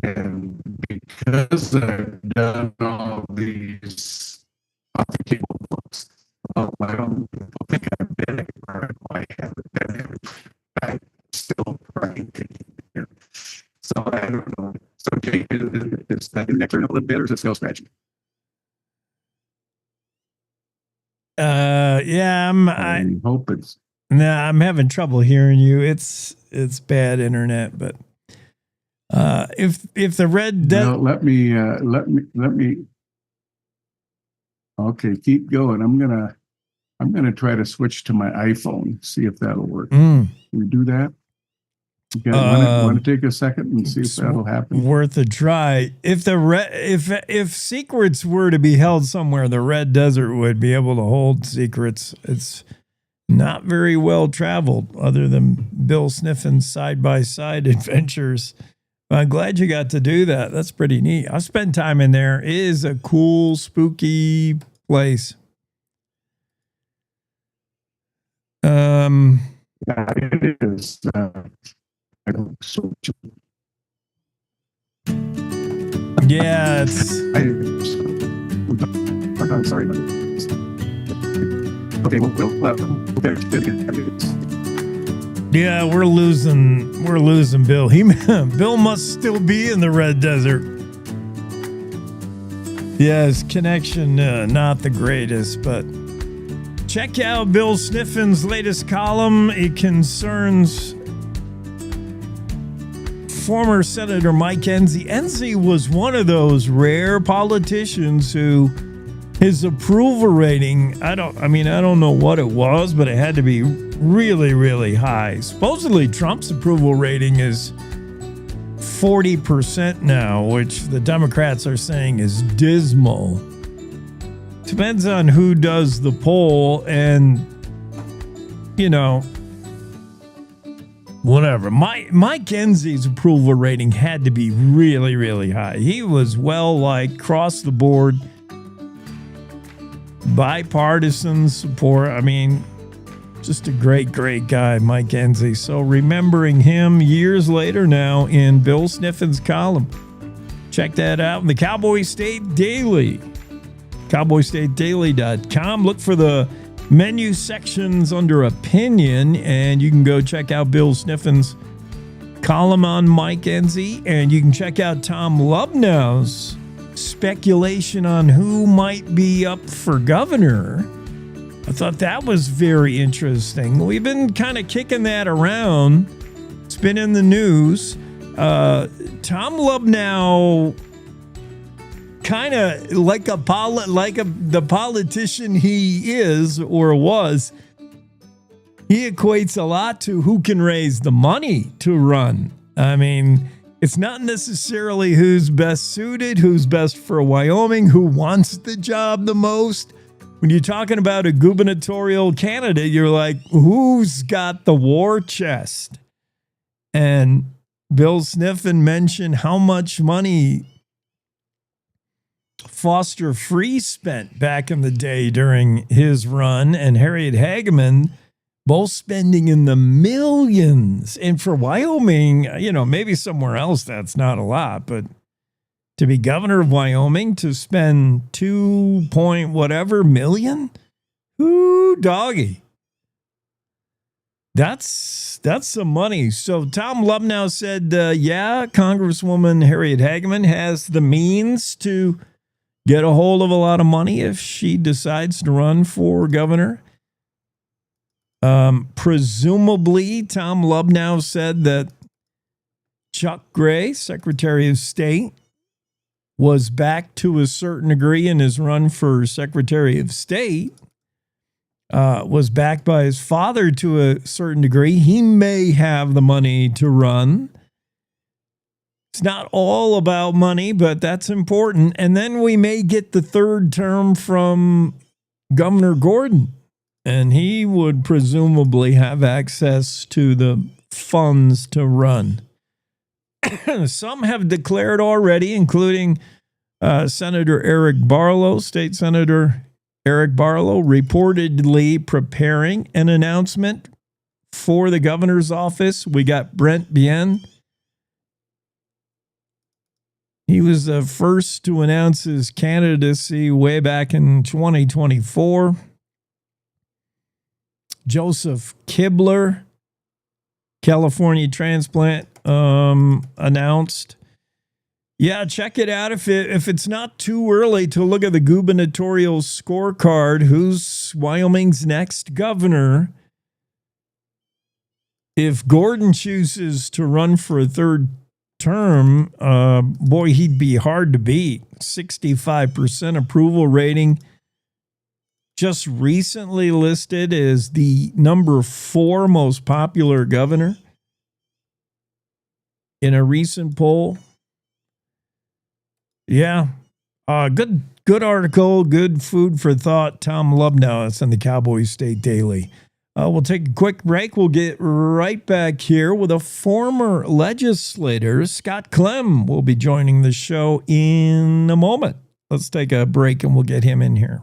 and because I've done all these coffee table books about Wyoming, people think I've been everywhere. I haven't been everywhere. I'm still trying to get there. So I don't know. So Jake, is that next a little bit, or is it still scratching? Yeah, I hope it's. Nah, I'm having trouble hearing you. It's bad internet, but if the red No, let me. Okay, keep going. I'm gonna try to switch to my iPhone. See if that'll work. Can we do that? Okay, want to take a second and see if that'll happen? Worth a try. If secrets were to be held somewhere, the Red Desert would be able to hold secrets. It's not very well traveled, other than Bill Sniffen's side-by-side adventures. I'm glad you got to do that. That's pretty neat. I've spent time in there. It is a cool, spooky place. Yeah, it is. Yeah, it's. I'm sorry. Okay, Yeah, we're losing Bill. Bill must still be in the Red Desert. Yeah, his connection not the greatest, but check out Bill Sniffen's latest column. It concerns former Senator Mike Enzi. Enzi was one of those rare politicians who his approval rating, I don't know what it was, but it had to be really, really high. Supposedly Trump's approval rating is 40% now, which the Democrats are saying is dismal. Depends on who does the poll and, whatever. Mike Enzi's approval rating had to be really, really high. He was well-liked across the board. Bipartisan support. I mean, Just a great, great guy, Mike Enzi. So remembering him years later now in Bill Sniffen's column. Check that out in the Cowboy State Daily. CowboyStateDaily.com. Look for the menu sections under opinion, and you can go check out Bill Sniffen's column on Mike Enzi, and you can check out Tom Lubnau's speculation on who might be up for governor. I thought that was very interesting. We've been kind of kicking that around. It's been in the news. Tom Lubnau, kind of like the politician he is or was, he equates a lot to who can raise the money to run. I mean, it's not necessarily who's best suited, who's best for Wyoming, who wants the job the most. When you're talking about a gubernatorial candidate, you're like, who's got the war chest? And Bill Sniffen mentioned how much money Foster Free spent back in the day during his run, and Harriet Hageman, both spending in the millions. And for Wyoming, maybe somewhere else that's not a lot, but to be governor of Wyoming, to spend 2 point whatever million? Ooh, doggy. That's some money. So Tom Lubnau said, Congresswoman Harriet Hageman has the means to get a hold of a lot of money if she decides to run for governor. Presumably, Tom Lubnau said that Chuck Gray, Secretary of State, was backed to a certain degree in his run for Secretary of State, was backed by his father to a certain degree. He may have the money to run. It's not all about money, but that's important. And then we may get the third term from Governor Gordon, and he would presumably have access to the funds to run. Some have declared already, including Senator Eric Barlow, State Senator Eric Barlow, reportedly preparing an announcement for the governor's office. We got Brent Bien. He was the first to announce his candidacy way back in 2024. Joseph Kibler, California transplant, announced. Yeah, check it out if it's not too early to look at the gubernatorial scorecard. Who's Wyoming's next governor? If Gordon chooses to run for a third term, boy, he'd be hard to beat. 65% approval rating. Just recently listed as the number 4 most popular governor in a recent poll. Yeah. Good article, good food for thought. Tom Lubnau, it's in the Cowboy State Daily. We'll take a quick break. We'll get right back here with a former legislator. Scott Clem will be joining the show in a moment. Let's take a break and we'll get him in here.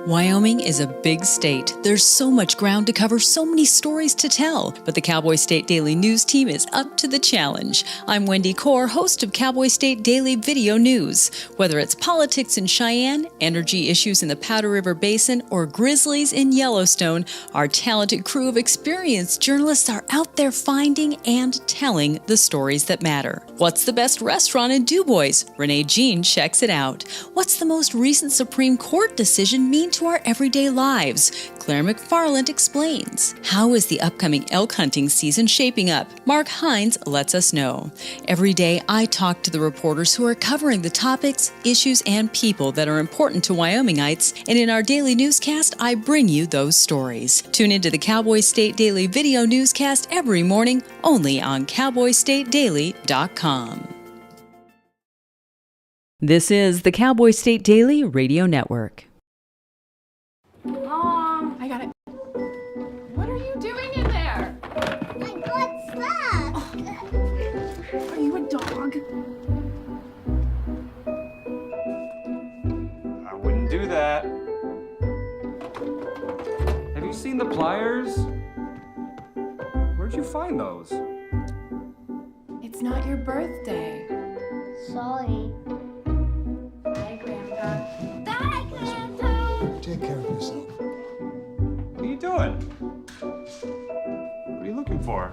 Wyoming is a big state. There's so much ground to cover, so many stories to tell. But the Cowboy State Daily News team is up to the challenge. I'm Wendy Core, host of Cowboy State Daily Video News. Whether it's politics in Cheyenne, energy issues in the Powder River Basin, or grizzlies in Yellowstone, our talented crew of experienced journalists are out there finding and telling the stories that matter. What's the best restaurant in DuBois? Renee Jean checks it out. What's the most recent Supreme Court decision mean to our everyday lives? Claire McFarland explains. How is the upcoming elk hunting season shaping up? Mark Hines lets us know. Every day, I talk to the reporters who are covering the topics, issues, and people that are important to Wyomingites, and in our daily newscast, I bring you those stories. Tune into the Cowboy State Daily Video Newscast every morning, only on CowboyStateDaily.com. This is the Cowboy State Daily Radio Network. Mom, I got it. What are you doing in there? I got stuff. Are you a dog? I wouldn't do that. you find those? It's not your birthday. Sorry. Bye, Grandpa. Bye, Grandpa. Take care of yourself. What are you doing? What are you looking for?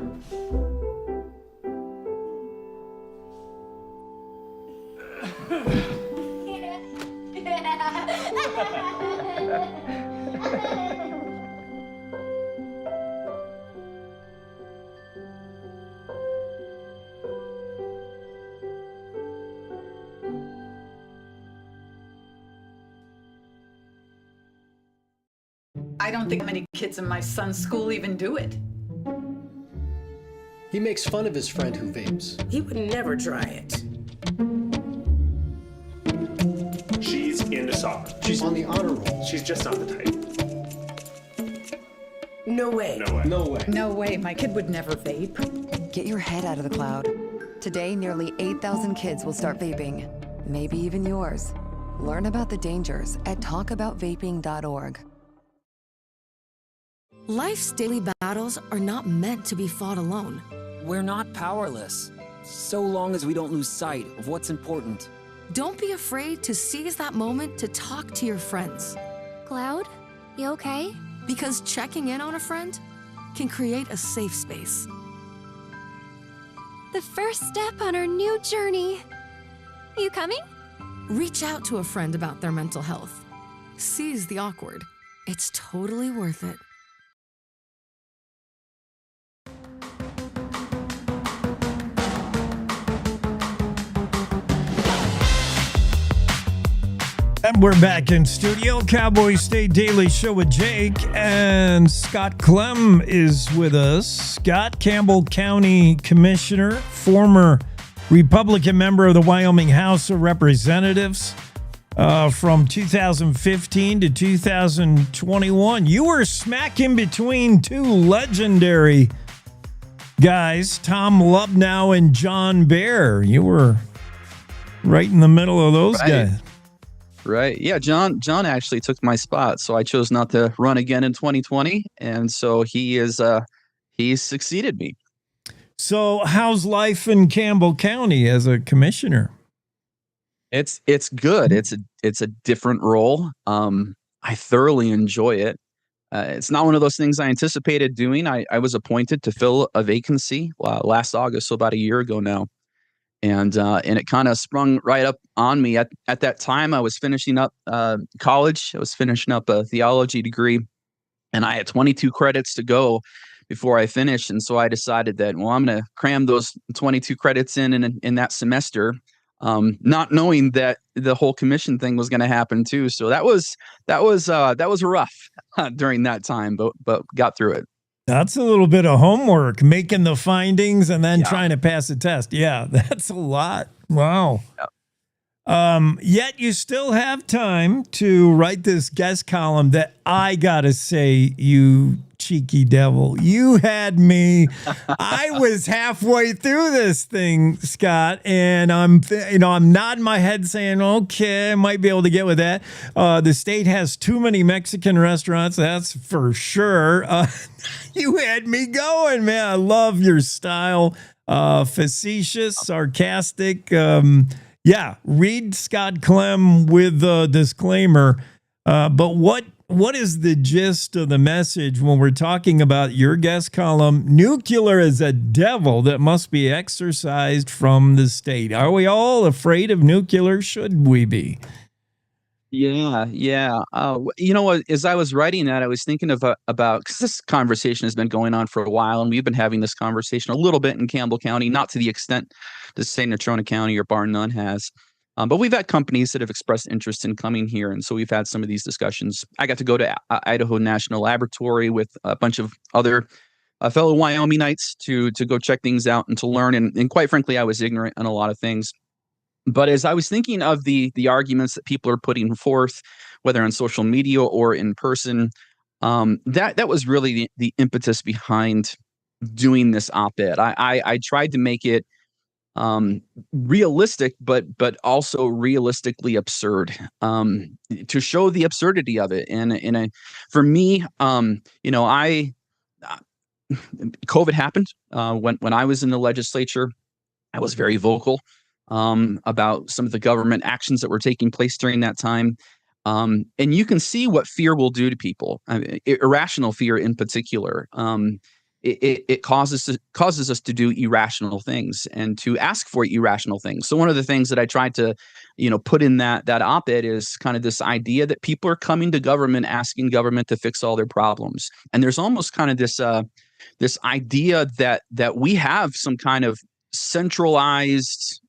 I don't think many kids in my son's school even do it. He makes fun of his friend who vapes. He would never try it. She's into soccer. She's on the honor roll. She's just not the type. No way. No way. No way. No way, my kid would never vape. Get your head out of the cloud. Today, nearly 8,000 kids will start vaping. Maybe even yours. Learn about the dangers at talkaboutvaping.org. Life's daily battles are not meant to be fought alone. We're not powerless, so long as we don't lose sight of what's important. Don't be afraid to seize that moment to talk to your friends. Cloud, you okay? Because checking in on a friend can create a safe space. The first step on our new journey. You coming? Reach out to a friend about their mental health. Seize the awkward. It's totally worth it. And we're back in studio. Cowboy State Daily Show with Jake, and Scott Clem is with us. Scott, Campbell County Commissioner, former Republican member of the Wyoming House of Representatives from 2015 to 2021. You were smack in between two legendary guys, Tom Lubnow and John Bear. You were right in the middle of those guys. Right. Yeah. John actually took my spot. So I chose not to run again in 2020. And so he's succeeded me. So how's life in Campbell County as a commissioner? It's good. It's a different role. I thoroughly enjoy it. It's not one of those things I anticipated doing. I was appointed to fill a vacancy last August, so about a year ago now. And it kind of sprung right up on me. At that time, I was finishing up college. I was finishing up a theology degree, and I had 22 credits to go before I finished. And so I decided that, well, I'm going to cram those 22 credits in that semester, not knowing that the whole commission thing was going to happen too. So that was rough during that time, but got through it. That's a little bit of homework, making the findings and then trying to pass the test. Yeah, that's a lot. Wow. Yet you still have time to write this guest column that I got to say, you cheeky devil, you had me. I was halfway through this thing, Scott, and I'm nodding my head saying, okay, I might be able to get with that. The state has too many Mexican restaurants. That's for sure. You had me going, man. I love your style. Facetious, sarcastic. Yeah, read Scott Clem with a disclaimer. But what is the gist of the message when we're talking about your guest column? Nuclear is a devil that must be exorcised from the state. Are we all afraid of nuclear? Should we be? Yeah. You know what? As I was writing that, I was thinking about, because this conversation has been going on for a while, and we've been having this conversation a little bit in Campbell County, not to the extent the state of Natrona County or bar none has. But we've had companies that have expressed interest in coming here. And so we've had some of these discussions. I got to go to Idaho National Laboratory with a bunch of other fellow Wyomingites to go check things out and to learn. And quite frankly, I was ignorant on a lot of things. But as I was thinking of the arguments that people are putting forth, whether on social media or in person, that was really the impetus behind doing this op-ed. I tried to make it realistic, but also realistically absurd, to show the absurdity of it. And for me, COVID happened. When I was in the legislature, I was very vocal about some of the government actions that were taking place during that time. And you can see what fear will do to people. I mean, irrational fear in particular. It causes us to do irrational things and to ask for irrational things. So one of the things that I tried to, put in that op-ed is kind of this idea that people are coming to government, asking government to fix all their problems. And there's almost kind of this idea that we have some kind of centralized,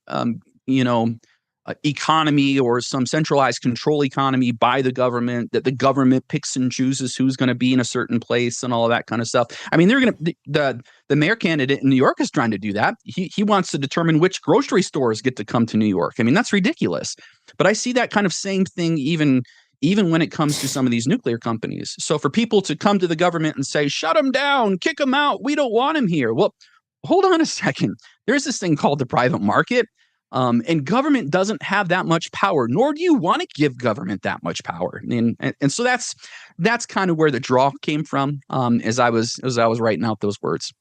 economy or some centralized control economy by the government, that the government picks and chooses who's going to be in a certain place and all of that kind of stuff. I mean, the mayor candidate in New York is trying to do that. He wants to determine which grocery stores get to come to New York. I mean, that's ridiculous. But I see that kind of same thing even when it comes to some of these nuclear companies. So for people to come to the government and say, shut them down, kick them out, we don't want them here. Well, hold on a second. There's this thing called the private market. And government doesn't have that much power, nor do you want to give government that much power. And so that's kind of where the draw came from as I was writing out those words.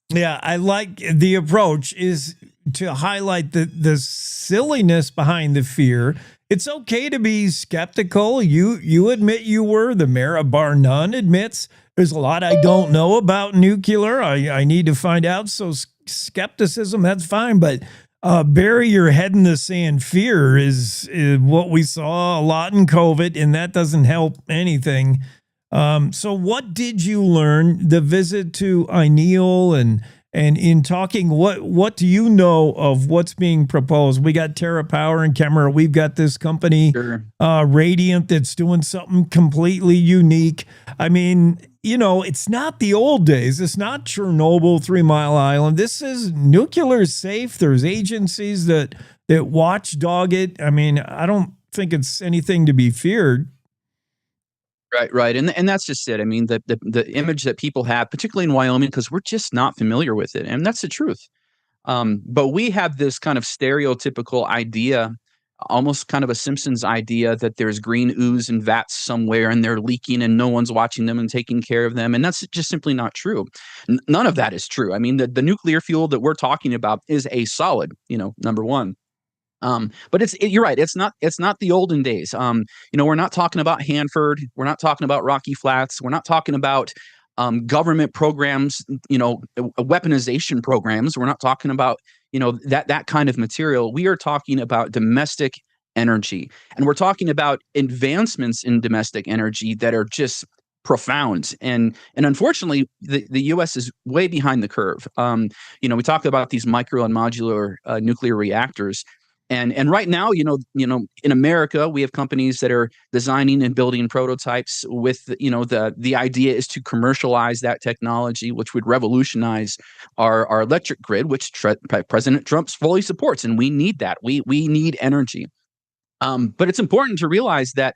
Yeah, I like the approach is to highlight the silliness behind the fear. It's okay to be skeptical. You admit you were. The mayor of bar none admits there's a lot I don't know about nuclear. I need to find out. So skepticism, that's fine, but bury your head in the sand. Fear is what we saw a lot in COVID, and that doesn't help anything. So what did you learn? The visit to Ineal and in talking, what do you know of what's being proposed? We got TerraPower and Kemmerer. We've got this company, Sure. Radiant, that's doing something completely unique. I mean, it's not the old days. It's not Chernobyl, 3 Mile Island. This is nuclear safe. There's agencies that watchdog it. I mean, I don't think it's anything to be feared. Right. And that's just it. I mean, the image that people have, particularly in Wyoming, because we're just not familiar with it. And that's the truth. But we have this kind of stereotypical idea, almost kind of a Simpsons idea, that there's green ooze and vats somewhere and they're leaking and no one's watching them and taking care of them. And that's just simply not true. None of that is true. I mean, the nuclear fuel that we're talking about is a solid, number one. But you're right. It's not the olden days. We're not talking about Hanford. We're not talking about Rocky Flats. We're not talking about government programs, weaponization programs. We're not talking about, that kind of material. We are talking about domestic energy, and we're talking about advancements in domestic energy that are just profound. And unfortunately, the U.S. is way behind the curve. We talk about these micro and modular nuclear reactors. And right now, in America, we have companies that are designing and building prototypes with, the idea is to commercialize that technology, which would revolutionize our electric grid, which President Trump fully supports. And we need that. We need energy. But it's important to realize that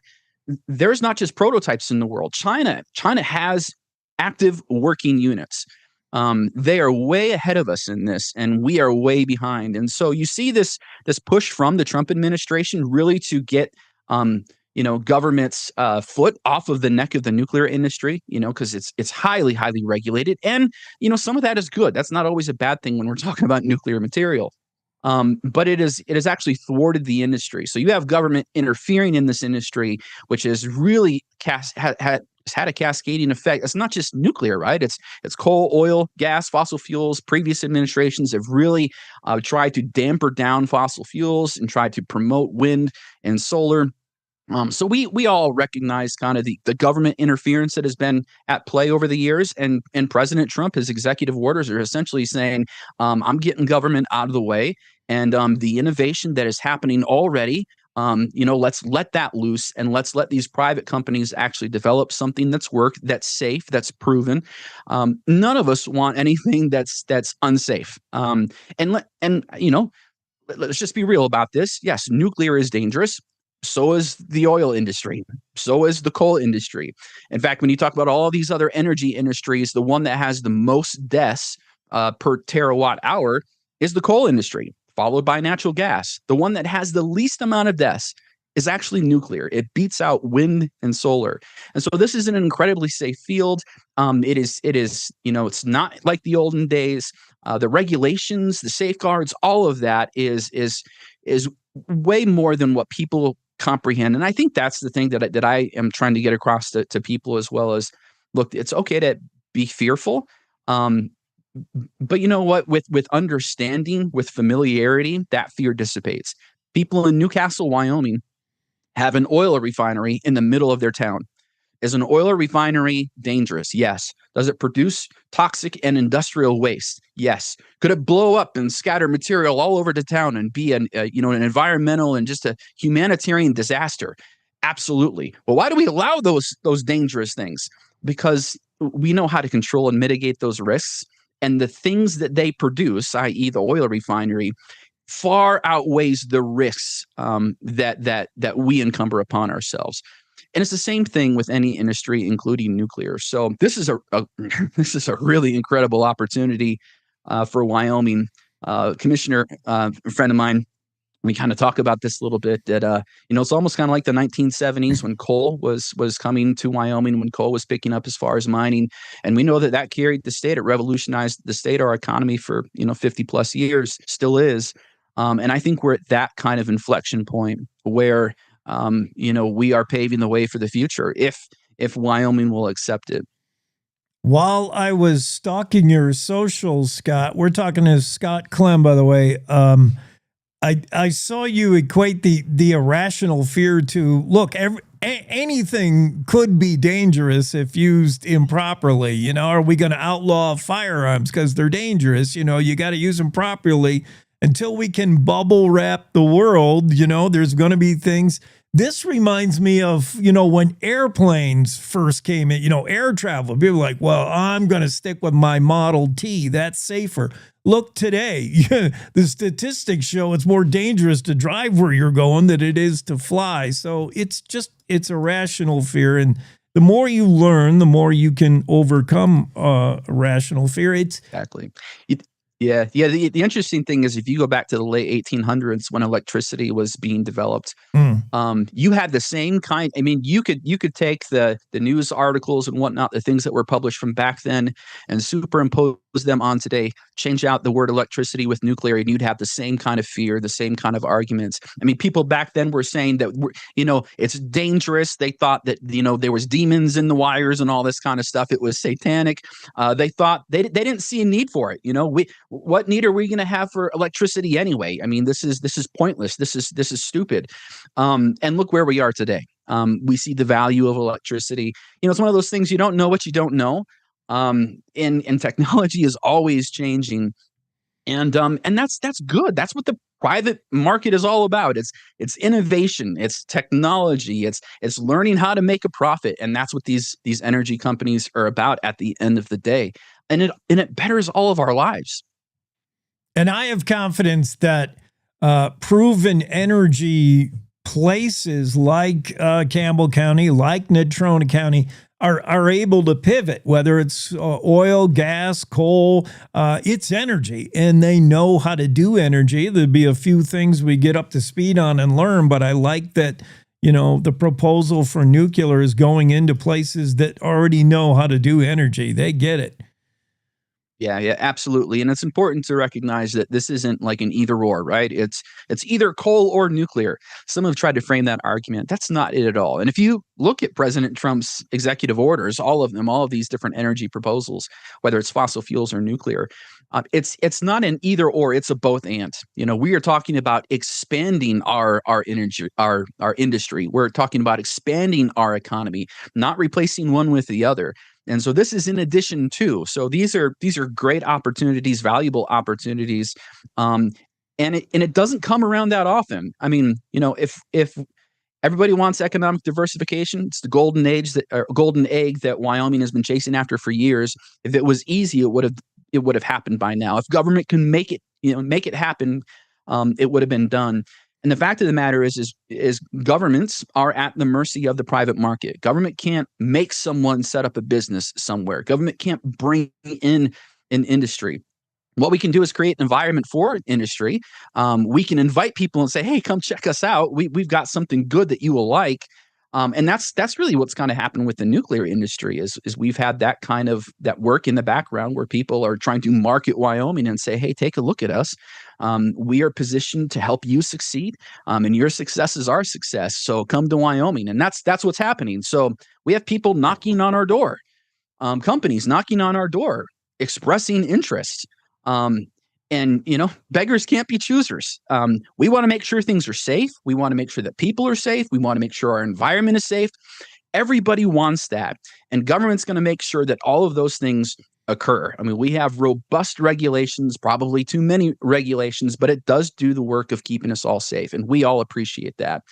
there's not just prototypes in the world. China has active working units. They are way ahead of us in this, and we are way behind. And so you see this push from the Trump administration really to get, government's foot off of the neck of the nuclear industry, because it's highly, highly regulated. And, some of that is good. That's not always a bad thing when we're talking about nuclear material. But it has actually thwarted the industry. So you have government interfering in this industry, which has really had a cascading effect. It's not just nuclear, right? It's coal, oil, gas, fossil fuels. Previous administrations have really tried to damper down fossil fuels and tried to promote wind and solar. So we all recognize kind of the government interference that has been at play over the years, and President Trump, his executive orders are essentially saying, I'm getting government out of the way, and the innovation that is happening already, let's let that loose, and let's let these private companies actually develop something that's that's safe, that's proven. None of us want anything that's unsafe. Let's just be real about this. Yes, nuclear is dangerous. So is the oil industry. So is the coal industry. In fact, when you talk about all these other energy industries, the one that has the most deaths per terawatt hour is the coal industry, followed by natural gas. The one that has the least amount of deaths is actually nuclear. It beats out wind and solar. And so this is an incredibly safe field. It is, it's not like the olden days. The regulations, the safeguards, all of that is way more than what people comprehend. And I think that's the thing that I am trying to get across to people as well as, look, it's okay to be fearful. But you know what? With understanding, with familiarity, that fear dissipates. People in Newcastle, Wyoming, have an oil refinery in the middle of their town. Is an oil refinery dangerous? Yes. Does it produce toxic and industrial waste? Yes. Could it blow up and scatter material all over the town and be an environmental and just a humanitarian disaster? Absolutely. Well, why do we allow those dangerous things? Because we know how to control and mitigate those risks, and the things that they produce, i.e., the oil refinery, far outweighs the risks that we encumber upon ourselves. And it's the same thing with any industry, including nuclear. So this is a really incredible opportunity for Wyoming. Commissioner, a friend of mine, we kind of talk about this a little bit, that it's almost kind of like the 1970s when coal was coming to Wyoming, when coal was picking up as far as mining. And we know that carried the state. It revolutionized the state, our economy for 50 plus years, still is. And I think we're at that kind of inflection point where we are paving the way for the future if Wyoming will accept it. While I was stalking your socials, Scott, we're talking to Scott Clem, by the way. I saw you equate the irrational fear to, look, anything could be dangerous if used improperly. Are we going to outlaw firearms because they're dangerous? You got to use them properly. Until we can bubble wrap the world, there's going to be things. This reminds me of, when airplanes first came in, air travel. People were like, well, I'm going to stick with my Model T. That's safer. Look, today, the statistics show it's more dangerous to drive where you're going than it is to fly. So it's a rational fear. And the more you learn, the more you can overcome rational fear. Exactly. Yeah. The interesting thing is, if you go back to the late 1800s when electricity was being developed, you had the same kind. I mean, you could take the news articles and whatnot, the things that were published from back then, and superimpose them on today. Change out the word electricity with nuclear, and you'd have the same kind of fear, the same kind of arguments. I mean, people back then were saying that it's dangerous. They thought that there was demons in the wires and all this kind of stuff. It was satanic. They thought they didn't see a need for it. What need are we going to have for electricity anyway? I mean, this is pointless. This is stupid. And look where we are today. We see the value of electricity. It's one of those things, you don't know what you don't know. And technology is always changing. And that's good. That's what the private market is all about. It's innovation, it's technology, it's learning how to make a profit. And that's what these energy companies are about at the end of the day. And it betters all of our lives. And I have confidence that proven energy places like Campbell County, like Natrona County, are able to pivot, whether it's oil, gas, coal, it's energy, and they know how to do energy. There'd be a few things we get up to speed on and learn, but I like that, the proposal for nuclear is going into places that already know how to do energy. They get it. Yeah, absolutely. And it's important to recognize that this isn't like an either or, right? It's either coal or nuclear. Some have tried to frame that argument. That's not it at all. And if you look at President Trump's executive orders, all of these different energy proposals, whether it's fossil fuels or nuclear, it's not an either or, it's a both and. We are talking about expanding our energy, our industry. We're talking about expanding our economy, not replacing one with the other. And so this is in addition to. So these are great opportunities, valuable opportunities, and it doesn't come around that often. I mean, if everybody wants economic diversification, it's the golden egg that Wyoming has been chasing after for years. If it was easy, it would have happened by now. If government can make it happen, it would have been done. And the fact of the matter is governments are at the mercy of the private market. Government can't make someone set up a business somewhere. Government can't bring in an industry. what we can do is create an environment for industry. We can invite people and say, hey, come check us out. We've got something good that you will like. And that's really what's going to happen with the nuclear industry is we've had that kind of that work in the background where people are trying to market Wyoming and say, hey, take a look at us. We are positioned to help you succeed. And your success is our success. So come to Wyoming. And that's what's happening. So we have people knocking on our door, companies knocking on our door, expressing interest. And, beggars can't be choosers. We want to make sure things are safe. We want to make sure that people are safe. We want to make sure our environment is safe. Everybody wants that. And government's going to make sure that all of those things occur. I mean, we have robust regulations, probably too many regulations, but it does do the work of keeping us all safe. And we all appreciate that.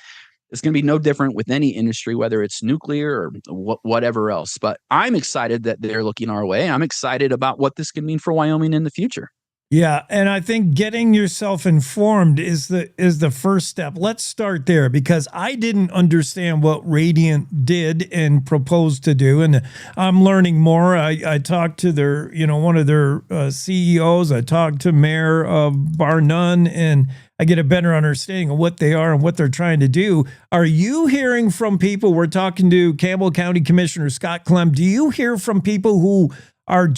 It's going to be no different with any industry, whether it's nuclear or whatever else. But I'm excited that they're looking our way. I'm excited about what this can mean for Wyoming in the future. Yeah, and I think getting yourself informed is the first step. Let's start there because I didn't understand what Radiant did and proposed to do, and I'm learning more. I talked to their, one of their CEOs. I talked to Mayor Bar None, and I get a better understanding of what they are and what they're trying to do. Are you hearing from people? We're talking to Campbell County Commissioner Scott Clem. Do you hear from people who are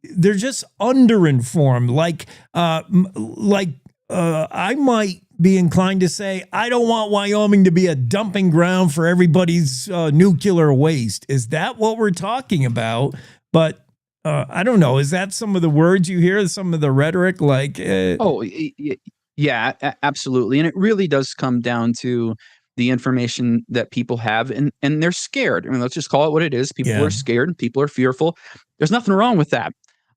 they're just underinformed? I might be inclined to say, I don't want Wyoming to be a dumping ground for everybody's nuclear waste. Is that what we're talking about? But I don't know. Is that some of the words you hear, some of the rhetoric? Yeah, absolutely. And it really does come down to the information that people have, and they're scared. I mean, let's just call it what it is. People are scared. People are fearful. There's nothing wrong with that.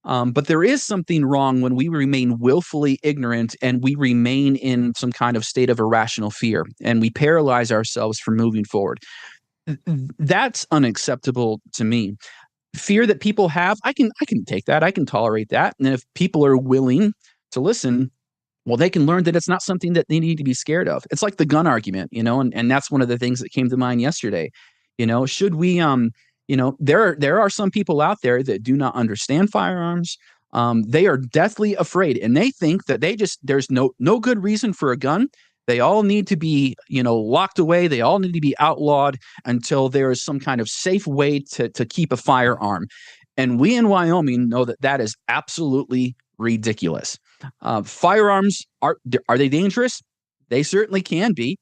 But there is something wrong when we remain willfully ignorant and we remain in some kind of state of irrational fear and we paralyze ourselves from moving forward. That's unacceptable to me. Fear that people have, I can take that. I can tolerate that. And if people are willing to listen, well, they can learn that it's not something that they need to be scared of. It's like the gun argument, and that's one of the things that came to mind yesterday. Should we there are some people out there that do not understand firearms. They are deathly afraid, and they think that there's no good reason for a gun. They all need to be, locked away. They all need to be outlawed until there is some kind of safe way to keep a firearm. And we in Wyoming know that is absolutely ridiculous. Firearms, are they dangerous? They certainly can be.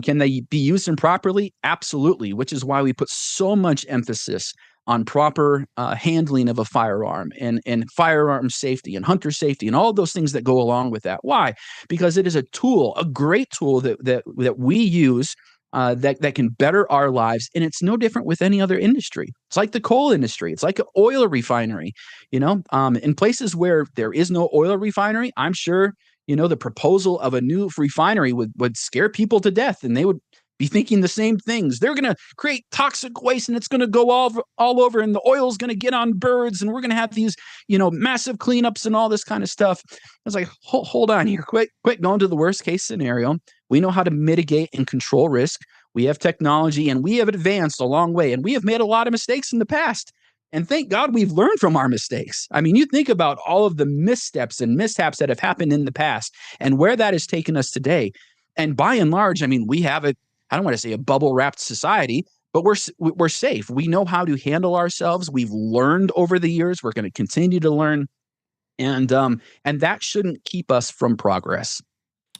Can they be used improperly? Absolutely, which is why we put so much emphasis on proper handling of a firearm and firearm safety and hunter safety and all those things that go along with that. Why? Because it is a tool, a great tool that we use that can better our lives. And it's no different with any other industry. It's like the coal industry. It's like an oil refinery. In places where there is no oil refinery, I'm sure the proposal of a new refinery would scare people to death, and they would be thinking the same things. They're going to create toxic waste, and it's going to go all over, and the oil is going to get on birds, and we're going to have these, massive cleanups and all this kind of stuff. I was like, hold on here, quick, going to the worst case scenario. We know how to mitigate and control risk. We have technology, and we have advanced a long way, and we have made a lot of mistakes in the past. And thank God we've learned from our mistakes. I mean, you think about all of the missteps and mishaps that have happened in the past and where that has taken us today. And by and large, I mean, we have I don't want to say a bubble wrapped society, but we're safe. We know how to handle ourselves. We've learned over the years. We're going to continue to learn. And that shouldn't keep us from progress.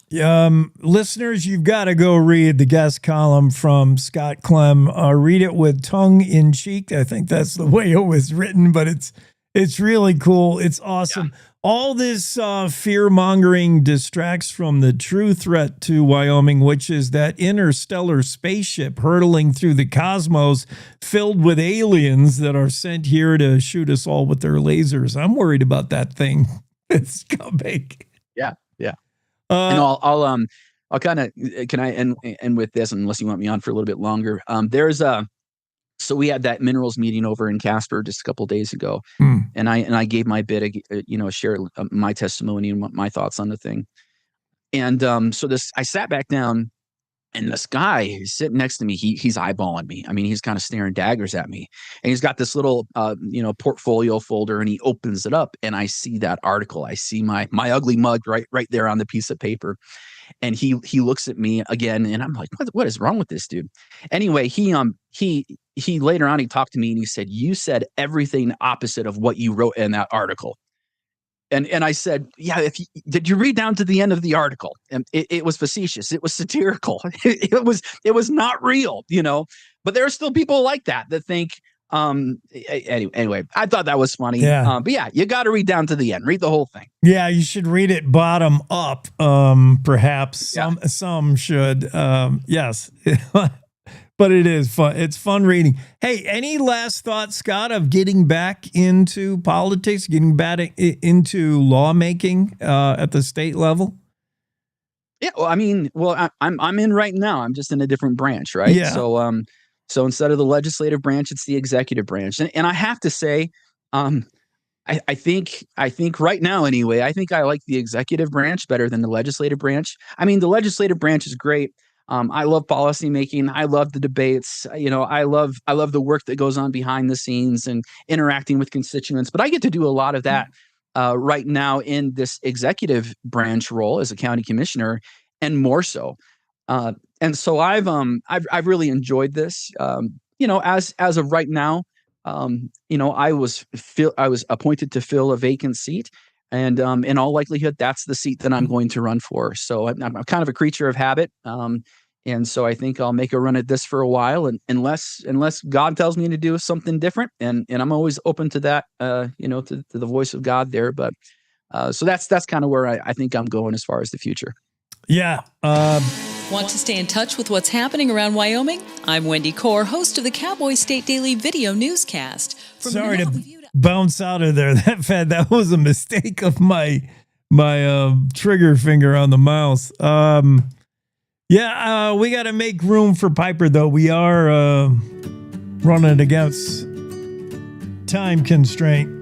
Listeners, you've got to go read the guest column from Scott Clem. Read it with tongue in cheek. I think that's the way it was written, but it's really cool. It's awesome. Yeah. All this fear mongering distracts from the true threat to Wyoming, which is that interstellar spaceship hurtling through the cosmos filled with aliens that are sent here to shoot us all with their lasers. I'm worried about that thing. It's coming. Yeah. And I'll kind of, can I end with this, unless you want me on for a little bit longer? So we had that minerals meeting over in Casper just a couple of days ago, and I gave my bit, share my testimony and my thoughts on the thing. And so I sat back down, And this guy who's sitting next to me, he's eyeballing me. I mean, he's kind of staring daggers at me. And he's got this little, portfolio folder, and he opens it up, and I see that article. I see my ugly mug right there on the piece of paper. And he looks at me again, and I'm like, what is wrong with this dude? Anyway, he later on, he talked to me, and he said, you said everything opposite of what you wrote in that article. And I said, yeah, did you read down to the end of the article? And it was facetious. It was satirical. It was not real, but there are still people like that think, anyway, I thought that was funny. Yeah. But yeah, you got to read down to the end, read the whole thing. Yeah. You should read it bottom up. Perhaps some should, yes. But it is fun. It's fun reading. Hey, any last thoughts, Scott, of getting back into politics, getting back into lawmaking at the state level? Yeah, well, I'm in right now. I'm just in a different branch, right? Yeah. So instead of the legislative branch, it's the executive branch, and I have to say, I think right now anyway, I think I like the executive branch better than the legislative branch. I mean, the legislative branch is great. I love policy making. I love the debates. I love the work that goes on behind the scenes and interacting with constituents. But I get to do a lot of that right now in this executive branch role as a county commissioner, and more so. And so I've really enjoyed this. As of right now, I was appointed to fill a vacant seat. And in all likelihood, that's the seat that I'm going to run for. So I'm kind of a creature of habit. And so I think I'll make a run at this for a while, and unless God tells me to do something different, and I'm always open to that, to the voice of God there. But so that's kind of where I think I'm going as far as the future. Yeah. Want to stay in touch with what's happening around Wyoming? I'm Wendy Core, host of the Cowboy State Daily video newscast. Sorry to bounce out of there. That was a mistake of my trigger finger on the mouse. We got to make room for Piper, though. We are running against time constraint.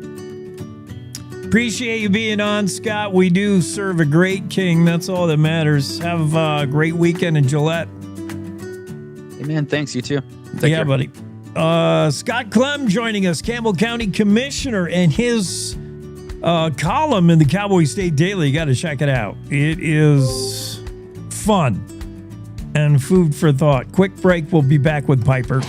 Appreciate you being on, Scott. We do serve a great king. That's all that matters. Have a great weekend in Gillette. Hey, man. Thanks. You too. Take care, buddy. Scott Clem joining us, Campbell County Commissioner, and his column in the Cowboy State Daily. You got to check it out. It is fun and food for thought. Quick break. We'll be back with Piper.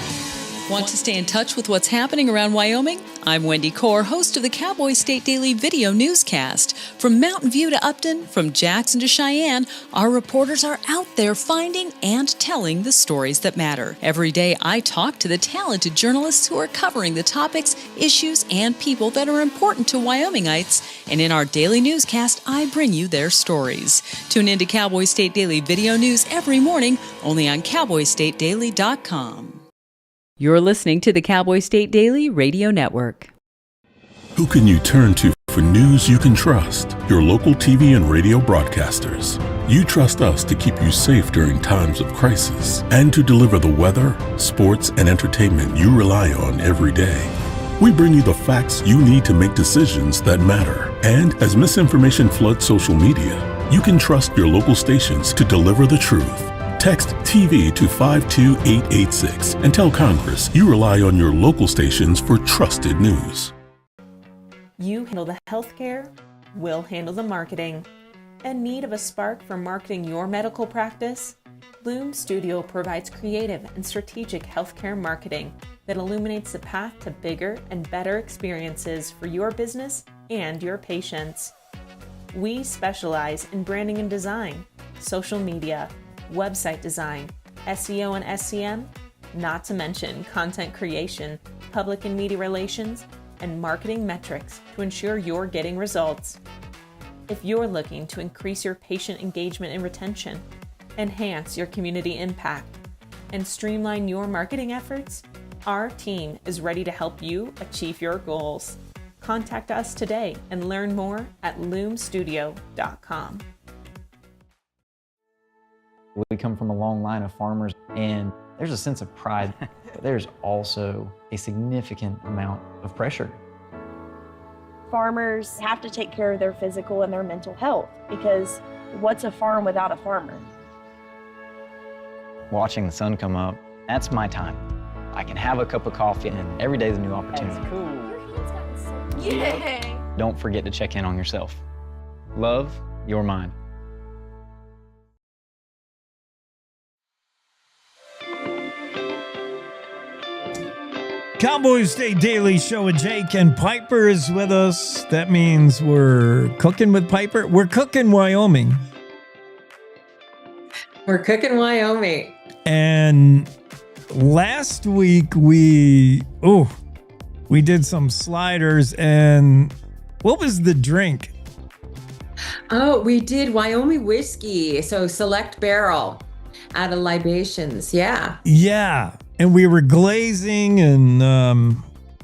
Want to stay in touch with what's happening around Wyoming? I'm Wendy Core, host of the Cowboy State Daily video newscast. From Mountain View to Upton, from Jackson to Cheyenne, our reporters are out there finding and telling the stories that matter. Every day, I talk to the talented journalists who are covering the topics, issues, and people that are important to Wyomingites. And in our daily newscast, I bring you their stories. Tune in to Cowboy State Daily video news every morning, only on cowboystatedaily.com. You're listening to the Cowboy State Daily Radio Network. Who can you turn to for news you can trust? Your local TV and radio broadcasters. You trust us to keep you safe during times of crisis and to deliver the weather, sports, and entertainment you rely on every day. We bring you the facts you need to make decisions that matter. And as misinformation floods social media, you can trust your local stations to deliver the truth. Text TV to 52886 and tell Congress you rely on your local stations for trusted news. You handle the healthcare, we'll handle the marketing. In need of a spark for marketing your medical practice? Loom Studio provides creative and strategic healthcare marketing that illuminates the path to bigger and better experiences for your business and your patients. We specialize in branding and design, social media, website design, SEO and SEM, not to mention content creation, public and media relations, and marketing metrics to ensure you're getting results. If you're looking to increase your patient engagement and retention, enhance your community impact, and streamline your marketing efforts, our team is ready to help you achieve your goals. Contact us today and learn more at loomstudio.com. We come from a long line of farmers, and there's a sense of pride, but there's also a significant amount of pressure. Farmers have to take care of their physical and their mental health, because what's a farm without a farmer? watching the sun come up, that's my time. I can have a cup of coffee, and every day is a new opportunity. That's cool. Your hand's gotten so Yay! Don't forget to check in on yourself. Love, your mind. Cowboy State Daily Show with Jake and Piper is with us. That means we're cooking with Piper. We're cooking Wyoming. We're cooking Wyoming. And last week we did some sliders. And what was the drink? Oh, we did Wyoming whiskey. So select barrel out of libations. Yeah. Yeah. And we were glazing and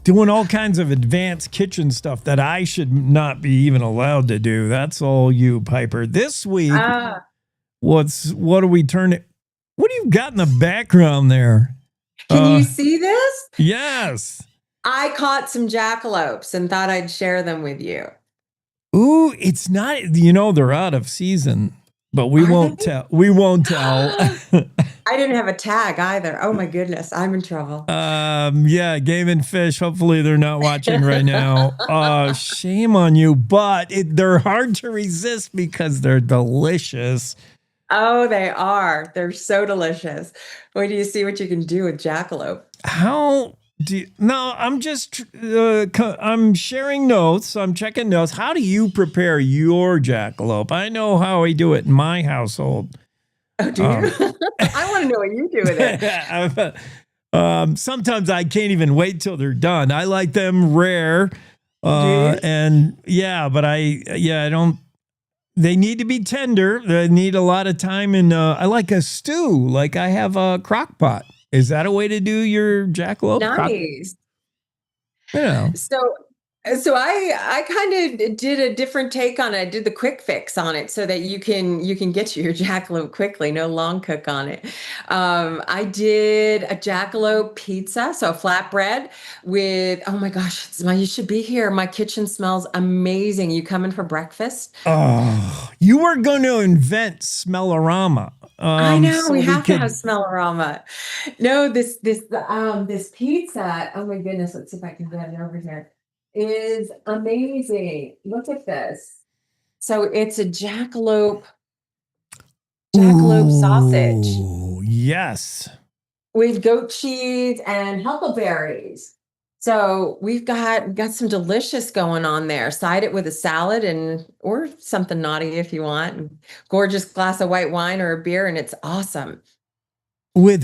doing all kinds of advanced kitchen stuff that I should not be even allowed to do. That's all you, Piper. This week, what do we turn it? What do you got in the background there? Can you see this? Yes. I caught some jackalopes and thought I'd share them with you. Ooh, it's not, they're out of season, but we won't tell. We won't tell. I didn't have a tag either. Oh my goodness, I'm in trouble. Yeah, Game and Fish. Hopefully they're not watching right now. Shame on you, but they're hard to resist because they're delicious. Oh, they are. They're so delicious. Wait do you see what you can do with jackalope? I'm just, I'm sharing notes. I'm checking notes. How do you prepare your jackalope? I know how I do it in my household. Oh, do you? I want to know what you do with it. Sometimes I can't even wait till they're done. I like them rare. And yeah, but I don't, they need to be tender. They need a lot of time. And I like a stew, like I have a crock pot. Is that a way to do your jackalope? Nice. Yeah. So I kind of did a different take on it. I did the quick fix on it so that you can get to your jackalope quickly. No long cook on it. I did a jackalope pizza, so a flatbread with, oh my gosh, you should be here. My kitchen smells amazing. You coming for breakfast? Oh, you were going to invent Smellorama. I know we have to have Smellorama. No, this pizza. Oh my goodness, let's see if I can get it over here. Is amazing. Look at this. So it's a jackalope sausage. Yes. With goat cheese and huckleberries. So we've got some delicious going on there. Side it with a salad or something naughty if you want. Gorgeous glass of white wine or a beer, and it's awesome. With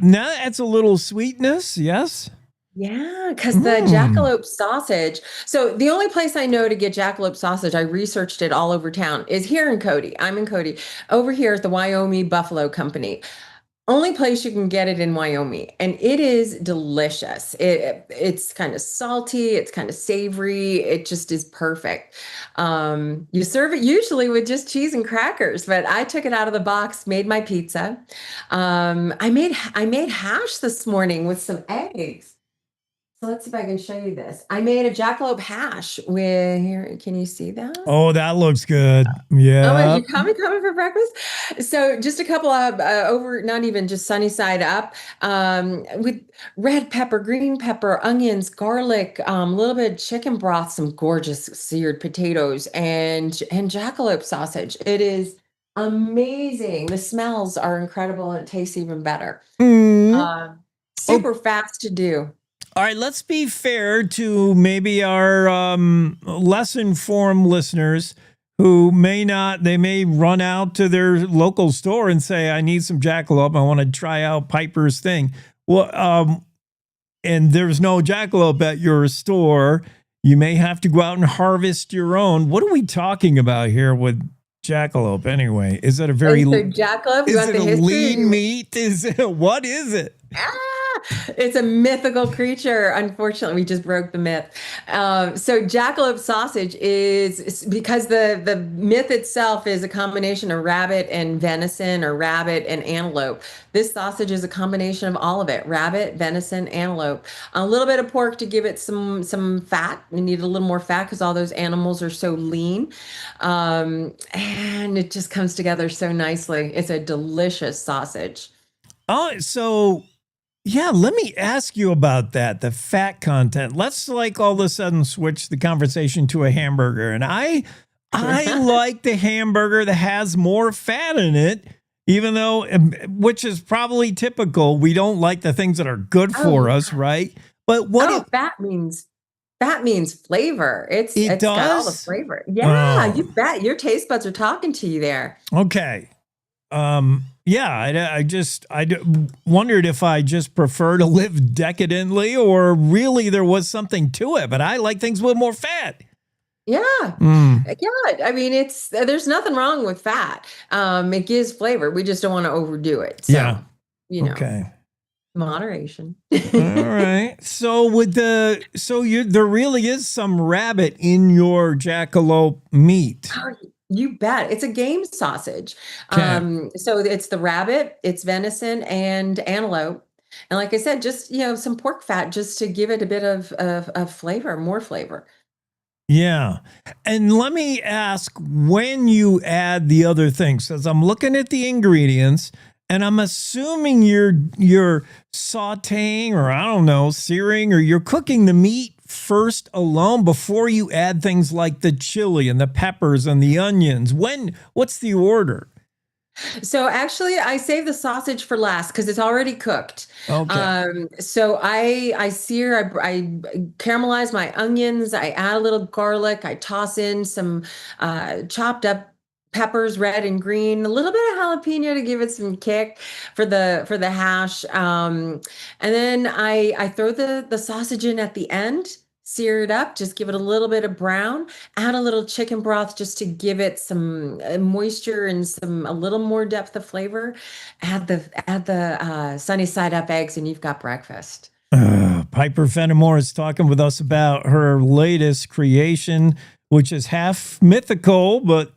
now that's a little sweetness, yes? Yeah, because the jackalope sausage. So the only place I know to get jackalope sausage, I researched it all over town, is here in Cody. I'm in Cody. Over here at the Wyoming Buffalo Company. Only place you can get it in Wyoming, and it is delicious. It's kind of salty, it's kind of savory. It just is perfect. You serve it usually with just cheese and crackers, but I took it out of the box, made my pizza. I made hash this morning with some eggs. So let's see if I can show you this. I made a jackalope hash with here. Can you see that? Oh, that looks good. Yeah. Oh, you coming for breakfast? So just a couple of not even just sunny side up with red pepper, green pepper, onions, garlic, a little bit of chicken broth, some gorgeous seared potatoes, and jackalope sausage. It is amazing. The smells are incredible, and it tastes even better. Super fast to do. All right, let's be fair to maybe our less informed listeners who may run out to their local store and say, I need some jackalope. I want to try out Piper's thing. Well, and there's no jackalope at your store. You may have to go out and harvest your own. What are we talking about here with jackalope anyway? Is it a very jackalope? Is it a lean meat? What is it? It's a mythical creature. Unfortunately, we just broke the myth. So jackalope sausage is because the myth itself is a combination of rabbit and venison or rabbit and antelope. This sausage is a combination of all of it: rabbit, venison, antelope. A little bit of pork to give it some fat. You need a little more fat because all those animals are so lean. And it just comes together so nicely. It's a delicious sausage. Oh, so yeah, let me ask you about that, the fat content. Let's like all of a sudden switch the conversation to a hamburger. And I like the hamburger that has more fat in it, even though, which is probably typical. We don't like the things that are good for us, right? But what fat means flavor. It's does? got all the flavor. Yeah, you bet. Your taste buds are talking to you there. Okay. Yeah, I wondered if I just prefer to live decadently or really there was something to it, but I like things with more fat. Yeah. Yeah. I mean, there's nothing wrong with fat. It gives flavor. We just don't want to overdo it. So, Okay. Moderation. All right. So there really is some rabbit in your jackalope meat. Oh, you bet. It's a game sausage. Okay. So it's the rabbit, it's venison and antelope. And like I said, just, some pork fat just to give it a bit of flavor, more flavor. Yeah. And let me ask, when you add the other things, because I'm looking at the ingredients and I'm assuming you're sauteing or I don't know, searing, or you're cooking the meat first alone before you add things like the chili and the peppers and the onions. What's the order? So actually, I save the sausage for last because it's already cooked. Okay. So I sear, I caramelize my onions. I add a little garlic. I toss in some chopped up peppers, red and green, a little bit of jalapeno to give it some kick for the hash. And then I throw the sausage in at the end. Sear it up, just give it a little bit of brown, add a little chicken broth just to give it some moisture and a little more depth of flavor. Add the sunny side up eggs and you've got breakfast. Piper Fenimore is talking with us about her latest creation, which is half mythical, but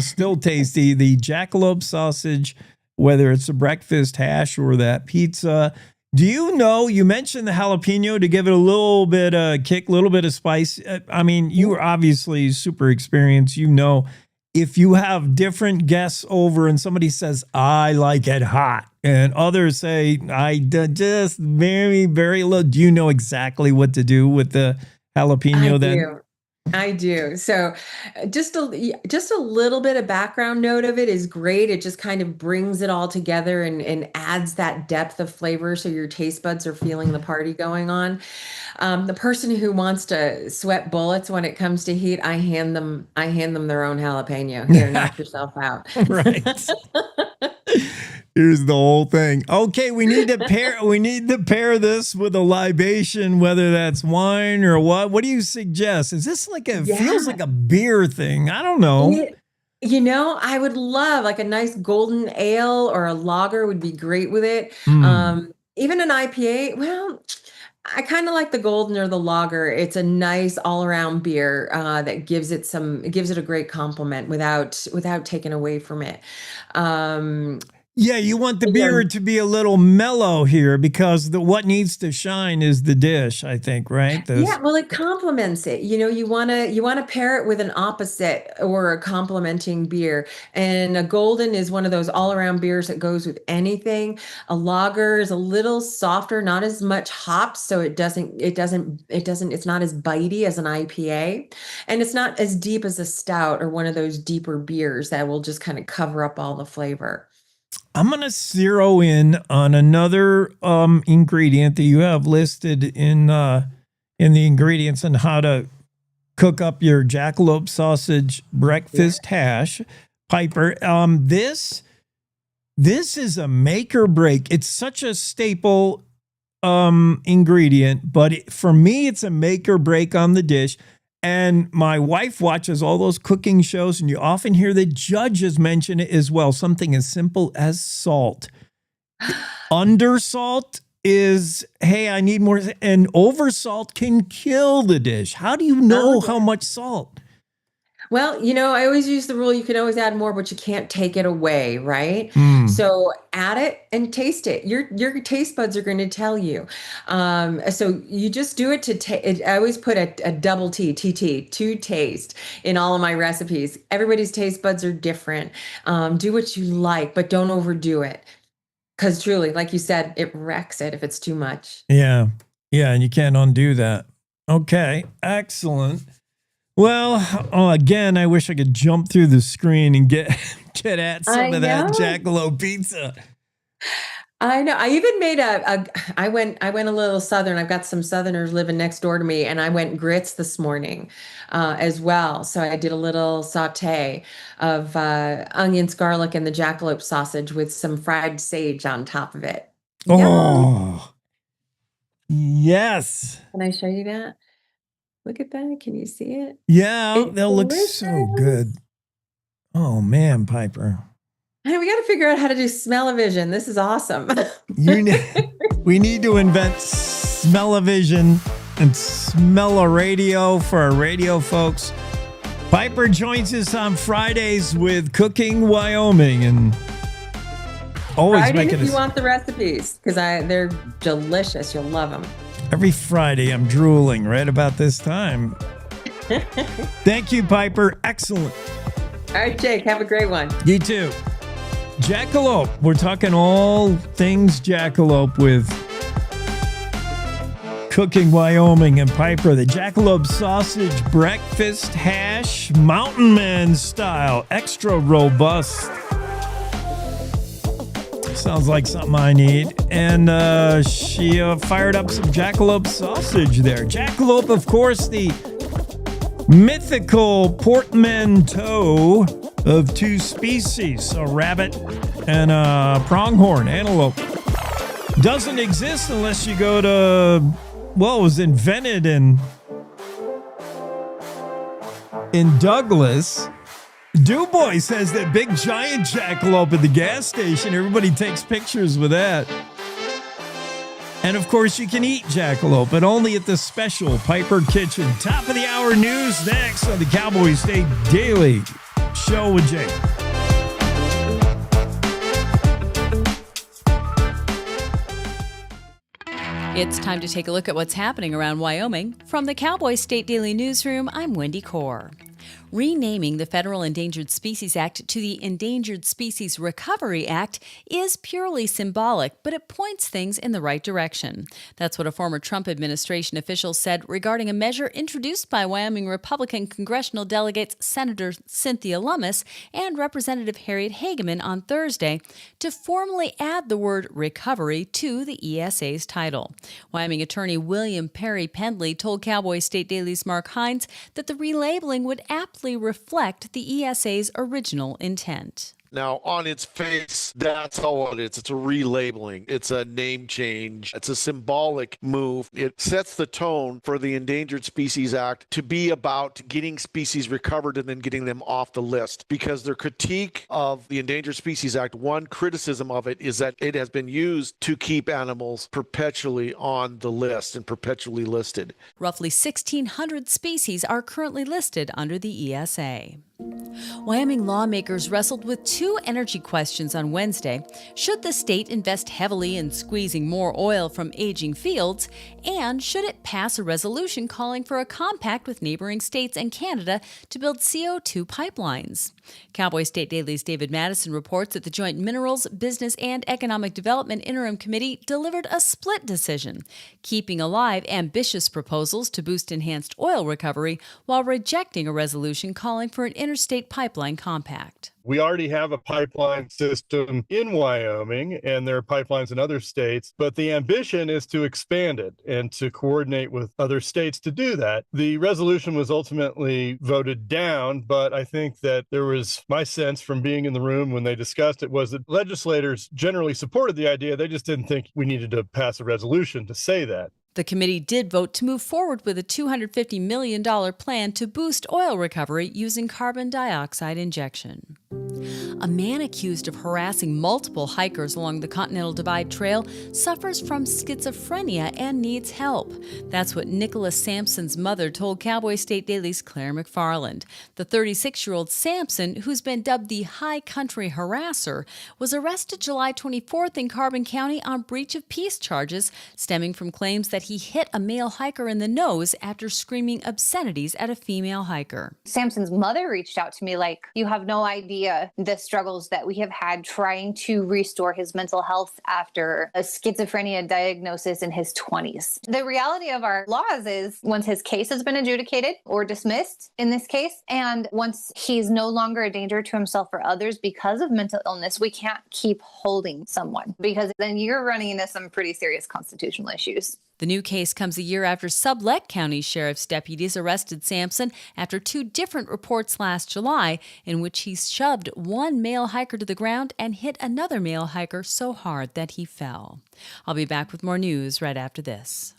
still tasty. The jackalope sausage, whether it's a breakfast hash or that pizza. Do you know, you mentioned the jalapeno to give it a little bit of kick, a little bit of spice. I mean, you are obviously super experienced. You know, if you have different guests over and somebody says, I like it hot, and others say, just very, very low. Do you know exactly what to do with the jalapeno then? I do. So just a little bit of background note of it is great. It just kind of brings it all together and adds that depth of flavor so your taste buds are feeling the party going on. The person who wants to sweat bullets when it comes to heat, I hand them their own jalapeno. Here, knock yourself out. Right. Here's the whole thing. Okay, we need to pair this with a libation, whether that's wine or what. What do you suggest? Is this feels like a beer thing? I don't know. I would love like a nice golden ale or a lager would be great with it. Even an IPA, well, I kind of like the golden or the lager. It's a nice all-around beer that gives it a great compliment without taking away from it. Yeah, you want the beer to be a little mellow here because what needs to shine is the dish, I think, right? Yeah, well, it complements it. You want to pair it with an opposite or a complementing beer. And a golden is one of those all-around beers that goes with anything. A lager is a little softer, not as much hops, so it's not as bitey as an IPA. And it's not as deep as a stout or one of those deeper beers that will just kind of cover up all the flavor. I'm going to zero in on another ingredient that you have listed in the ingredients on how to cook up your jackalope sausage breakfast hash. Piper, this is a make or break. It's such a staple ingredient, but for me, it's a make or break on the dish. And my wife watches all those cooking shows, and you often hear the judges mention it as well. Something as simple as salt. Undersalt is, hey, I need more, and oversalt can kill the dish. How do you know how much salt? Well, I always use the rule, you can always add more, but you can't take it away, right? So add it and taste it. Your taste buds are going to tell you. So you just do it to I always put a double T, TT, to taste in all of my recipes. Everybody's taste buds are different. Do what you like, but don't overdo it. Because truly, like you said, it wrecks it if it's too much. Yeah. Yeah. And you can't undo that. Okay. Excellent. Well, again, I wish I could jump through the screen and get at some of that jackalope pizza. I know. I even made I went a little southern. I've got some southerners living next door to me, and I went grits this morning as well. So I did a little saute of onions, garlic, and the jackalope sausage with some fried sage on top of it. Oh, yes. Can I show you that? Look at that. Can you see it? Yeah, they'll look so good. Oh, man, Piper. Hey, we got to figure out how to do smell-o-vision. This is awesome. We need to invent smell-o-vision and smell-o-radio for our radio folks. Piper joins us on Fridays with Cooking Wyoming, and always Friday making if you want the recipes, because they're delicious. You'll love them. Every Friday, I'm drooling right about this time. Thank you, Piper. Excellent. All right, Jake, have a great one. You too. Jackalope. We're talking all things jackalope with Cooking Wyoming and Piper. The jackalope sausage breakfast hash, Mountain Man style, extra robust. Sounds like something I need. And she fired up some jackalope sausage there. Jackalope, of course, the mythical portmanteau of two species, a rabbit and a pronghorn antelope. Doesn't exist unless you go to, well, it was invented in Douglas. DuBois says that big giant jackalope at the gas station. Everybody takes pictures with that. And of course, you can eat jackalope, but only at the special Piper Kitchen. Top of the hour news next on the Cowboy State Daily Show with Jake. It's time to take a look at what's happening around Wyoming. From the Cowboy State Daily Newsroom, I'm Wendy Core. Renaming the Federal Endangered Species Act to the Endangered Species Recovery Act is purely symbolic, but it points things in the right direction. That's what a former Trump administration official said regarding a measure introduced by Wyoming Republican congressional delegates Senator Cynthia Lummis and Representative Harriet Hageman on Thursday to formally add the word recovery to the ESA's title. Wyoming attorney William Perry Pendley told Cowboy State Daily's Mark Hines that the relabeling would aptly reflect the ESA's original intent. Now, on its face, that's all it is. It's a relabeling. It's a name change. It's a symbolic move. It sets the tone for the Endangered Species Act to be about getting species recovered and then getting them off the list. Because their critique of the Endangered Species Act, one criticism of it is that it has been used to keep animals perpetually on the list and perpetually listed. Roughly 1,600 species are currently listed under the ESA. Wyoming lawmakers wrestled with two energy questions on Wednesday. Should the state invest heavily in squeezing more oil from aging fields? And should it pass a resolution calling for a compact with neighboring states and Canada to build CO2 pipelines? Cowboy State Daily's David Madison reports that the Joint Minerals, Business, and Economic Development Interim Committee delivered a split decision, keeping alive ambitious proposals to boost enhanced oil recovery while rejecting a resolution calling for an interstate pipeline compact. We already have a pipeline system in Wyoming, and there are pipelines in other states, but the ambition is to expand it and to coordinate with other states to do that. The resolution was ultimately voted down, but I think that there was, my sense from being in the room when they discussed it, was that legislators generally supported the idea. They just didn't think we needed to pass a resolution to say that. The committee did vote to move forward with a $250 million plan to boost oil recovery using carbon dioxide injection. A man accused of harassing multiple hikers along the Continental Divide Trail suffers from schizophrenia and needs help. That's what Nicholas Sampson's mother told Cowboy State Daily's Claire McFarland. The 36-year-old Sampson, who's been dubbed the High Country Harasser, was arrested July 24th in Carbon County on breach of peace charges stemming from claims that he hit a male hiker in the nose after screaming obscenities at a female hiker. Sampson's mother reached out to me like, you have no idea the struggles that we have had trying to restore his mental health after a schizophrenia diagnosis in his 20s. The reality of our laws is once his case has been adjudicated or dismissed in this case, and once he's no longer a danger to himself or others because of mental illness, we can't keep holding someone because then you're running into some pretty serious constitutional issues. The new case comes a year after Sublette County Sheriff's deputies arrested Sampson after 2 different reports last July in which he shoved one male hiker to the ground and hit another male hiker so hard that he fell. I'll be back with more news right after this.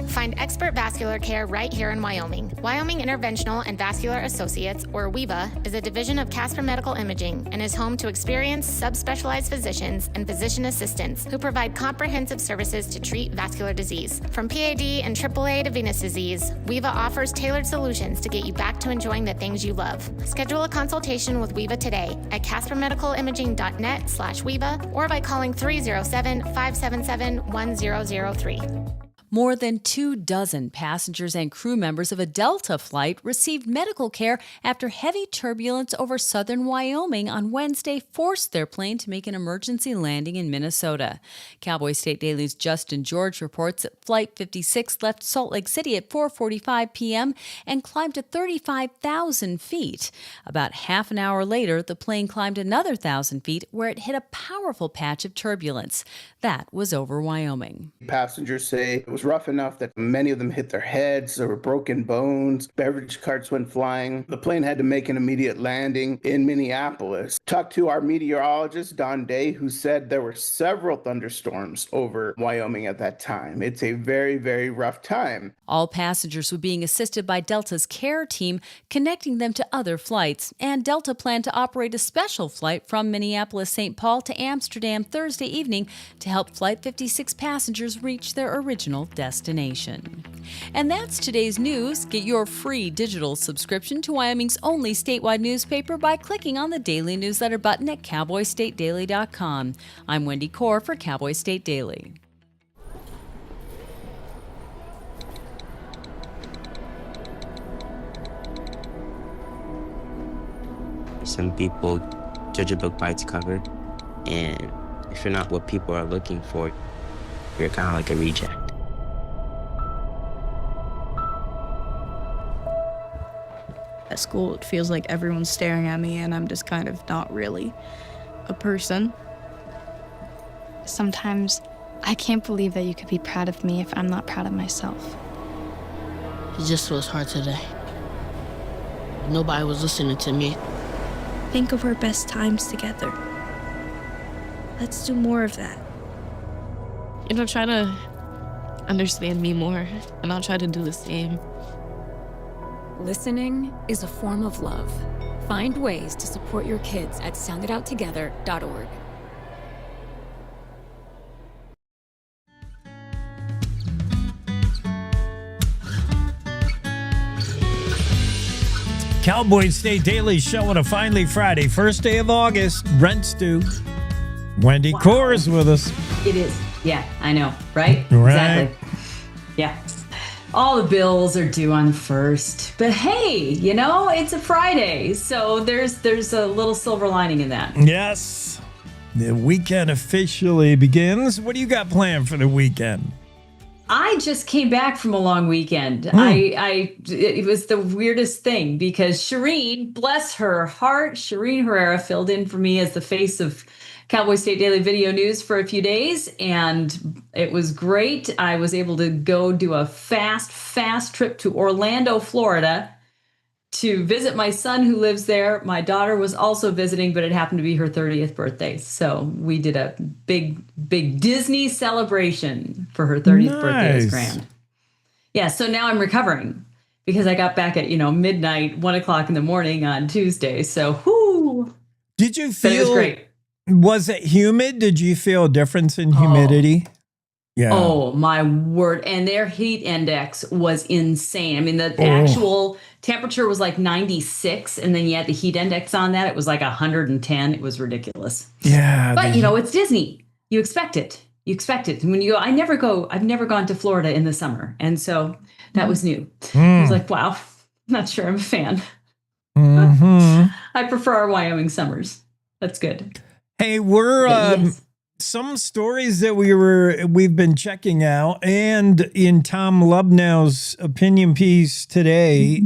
Find expert vascular care right here in Wyoming. Wyoming Interventional and Vascular Associates, or WIVA, is a division of Casper Medical Imaging and is home to experienced subspecialized physicians and physician assistants who provide comprehensive services to treat vascular disease. From PAD and AAA to venous disease, WIVA offers tailored solutions to get you back to enjoying the things you love. Schedule a consultation with WIVA today at caspermedicalimaging.net/WIVA or by calling 307-577-1003. More than 24 passengers and crew members of a Delta flight received medical care after heavy turbulence over southern Wyoming on Wednesday forced their plane to make an emergency landing in Minnesota. Cowboy State Daily's Justin George reports that Flight 56 left Salt Lake City at 4:45 p.m. and climbed to 35,000 feet. About half an hour later, the plane climbed another 1,000 feet where it hit a powerful patch of turbulence. That was over Wyoming. Passengers say it was rough enough that many of them hit their heads, there were broken bones, beverage carts went flying. The plane had to make an immediate landing in Minneapolis. Talked to our meteorologist, Don Day, who said there were several thunderstorms over Wyoming at that time. It's a very, very rough time. All passengers were being assisted by Delta's care team, connecting them to other flights, and Delta planned to operate a special flight from Minneapolis-St. Paul to Amsterdam Thursday evening to help Flight 56 passengers reach their original destination. And that's today's news. Get your free digital subscription to Wyoming's only statewide newspaper by clicking on the daily newsletter button at cowboystatedaily.com. I'm Wendy Core for Cowboy State Daily. Some people judge a book by its cover, and if you're not what people are looking for, you're kind of like a reject. At school, it feels like everyone's staring at me and I'm just kind of not really a person. Sometimes I can't believe that you could be proud of me if I'm not proud of myself. It just was hard today. Nobody was listening to me. Think of our best times together. Let's do more of that. Try to understand me more, and I'll try to do the same. Listening is a form of love. Find ways to support your kids at sounditouttogether.org. Cowboy State Daily show on a finally Friday, first day of August. Rent's due. Wendy Core is with us. It is. Yeah, I know, right? Right. Exactly. Yeah. All the bills are due on the 1st. But hey, it's a Friday. So there's a little silver lining in that. Yes. The weekend officially begins. What do you got planned for the weekend? I just came back from a long weekend. It was the weirdest thing because Shireen, bless her heart, Shireen Herrera filled in for me as the face of Cowboy State Daily Video News for a few days, and it was great. I was able to go do a fast trip to Orlando, Florida to visit my son who lives there. My daughter was also visiting, but it happened to be her 30th birthday. So we did a big Disney celebration for her 30th birthday. It was grand. Yeah, so now I'm recovering because I got back at, midnight, 1 o'clock in the morning on Tuesday. So, whoo. Did you feel... But it was great. Was it humid? Did you feel a difference in humidity? Yeah. Oh, my word. And their heat index was insane. I mean, the actual temperature was like 96, and then you had the heat index on that. It was like 110. It was ridiculous. Yeah. But, it's Disney. You expect it. And when you go, I've never gone to Florida in the summer. And so that was new. I was like, wow, I'm not sure I'm a fan. Mm-hmm. I I prefer our Wyoming summers. That's good. Hey, we're Yes. some stories that we've been checking out, and in Tom Lubnau's opinion piece today,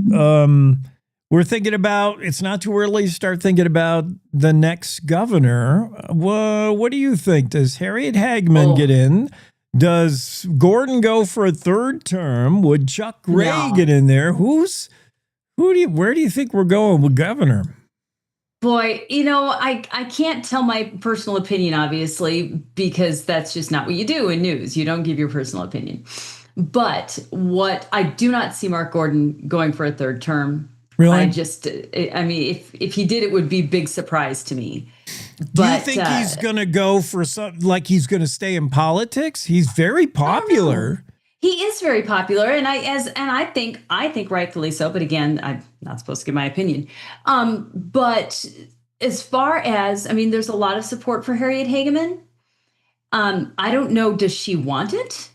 we're thinking about, it's not too early to start thinking about the next governor. What do you think? Does Harriet Hagman get in? Does Gordon go for a third term? Would Chuck Gray get in there? Where do you think we're going with governor? Boy, you know, I can't tell my personal opinion, obviously, because that's just not what you do in news. You don't give your personal opinion. But what I do not see Mark Gordon going for a third term. Really? I mean, if he did, it would be a big surprise to me. Do you think he's going to go for something, like he's going to stay in politics? He's very popular. He is very popular, and I think rightfully so. But again, I'm not supposed to give my opinion. But as far as, I mean, there's a lot of support for Harriet Hageman. I don't know. Does she want it?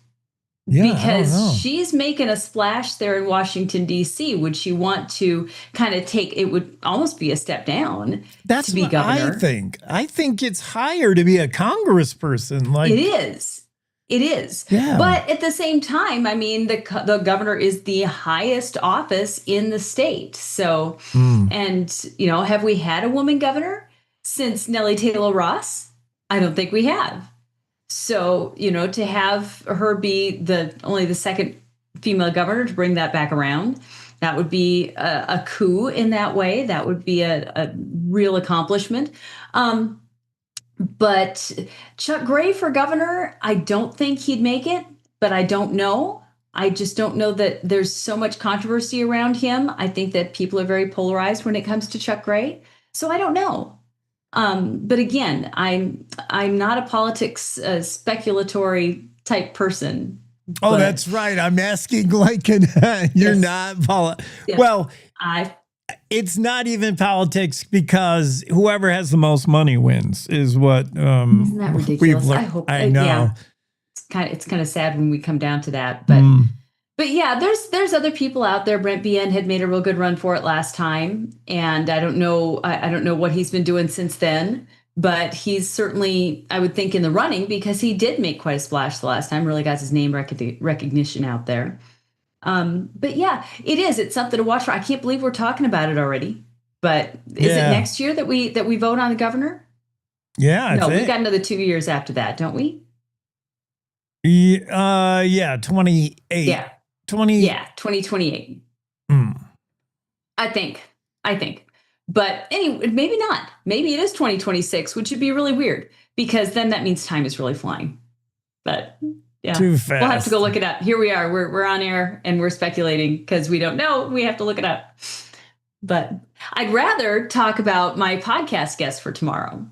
Yeah, because she's making a splash there in Washington, D.C. Would she want to kind of take, it would almost be a step down to be governor. I think it's higher to be a congressperson. Like, it is. Yeah. But at the same time, I mean, the governor is the highest office in the state. So, and, you know, have we had a woman governor since Nellie Taylor Ross? I don't think we have. So, you know, to have her be only the second female governor, to bring that back around, that would be a coup in that way. That would be a real accomplishment. But Chuck Gray for governor, I don't think he'd make it, but I don't know. I just don't know that there's so much controversy around him. I think that people are very polarized when it comes to Chuck Gray. So I don't know. But again, I'm not a politics speculatory type person. Oh, that's right. I'm asking like you're not Yes. Well, it's not even politics, because whoever has the most money wins is what isn't that ridiculous? I know. Yeah. It's kind of sad when we come down to that, but yeah, there's other people out there. Brent Bien had made a real good run for it last time, and I don't know what he's been doing since then, but he's certainly, I would think, in the running, because he did make quite a splash the last time, really got his name recognition out there. But yeah, it's something to watch for. I can't believe we're talking about it already, but is it next year that we vote on the governor? Yeah. No, we've got another 2 years after that, don't we? Yeah, 28. Yeah. 2028. I think. But anyway, maybe not. Maybe it is 2026, which would be really weird, because then that means time is really flying. But yeah, too fast. We'll have to go look it up. Here we are. We're on air and we're speculating because we don't know. We have to look it up. But I'd rather talk about my podcast guest for tomorrow.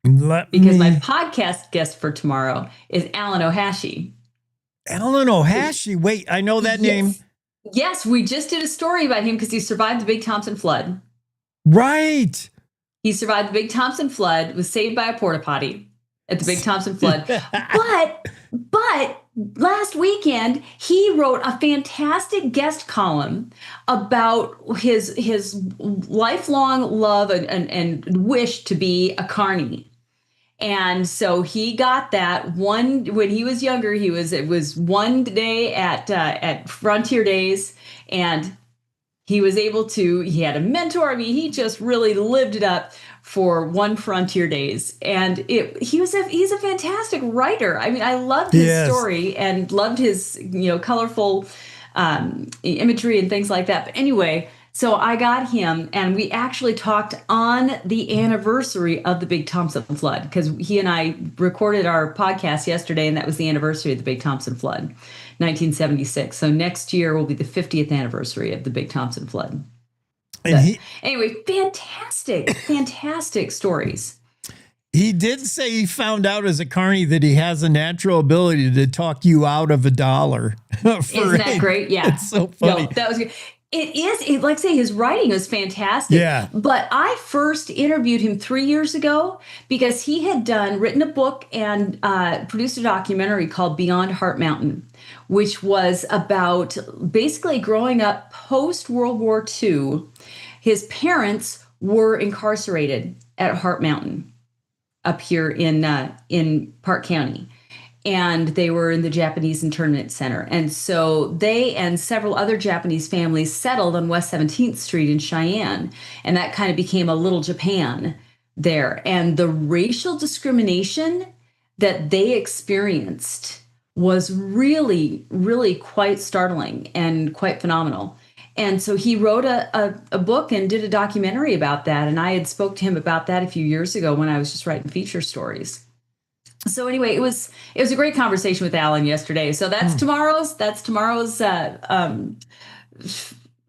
Because my podcast guest for tomorrow is Alan Ohashi. Alan Ohashi. Wait, I know that name. Yes, we just did a story about him because he survived the Big Thompson flood. Right. He survived the Big Thompson flood, was saved by a porta potty at the Big Thompson flood. But last weekend, he wrote a fantastic guest column about his lifelong love and wish to be a carny. And so he got that when he was younger. It was one day at Frontier Days, and he was able to. He had a mentor. I mean, he just really lived it up for one Frontier Days, and he's a fantastic writer. I mean, I loved his story and loved his colorful imagery and things like that. But anyway. So I got him, and we actually talked on the anniversary of the Big Thompson flood, because he and I recorded our podcast yesterday, and that was the anniversary of the Big Thompson flood, 1976. So next year will be the 50th anniversary of the Big Thompson flood. Anyway, fantastic stories. He did say he found out as a carny that he has a natural ability to talk you out of $1. Isn't that great? Yeah. It's so funny. No, that was good. It is, like I say, his writing is fantastic. Yeah. But I first interviewed him 3 years ago because he had written a book and produced a documentary called Beyond Heart Mountain, which was about basically growing up post-World War II. His parents were incarcerated at Heart Mountain up here in Park County. And they were in the Japanese internment center. And so they and several other Japanese families settled on West 17th Street in Cheyenne. And that kind of became a little Japan there. And the racial discrimination that they experienced was really, really quite startling and quite phenomenal. And so he wrote a book and did a documentary about that. And I had spoke to him about that a few years ago when I was just writing feature stories. So anyway, it was a great conversation with Alan yesterday. So that's tomorrow's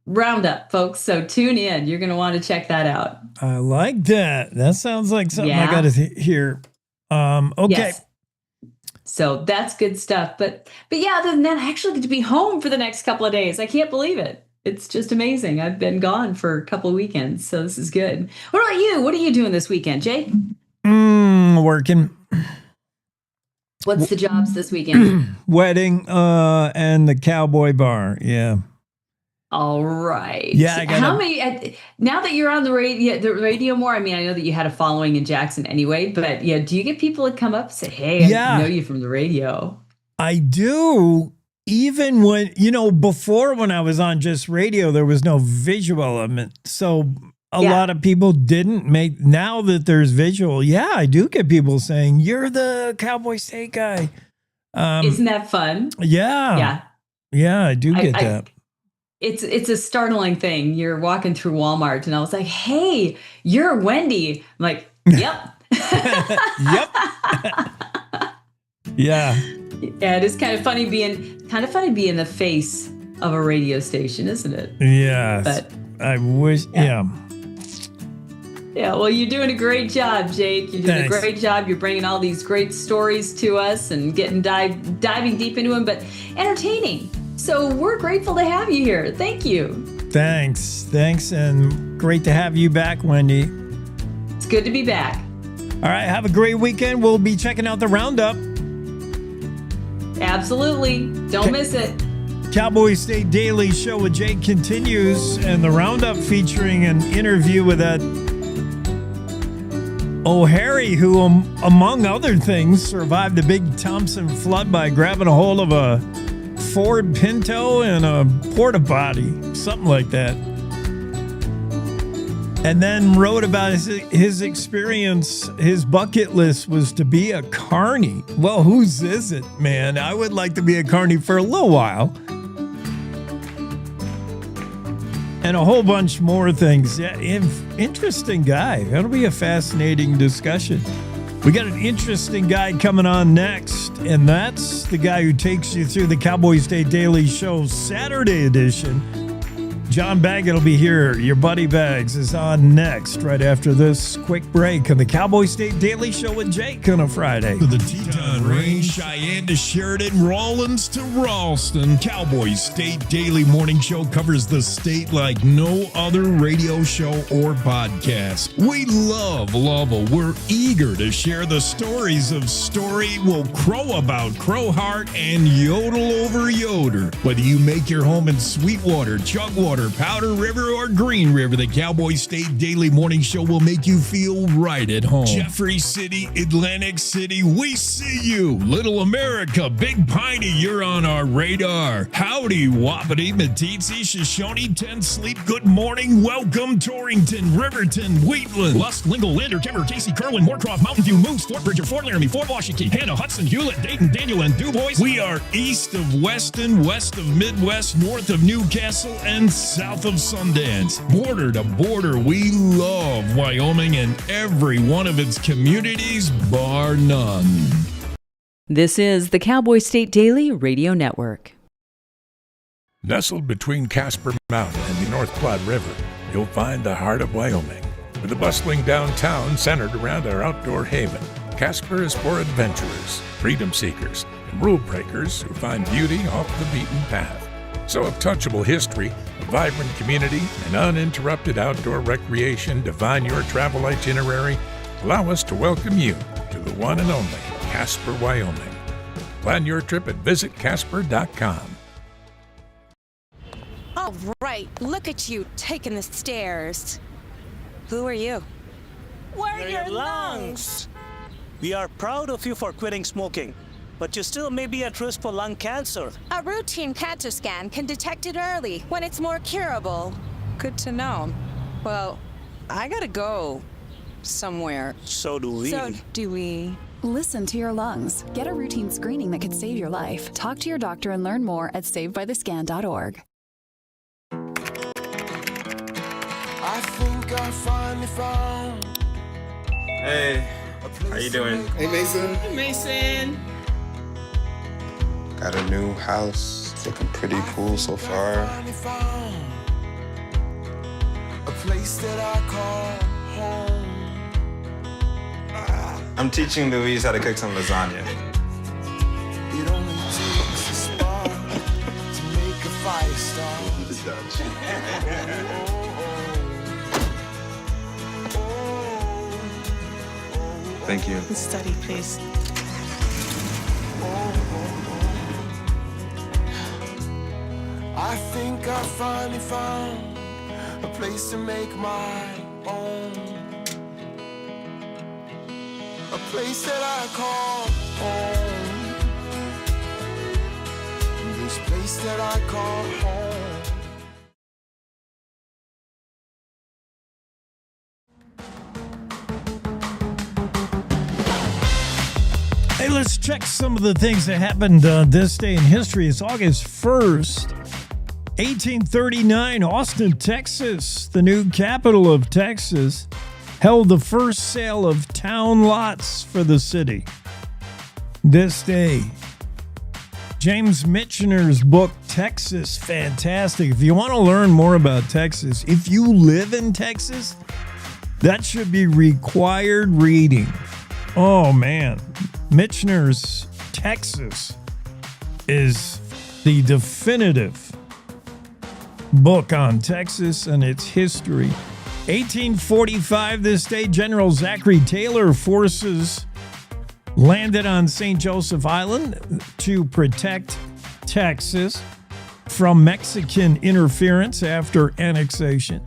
roundup, folks. So tune in. You're going to want to check that out. I like that. That sounds like something I got to hear. Okay. Yes. So that's good stuff. But yeah, other than that, I actually get to be home for the next couple of days. I can't believe it. It's just amazing. I've been gone for a couple of weekends, so this is good. What about you? What are you doing this weekend, Jake? Working. What's the jobs this weekend? Wedding and the Cowboy bar. Yeah. All right. Yeah, I got how many now that you're on the radio more? I mean, I know that you had a following in Jackson anyway, but yeah, do you get people that come up and say, "Hey, I know you from the radio"? I do. Even when, before when I was on just radio, there was no visual element. So a lot of people didn't make, now that there's visual, I do get people saying, "You're the Cowboy State guy." Isn't that fun? Yeah. Yeah, I do get that. It's a startling thing. You're walking through Walmart and I was like, "Hey, you're Wendy." I'm like, "Yep." Yep. Yeah. Yeah, it is kind of funny being the face of a radio station, isn't it? Yes. But I wish, Yeah, well, you're doing a great job, Jake. You're doing a great job. You're bringing all these great stories to us and getting diving deep into them, but entertaining. So we're grateful to have you here. Thank you. Thanks, and great to have you back, Wendy. It's good to be back. All right, have a great weekend. We'll be checking out the roundup. Absolutely. Don't miss it. Cowboy State Daily Show with Jake continues, and the roundup featuring an interview with that O'Harry, who, among other things, survived the big Thompson flood by grabbing a hold of a Ford Pinto and a porta potty, something like that. And then wrote about his experience. His bucket list was to be a carny. Well, whose is it, man? I would like to be a carny for a little while. And a whole bunch more things. Yeah, interesting guy. That'll be a fascinating discussion. We got an interesting guy coming on next, and that's the guy who takes you through the Cowboy State Daily Show Saturday edition. John Baggett will be here. Your buddy Bags is on next, right after this quick break on the Cowboy State Daily Show with Jake on a Friday. To the Teton Range, Cheyenne to Sheridan, Rawlins to Ralston, Cowboy State Daily Morning Show covers the state like no other radio show or podcast. We love Lovell. We're eager to share the stories of Story Will Crow About Crowheart and Yodel Over Yoder. Whether you make your home in Sweetwater, Chugwater, Powder River, or Green River, the Cowboy State Daily Morning Show will make you feel right at home. Jeffrey City, Atlantic City, we see you. Little America, Big Piney, you're on our radar. Howdy, Wapiti, Meeteetse, Shoshone, Ten Sleep, good morning, welcome, Torrington, Riverton, Wheatland, Lusk, Lingle, Lander, Timber, Casey, Kerwin, Moorcroft, Mountain View, Moose, Fort Bridger, Fort Laramie, Fort Washington, Hannah, Hudson, Hewlett, Dayton, Daniel, and DuBois. We are east of Weston, west of Midwest, north of Newcastle, and south of Sundance. Border to border, we love Wyoming and every one of its communities, bar none. This is the Cowboy State Daily Radio Network. Nestled between Casper Mountain and the North Platte River, you'll find the heart of Wyoming. With a bustling downtown centered around our outdoor haven, Casper is for adventurers, freedom seekers, and rule breakers who find beauty off the beaten path. So if touchable history, a vibrant community, and uninterrupted outdoor recreation define your travel itinerary, allow us to welcome you to the one and only Casper, Wyoming. Plan your trip at visitcasper.com. All right, look at you taking the stairs. Who are you? We're your lungs. We are proud of you for quitting smoking, but you still may be at risk for lung cancer. A routine cancer scan can detect it early when it's more curable. Good to know. Well, I gotta go somewhere. So do we. So do we. Listen to your lungs. Get a routine screening that could save your life. Talk to your doctor and learn more at savedbythescan.org. I think I finally found. Hey, how you doing? Hey, Mason. Hey, Mason. Got a new house. It's looking pretty cool so far. A place that I call home. I'm teaching Louise how to cook some lasagna. It only takes a spark to make a fire start. The Dutch. Thank you. Study, please. I think I finally found a place to make my own. A place that I call home. This place that I call home. Hey, let's check some of the things that happened this day in history. It's August 1st, 1839, Austin, Texas, the new capital of Texas, held the first sale of town lots for the city. This day, James Michener's book, Texas, fantastic. If you want to learn more about Texas, if you live in Texas, that should be required reading. Oh, man. Michener's Texas is the definitive book on Texas and its history. 1845, this day, General Zachary Taylor forces landed on St. Joseph Island to protect Texas from Mexican interference after annexation.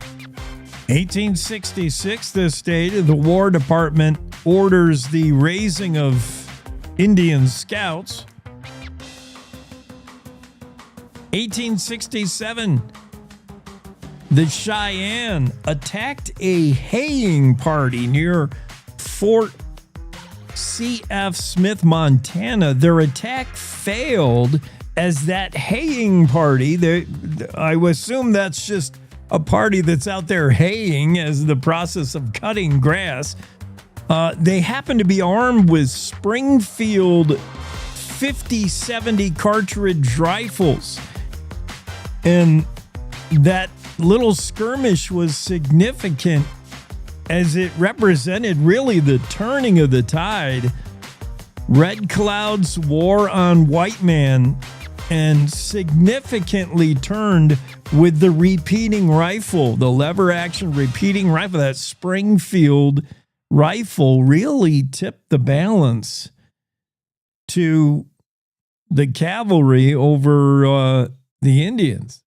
1866, this day, the War Department orders the raising of Indian scouts. 1867, the Cheyenne attacked a haying party near Fort C.F. Smith, Montana. Their attack failed as that haying party, I assume that's just a party that's out there haying as the process of cutting grass. They happen to be armed with Springfield 50-70 cartridge rifles. And that little skirmish was significant as it represented really the turning of the tide. Red Cloud's war on white man, and significantly turned with the repeating rifle, the lever action repeating rifle. That Springfield rifle really tipped the balance to the cavalry over the Indians.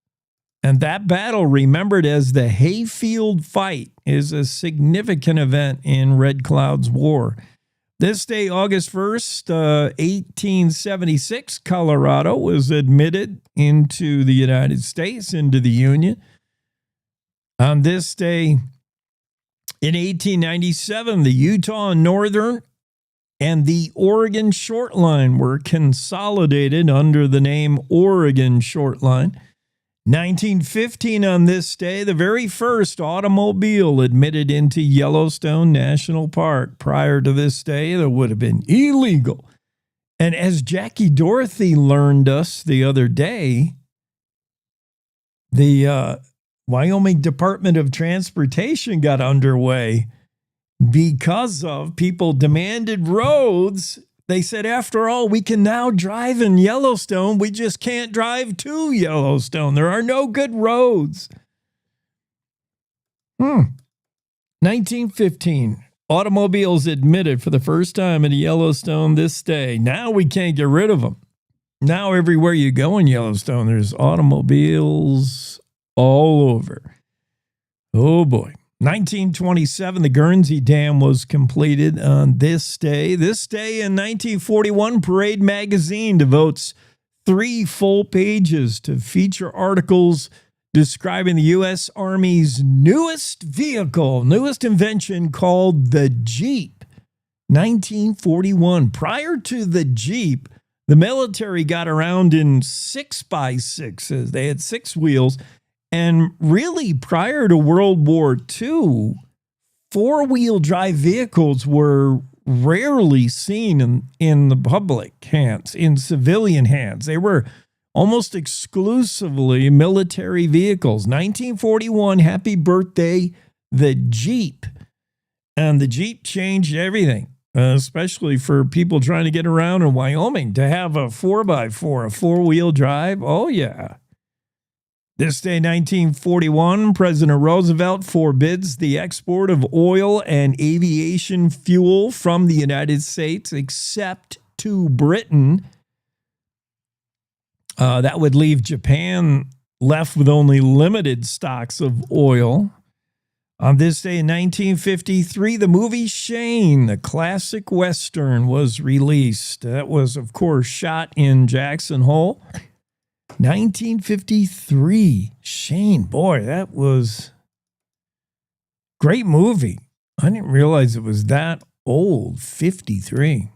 And that battle, remembered as the Hayfield Fight, is a significant event in Red Cloud's war. This day, August 1st, 1876, Colorado was admitted into the United States, into the Union. On this day, in 1897, the Utah Northern and the Oregon Short Line were consolidated under the name Oregon Short Line. 1915, on this day, the very first automobile admitted into Yellowstone National Park. Prior to this day, that would have been illegal. And as Jackie Dorothy learned us the other day, the Wyoming Department of Transportation got underway because of people demanded roads. They said, after all, we can now drive in Yellowstone. We just can't drive to Yellowstone. There are no good roads. 1915, automobiles admitted for the first time into Yellowstone this day. Now we can't get rid of them. Now everywhere you go in Yellowstone, there's automobiles all over. Oh boy. 1927, the Guernsey Dam was completed on this day. This day in 1941, Parade magazine devotes 3 full pages to feature articles describing the U.S. Army's newest invention called the Jeep. 1941. Prior to the Jeep, the military got around in 6x6s. They had 6 wheels. And really, prior to World War II, 4-wheel drive vehicles were rarely seen in the public hands, in civilian hands. They were almost exclusively military vehicles. 1941, happy birthday, the Jeep. And the Jeep changed everything, especially for people trying to get around in Wyoming. To have a 4x4, a 4-wheel drive, oh yeah. This day, 1941, President Roosevelt forbids the export of oil and aviation fuel from the United States except to Britain. That would leave Japan left with only limited stocks of oil. On this day in 1953, the movie Shane, the classic Western, was released. That was, of course, shot in Jackson Hole. 1953, Shane, boy, that was a great movie. I didn't realize it was that old, 53.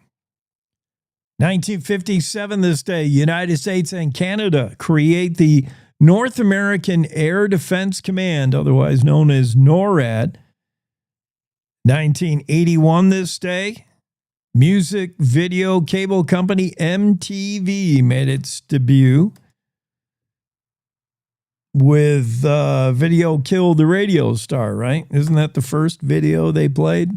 1957, this day, United States and Canada create the North American Air Defense Command, otherwise known as NORAD. 1981, this day, music video cable company MTV made its debut with Video Killed the Radio Star, right? Isn't that the first video they played?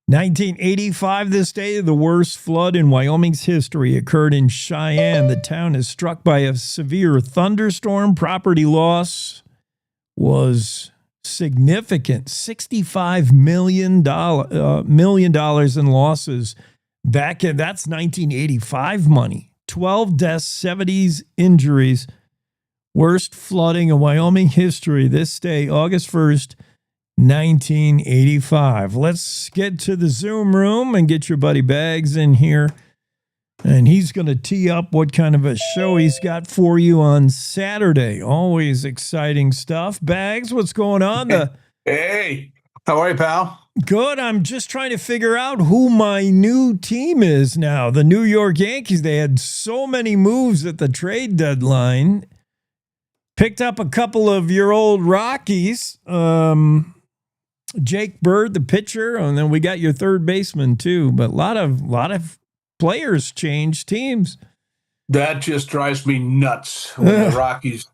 1985, this day, the worst flood in Wyoming's history occurred in Cheyenne. The town is struck by a severe thunderstorm. Property loss was significant, $65 million in losses. That's 1985 money. 12 deaths, 70 injuries. Worst flooding in Wyoming history this day, August 1st, 1985. Let's get to the Zoom room and get your buddy Bags in here. And he's going to tee up what kind of a show he's got for you on Saturday. Always exciting stuff. Bags, what's going on? Hey, how are you, pal? Good. I'm just trying to figure out who my new team is now. The New York Yankees, they had so many moves at the trade deadline. Picked up a couple of your old Rockies. Jake Bird, the pitcher, and then we got your third baseman too. But a lot of players changed teams. That just drives me nuts when the Rockies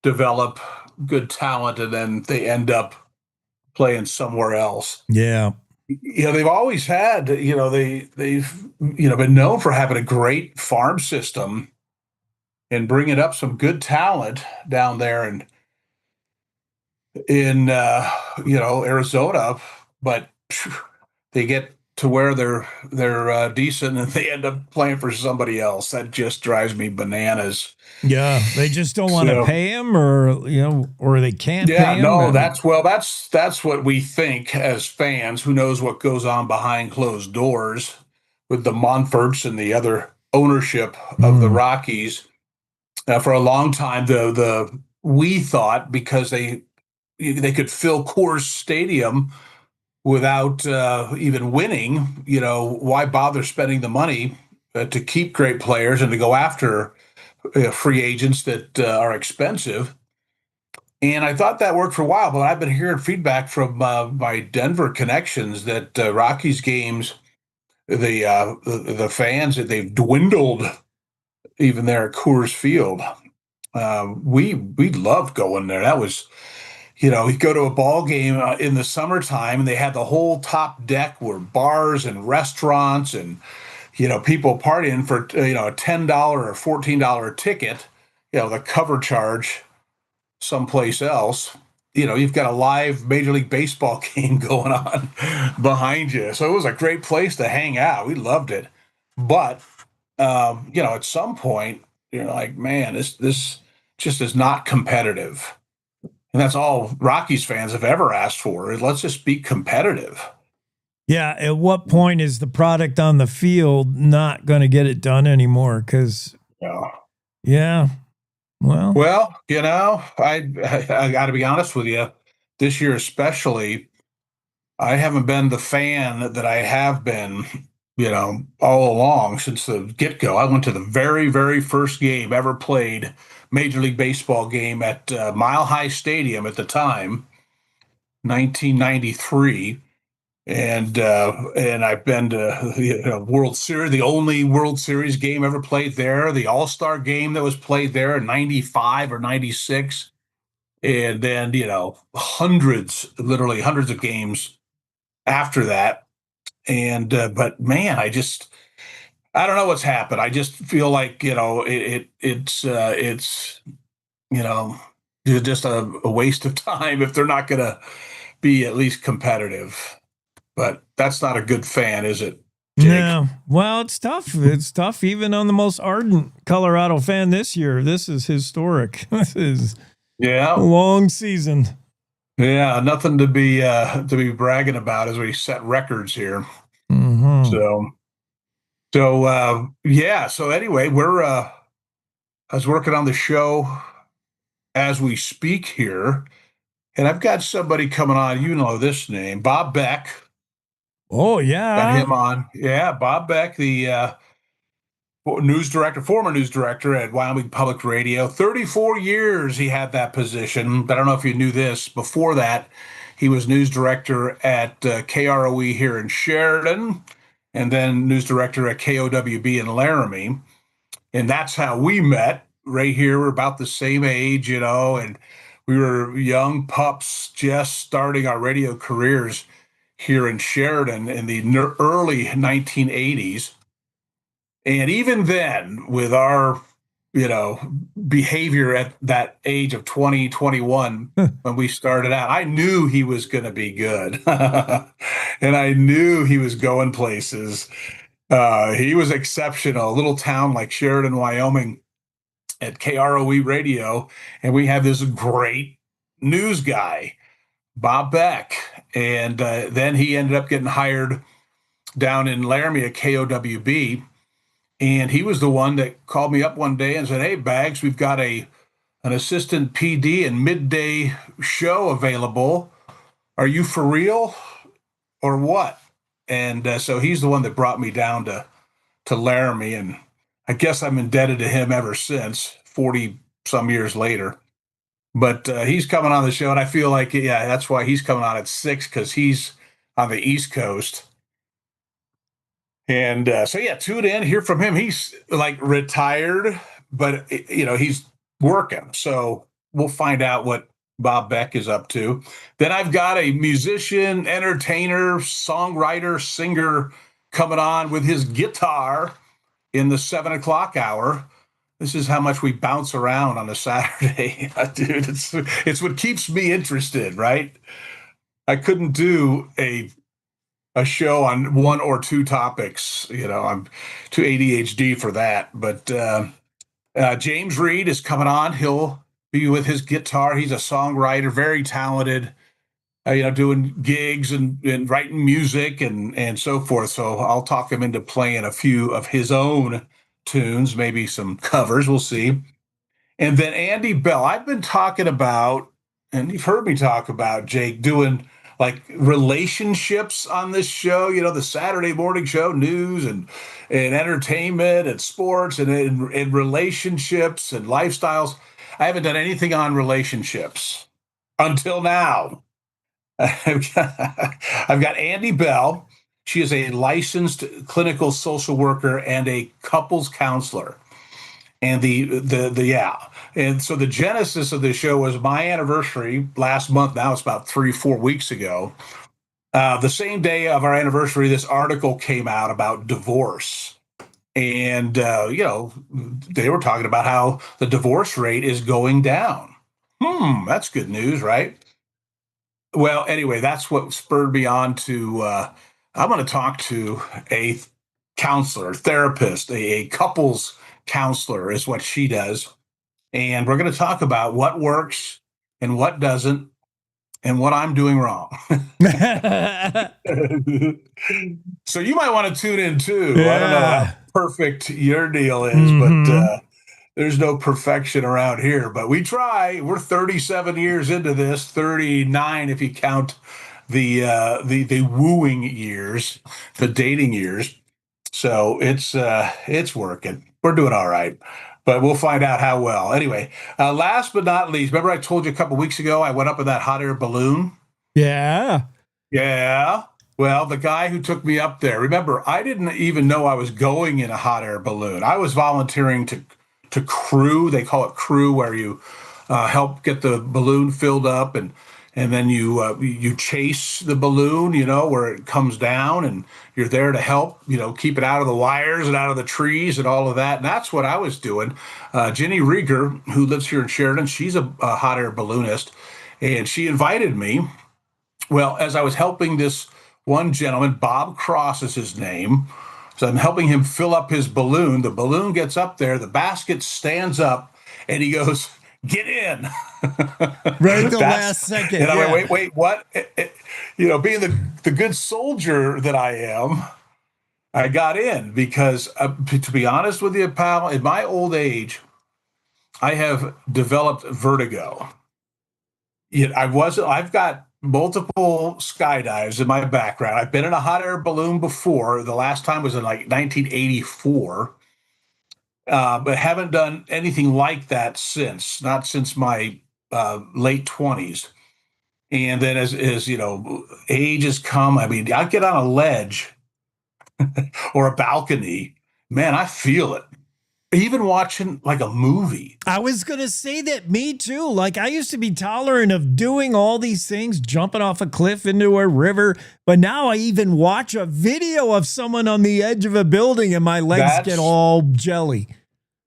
develop good talent and then they end up playing somewhere else. Yeah. They've always had, they've been known for having a great farm system and bringing up some good talent down there and in Arizona, but they get to where they're decent and they end up playing for somebody else. That just drives me bananas. Yeah, they just don't want to pay him, or they can't pay him. Yeah, no, that's what we think as fans. Who knows what goes on behind closed doors with the Monforts and the other ownership of the Rockies. For a long time, we thought because they could fill Coors Stadium without even winning, why bother spending the money to keep great players and to go after free agents that are expensive. And I thought that worked for a while, but I've been hearing feedback from my Denver connections that Rockies games, the fans, that they've dwindled even there at Coors Field. We loved going there. That was, you go to a ball game in the summertime and they had the whole top deck were bars and restaurants and, people partying for, a $10 or $14 ticket, the cover charge someplace else. You've got a live Major League Baseball game going on behind you. So it was a great place to hang out. We loved it. But, at some point, you're like, man, this just is not competitive. And that's all Rockies fans have ever asked for, is let's just be competitive. Yeah. At what point is the product on the field not going to get it done anymore? Because, yeah. Well, you know, I got to be honest with you. This year especially, I haven't been the fan that I have been, you know, all along since the get-go. I went to the very, very first game ever played, Major League Baseball game at Mile High Stadium at the time, 1993. And I've been to World Series, the only World Series game ever played there, the All-Star game that was played there in 95 or 96. And then, you know, literally hundreds of games after that. And but man, I don't know what's happened. I just feel like, you know, it's you know, just a waste of time if they're not going to be at least competitive. But that's not a good fan, is it, Jake? No. Well, it's tough. It's tough even on the most ardent Colorado fan this year. This is historic. This is a long season. Yeah, nothing to be bragging about as we set records here. Mm-hmm. So anyway, I was working on the show as we speak here, and I've got somebody coming on. You know this name, Bob Beck. Oh yeah, got him on. Yeah, Bob Beck, the former news director at Wyoming Public Radio. 34 years he had that position. But I don't know if you knew this. Before that, he was news director at KROE here in Sheridan, and then news director at KOWB in Laramie. And that's how we met. Right here, we're about the same age, you know, and we were young pups just starting our radio careers here in Sheridan in the early 1980s. And even then, with our, you know, behavior at that age of 20, 21, when we started out, I knew he was going to be good. And I knew he was going places. He was exceptional. A little town like Sheridan, Wyoming, at KROE Radio. And we have this great news guy, Bob Beck. And then he ended up getting hired down in Laramie at KOWB. And he was the one that called me up one day and said, "Hey, Bags, we've got an assistant PD and midday show available. Are you for real or what?" And so he's the one that brought me down to Laramie. And I guess I'm indebted to him ever since, 40 some years later. But he's coming on the show, and I feel like, yeah, that's why he's coming on at 6, because he's on the East Coast. And so, yeah, tune in, hear from him. He's like retired, but, you know, he's working. So we'll find out what Bob Beck is up to. Then I've got a musician, entertainer, songwriter, singer coming on with his guitar in the 7 o'clock hour. This is how much we bounce around on a Saturday. Dude, it's what keeps me interested, right? I couldn't do a show on one or two topics. You know, I'm too ADHD for that. But James Reed is coming on. He'll be with his guitar. He's a songwriter, very talented, you know, doing gigs and writing music and so forth. So I'll talk him into playing a few of his own tunes, maybe some covers, we'll see. And then Andy Bell, I've been talking about, and you've heard me talk about, Jake, doing like relationships on this show, you know, the Saturday morning show, news and entertainment and sports and relationships and lifestyles. I haven't done anything on relationships until now. I've got Andy Bell. She is a licensed clinical social worker and a couples counselor. And and so the genesis of the show was my anniversary last month. Now it's about 3-4 weeks ago. The same day of our anniversary, this article came out about divorce. And, you know, they were talking about how the divorce rate is going down. That's good news, right? Well, anyway, that's what spurred me on to I'm going to talk to a counselor, therapist, a couples counselor is what she does. And we're going to talk about what works and what doesn't, and what I'm doing wrong. So you might want to tune in too. I don't know how perfect your deal is, but there's no perfection around here. But we try. We're 37 years into this, 39 if you count the wooing years, the dating years. So it's working. We're doing all right. But we'll find out how well. Anyway, last but not least, remember I told you a couple weeks ago I went up in that hot air balloon? Yeah. Yeah. Well, the guy who took me up there, remember, I didn't even know I was going in a hot air balloon. I was volunteering to crew. They call it crew, where you help get the balloon filled up, and then you chase the balloon, where it comes down, and you're there to help, keep it out of the wires and out of the trees and all of that. And that's what I was doing. Jenny Rieger, who lives here in Sheridan, she's a hot air balloonist, and she invited me. Well, as I was helping this one gentleman, Bob Cross is his name, so I'm helping him fill up his balloon. The balloon gets up there, the basket stands up, and he goes, "Get in." Right at the last second. And I went, wait, what? Being the good soldier that I am, I got in because, to be honest with you, pal, in my old age, I have developed vertigo. I've got multiple skydives in my background. I've been in a hot air balloon before. The last time was in like 1984. But haven't done anything like that since, not since my late 20s. And then as age has come, I mean, I get on a ledge or a balcony, man, I feel it. Even watching like a movie. I was going to say that, me too. Like, I used to be tolerant of doing all these things, jumping off a cliff into a river. But now I even watch a video of someone on the edge of a building and my legs get all jelly.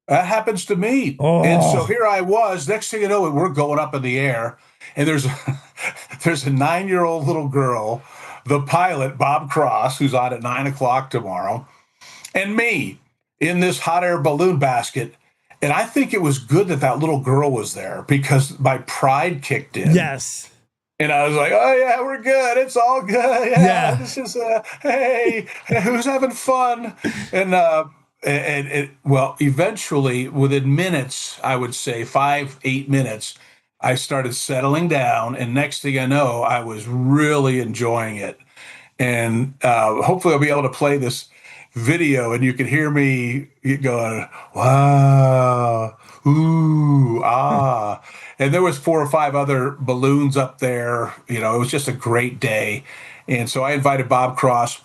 That happens to me. Oh. And so here I was. Next thing you know, we're going up in the air. And there's a 9-year-old little girl, the pilot, Bob Cross, who's on at 9:00 tomorrow, and me in this hot air balloon basket. And I think it was good that little girl was there because my pride kicked in. Yes. And I was like, oh, yeah, we're good. It's all good. Yeah. This is, hey, who's having fun? And well, eventually, within minutes, I would say 5-8 minutes, I started settling down. And next thing I know, I was really enjoying it. And hopefully I'll be able to play this video and you can hear me going, wow, ooh, ah. And there was 4 or 5 other balloons up there. It was just a great day. And so I invited Bob Cross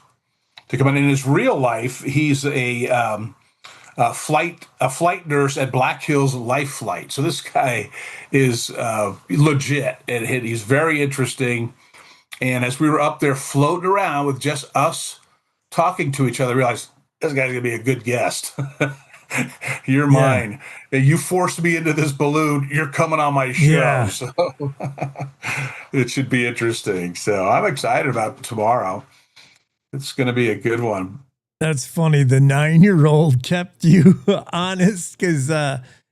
to come in his real life. He's a flight nurse at Black Hills Life Flight. So this guy is legit, and he's very interesting. And as we were up there floating around with just us talking to each other, I realized this guy's gonna be a good guest. You're mine. You forced me into this balloon. You're coming on my show. Yeah. So it should be interesting. So I'm excited about tomorrow. It's going to be a good one. That's funny. The 9-year-old kept you honest because,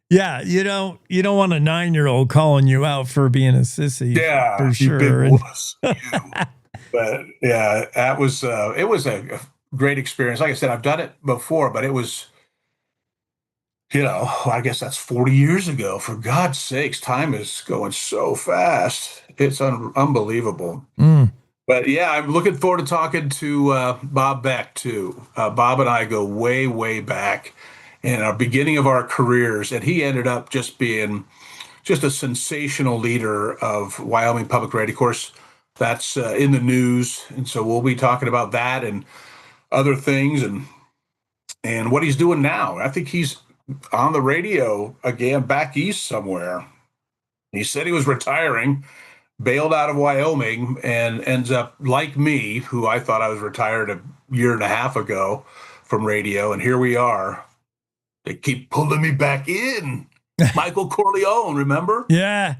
you don't want a 9-year-old calling you out for being a sissy. Yeah, for sure. Big wuss, you. But yeah, it was a great experience. Like I said, I've done it before, but it was, I guess that's 40 years ago. For God's sakes, time is going so fast. It's unbelievable. Mm. But yeah, I'm looking forward to talking to Bob Beck too. Bob and I go way, way back in our beginning of our careers, and he ended up just being just a sensational leader of Wyoming Public Radio. Of course, that's in the news, and so we'll be talking about that and other things and what he's doing now. I think he's on the radio again back east somewhere. He said he was retiring, bailed out of Wyoming, and ends up like me, who I thought I was retired a year and a half ago from radio, and here we are. They keep pulling me back in. Michael Corleone, remember? Yeah.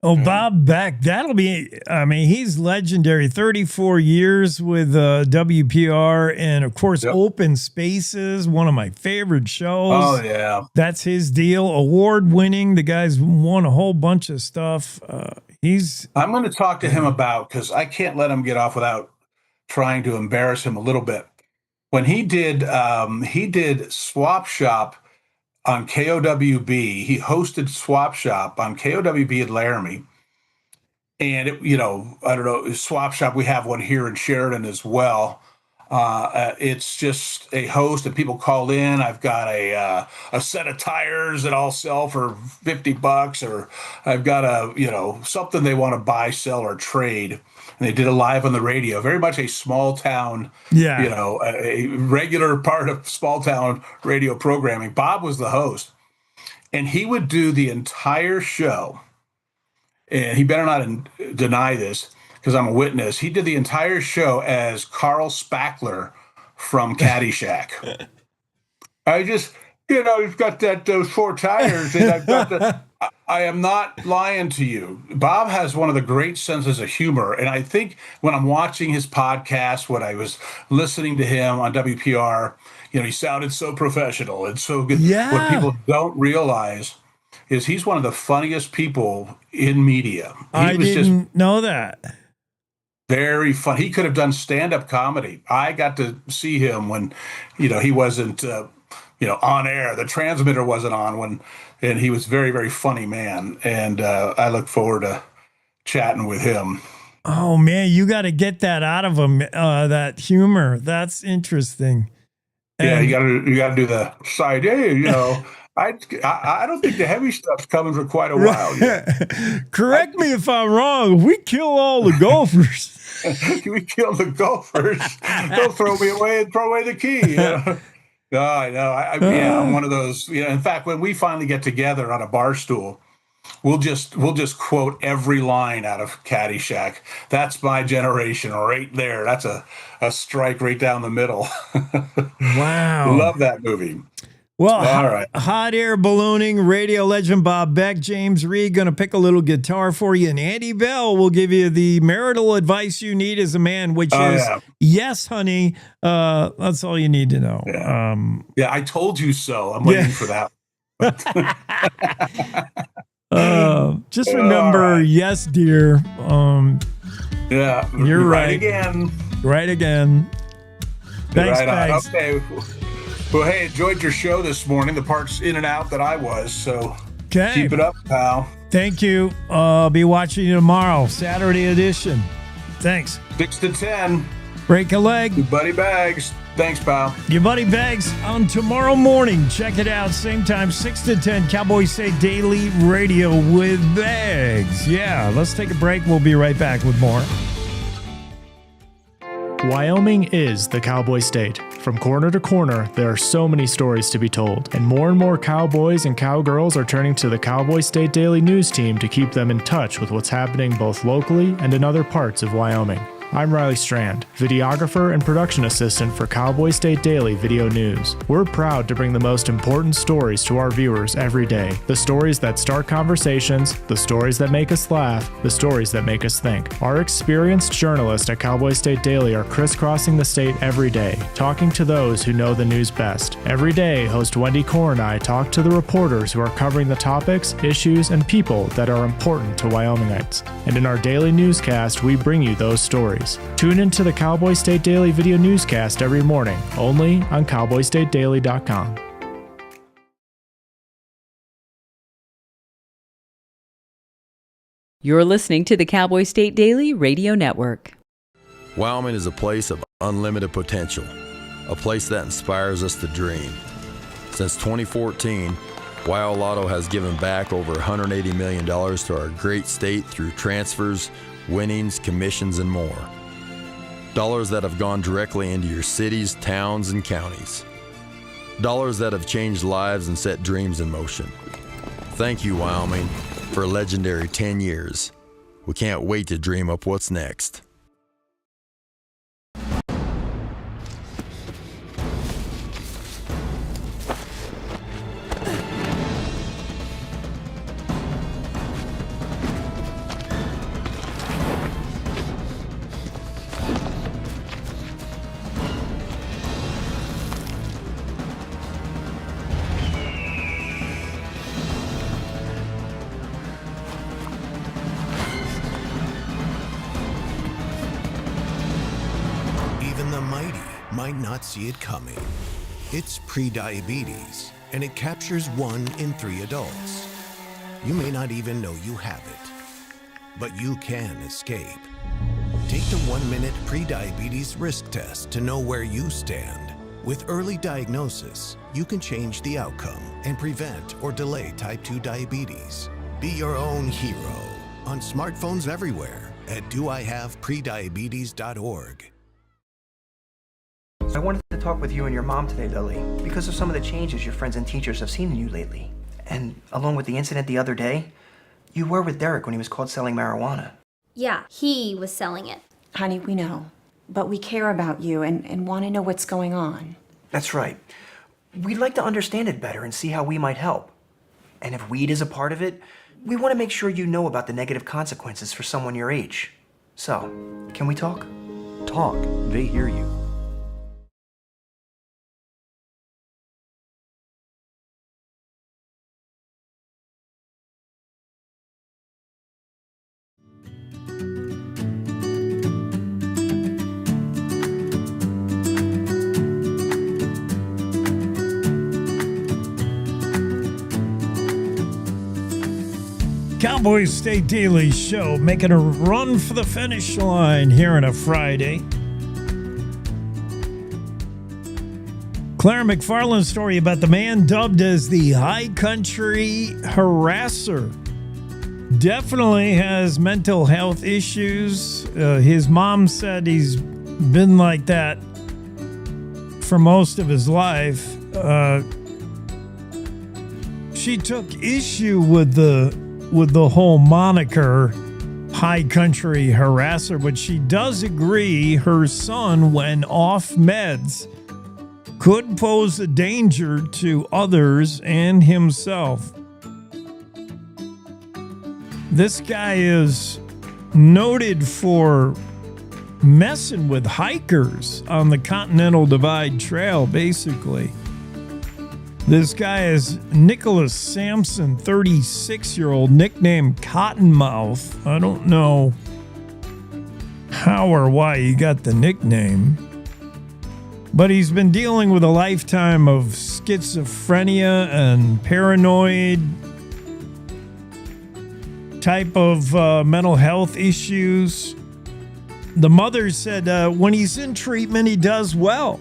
Oh, Bob Beck, that'll be, I mean, he's legendary. 34 years with WPR and, of course, Open Spaces, one of my favorite shows. Oh, yeah. That's his deal. Award-winning. The guy's won a whole bunch of stuff. I'm going to talk to him about, because I can't let him get off without trying to embarrass him a little bit. When he did Swap Shop on KOWB, he hosted Swap Shop on KOWB at Laramie. And, I don't know, Swap Shop, we have one here in Sheridan as well. It's just a host and people call in. I've got a set of tires that I'll sell for $50, or I've got something they want to buy, sell, or trade. And they did it live on the radio, very much a small town, a regular part of small town radio programming. Bob was the host, and he would do the entire show. And he better not deny this, because I'm a witness. He did the entire show as Carl Spackler from Caddyshack. I just, you've got those 4 tires, and I've got I am not lying to you. Bob has one of the great senses of humor. And I think when I'm watching his podcast, when I was listening to him on WPR, he sounded so professional and so good. Yeah. What people don't realize is he's one of the funniest people in media. I didn't know that. Very fun. He could have done stand-up comedy. I got to see him when, he wasn't, on air. The transmitter wasn't on and he was very, very funny man. And I look forward to chatting with him. Oh man, you got to get that out of him. That humor. That's interesting. Yeah, you got to do the side. Hey, I don't think the heavy stuff's coming for quite a while yet. Correct me if I'm wrong. We kill all the gophers. We kill the gophers. Don't throw me away and throw away the key. No, I know. I'm one of those. In fact, when we finally get together on a bar stool, we'll just quote every line out of Caddyshack. That's my generation right there. That's a strike right down the middle. Wow. Love that movie. Well, all right. Hot air ballooning, radio legend Bob Beck, James Reed going to pick a little guitar for you, and Andy Bell will give you the marital advice you need as a man, which is yes, honey. That's all you need to know. Yeah, I told you so. I'm waiting for that. Just remember, yes, dear. You're right again. Right again. Thanks, guys. Okay. Well, hey, enjoyed your show this morning. The parts in and out that I was, so keep it up, pal. Thank you. I'll be watching you tomorrow, Saturday edition. Thanks. 6 to 10. Break a leg. Your buddy Bags. Thanks, pal. Your buddy Bags on tomorrow morning. Check it out. Same time, 6 to 10, Cowboy State Daily Radio with Bags. Yeah, let's take a break. We'll be right back with more. Wyoming is the cowboy state. From corner to corner, there are so many stories to be told, and more cowboys and cowgirls are turning to the Cowboy State Daily News team to keep them in touch with what's happening both locally and in other parts of Wyoming. I'm Riley Strand, videographer and production assistant for Cowboy State Daily Video News. We're proud to bring the most important stories to our viewers every day. The stories that start conversations, the stories that make us laugh, the stories that make us think. Our experienced journalists at Cowboy State Daily are crisscrossing the state every day, talking to those who know the news best. Every day, host Wendy Core and I talk to the reporters who are covering the topics, issues, and people that are important to Wyomingites. And in our daily newscast, we bring you those stories. Tune into the Cowboy State Daily Video Newscast every morning, only on cowboystatedaily.com. You're listening to the Cowboy State Daily Radio Network. Wyoming is a place of unlimited potential, a place that inspires us to dream. Since 2014, Wyo Lotto has given back over $180 million to our great state through transfers, winnings, commissions, and more. Dollars that have gone directly into your cities, towns, and counties. Dollars that have changed lives and set dreams in motion. Thank you, Wyoming, for a legendary 10 years. We can't wait to dream up what's next. Even the mighty might not see it coming. It's prediabetes, and it captures 1 in 3 adults. You may not even know you have it, but you can escape. Take the 1-minute prediabetes risk test to know where you stand. With early diagnosis, you can change the outcome and prevent or delay type 2 diabetes. Be your own hero on smartphones everywhere at doihaveprediabetes.org. I wanted to talk with you and your mom today, Lily, because of some of the changes your friends and teachers have seen in you lately. And along with the incident the other day, you were with Derek when he was caught selling marijuana. Yeah, he was selling it. Honey, we know. But we care about you and want to know what's going on. That's right. We'd like to understand it better and see how we might help. And if weed is a part of it, we want to make sure you know about the negative consequences for someone your age. So, can we talk? Talk. They hear you. Cowboy State Daily Show making a run for the finish line here on a Friday. Claire McFarland's story about the man dubbed as the high country harasser. Definitely has mental health issues. His mom said he's been like that for most of his life. She took issue with the whole moniker high country harasser, but she does agree her son, when off meds, could pose a danger to others and himself. This guy is noted for messing with hikers on the Continental Divide Trail, basically. This guy is Nicholas Sampson, 36-year-old, nicknamed Cottonmouth. I don't know how or why he got the nickname, but he's been dealing with a lifetime of schizophrenia and paranoid type of mental health issues. The mother said when he's in treatment, he does well.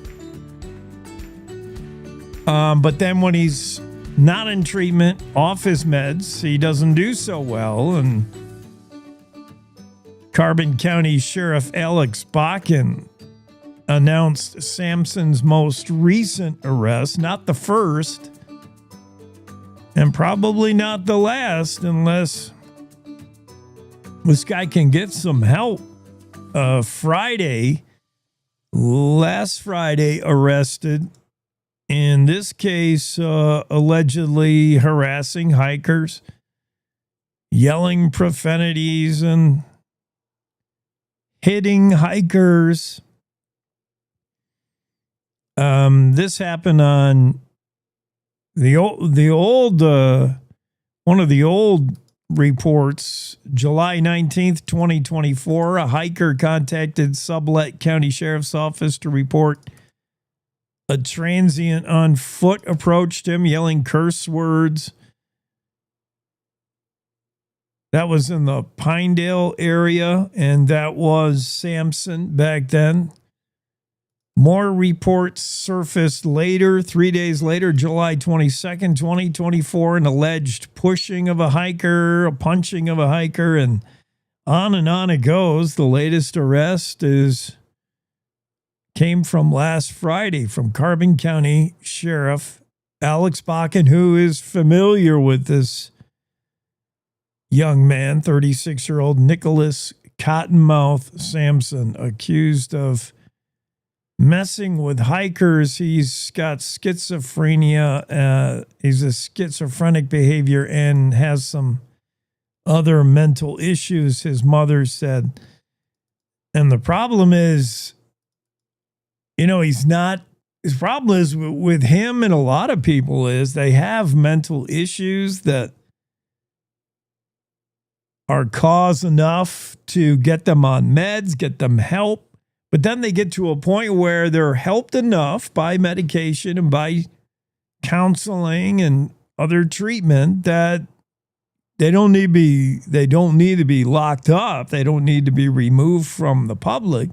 But then when he's not in treatment, off his meds, he doesn't do so well. And Carbon County Sheriff Alex Bakken announced Sampson's most recent arrest, not the first, and probably not the last, unless this guy can get some help. Last Friday, arrested. In this case, allegedly harassing hikers, yelling profanities and hitting hikers. This happened on one of the old reports, July 19th, 2024. A hiker contacted Sublette County Sheriff's Office to report a transient on foot approached him, yelling curse words. That was in the Pinedale area, and that was Sampson back then. More reports surfaced later, 3 days later, July 22nd, 2024, an alleged pushing of a hiker, a punching of a hiker, and on it goes. The latest arrest came from last Friday from Carbon County Sheriff Alex Bakken, who is familiar with this young man, 36-year-old Nicholas Cottonmouth Sampson, accused of messing with hikers. He's got schizophrenia. He's a schizophrenic behavior and has some other mental issues, his mother said. And the problem is, his problem is with him and a lot of people is they have mental issues that are cause enough to get them on meds, get them help, But then they get to a point where they're helped enough by medication and by counseling and other treatment that they don't need to be locked up. They don't need to be removed from the public.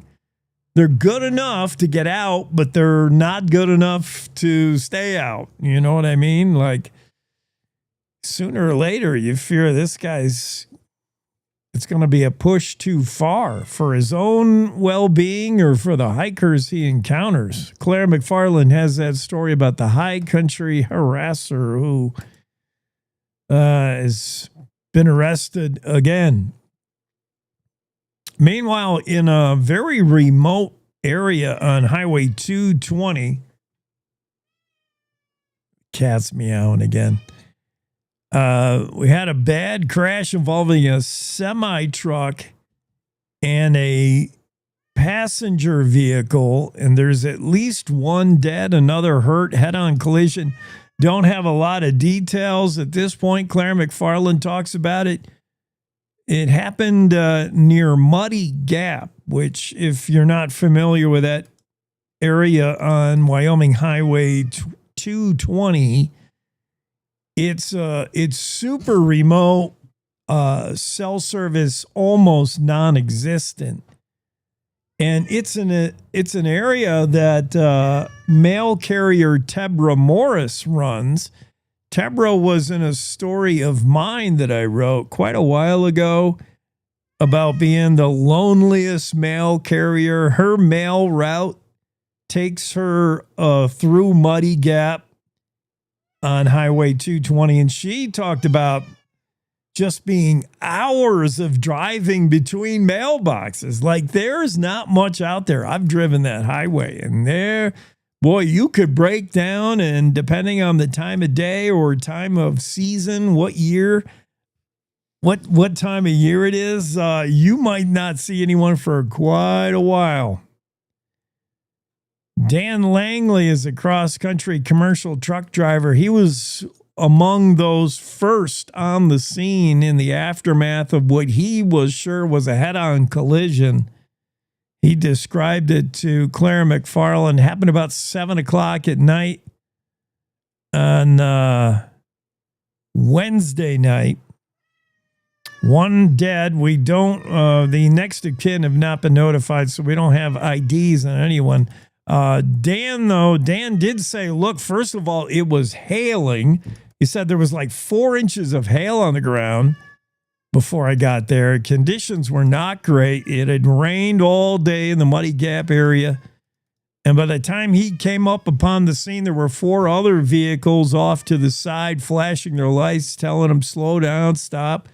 They're good enough to get out, but they're not good enough to stay out. You know what I mean? Like, sooner or later, you fear this guy's, it's going to be a push too far for his own well-being or for the hikers he encounters. Claire McFarland has that story about the high country harasser who has been arrested again. Meanwhile, in a very remote area on Highway 220, cat's meowing again. We had a bad crash involving a semi-truck and a passenger vehicle, and there's at least one dead, another hurt, head-on collision. Don't have a lot of details at this point. Claire McFarland talks about it. It happened near Muddy Gap, which, if you're not familiar with that area on Wyoming Highway 220, it's super remote, cell service almost non-existent, and it's an area that mail carrier Tebra Morris runs. Tebra was in a story of mine that I wrote quite a while ago about being the loneliest mail carrier. Her mail route takes her through Muddy Gap on Highway 220, and she talked about just being hours of driving between mailboxes. Like, there's not much out there. I've driven that highway, and boy, you could break down, and depending on the time of day or time of season, what time of year it is, you might not see anyone for quite a while. Dan Langley is a cross-country commercial truck driver. He was among those first on the scene in the aftermath of what he was sure was a head-on collision. He described it to Claire McFarland. It happened about 7 o'clock at night on Wednesday night. One dead. We don't, the next of kin have not been notified, so we don't have IDs on anyone. Dan did say, look, first of all, it was hailing. He said there was like 4 inches of hail on the ground before I got there. Conditions were not great. It had rained all day in the Muddy Gap area. And by the time he came up upon the scene, there were 4 other vehicles off to the side, flashing their lights, telling him, slow down, stop.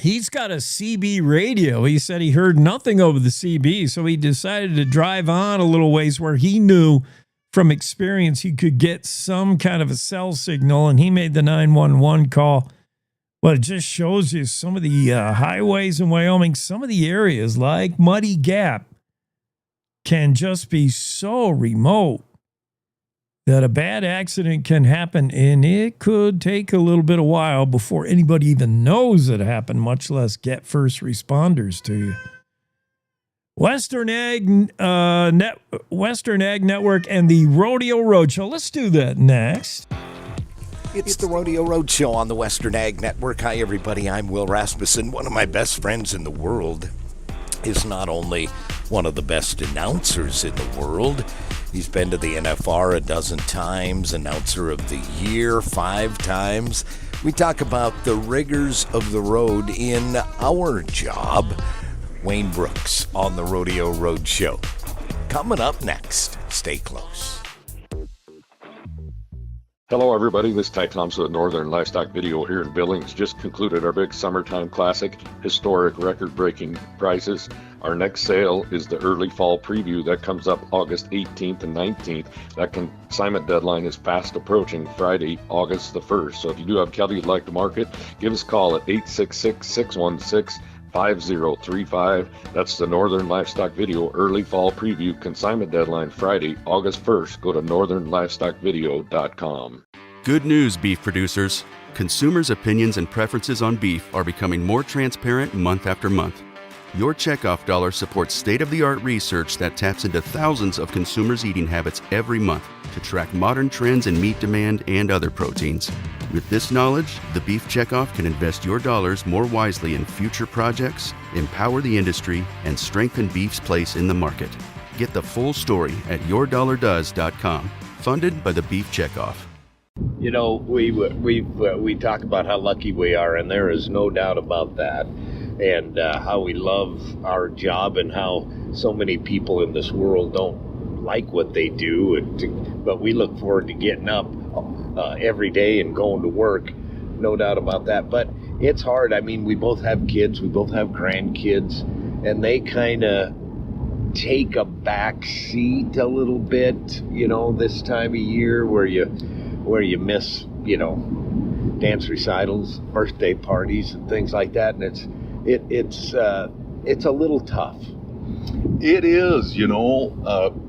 He's got a CB radio. He said he heard nothing over the CB, so he decided to drive on a little ways where he knew from experience he could get some kind of a cell signal, and he made the 911 call. Well, it just shows you some of the highways in Wyoming, some of the areas like Muddy Gap can just be so remote that a bad accident can happen, and it could take a little bit of while before anybody even knows it happened, much less get first responders to you. Western Ag Network and the Rodeo Road Show. Let's do that next. It's the Rodeo Road Show on the Western Ag Network. Hi, everybody. I'm Will Rasmussen. One of my best friends in the world is not only one of the best announcers in the world, he's been to the NFR a dozen times, announcer of the year 5 times. We talk about the rigors of the road in our job. Wayne Brooks on the Rodeo Road Show. Coming up next. Stay close. Hello, everybody. This is Ty Thompson with Northern Livestock Video here in Billings. Just concluded our big summertime classic, historic record-breaking prices. Our next sale is the early fall preview that comes up August 18th and 19th. That consignment deadline is fast approaching, Friday, August the 1st. So if you do have cattle you'd like to market, give us a call at 866-616-5035. That's the Northern Livestock Video early fall preview consignment deadline, Friday, August 1st. Go to northernlivestockvideo.com. Good news, beef producers. Consumers' opinions and preferences on beef are becoming more transparent month after month. Your checkoff dollar supports state-of-the-art research that taps into thousands of consumers' eating habits every month to track modern trends in meat demand and other proteins. With this knowledge, the Beef Checkoff can invest your dollars more wisely in future projects, empower the industry, and strengthen beef's place in the market. Get the full story at yourdollardoes.com. Funded by the Beef Checkoff. You know, we talk about how lucky we are, and there is no doubt about that. And how we love our job, and how so many people in this world don't like what they do. But we look forward to getting up every day and going to work, no doubt about that. But it's hard. I mean, we both have kids, we both have grandkids, and they kind of take a back seat a little bit, you know, this time of year where you miss, you know, dance recitals, birthday parties, and things like that, and it's a little tough. It is, you know.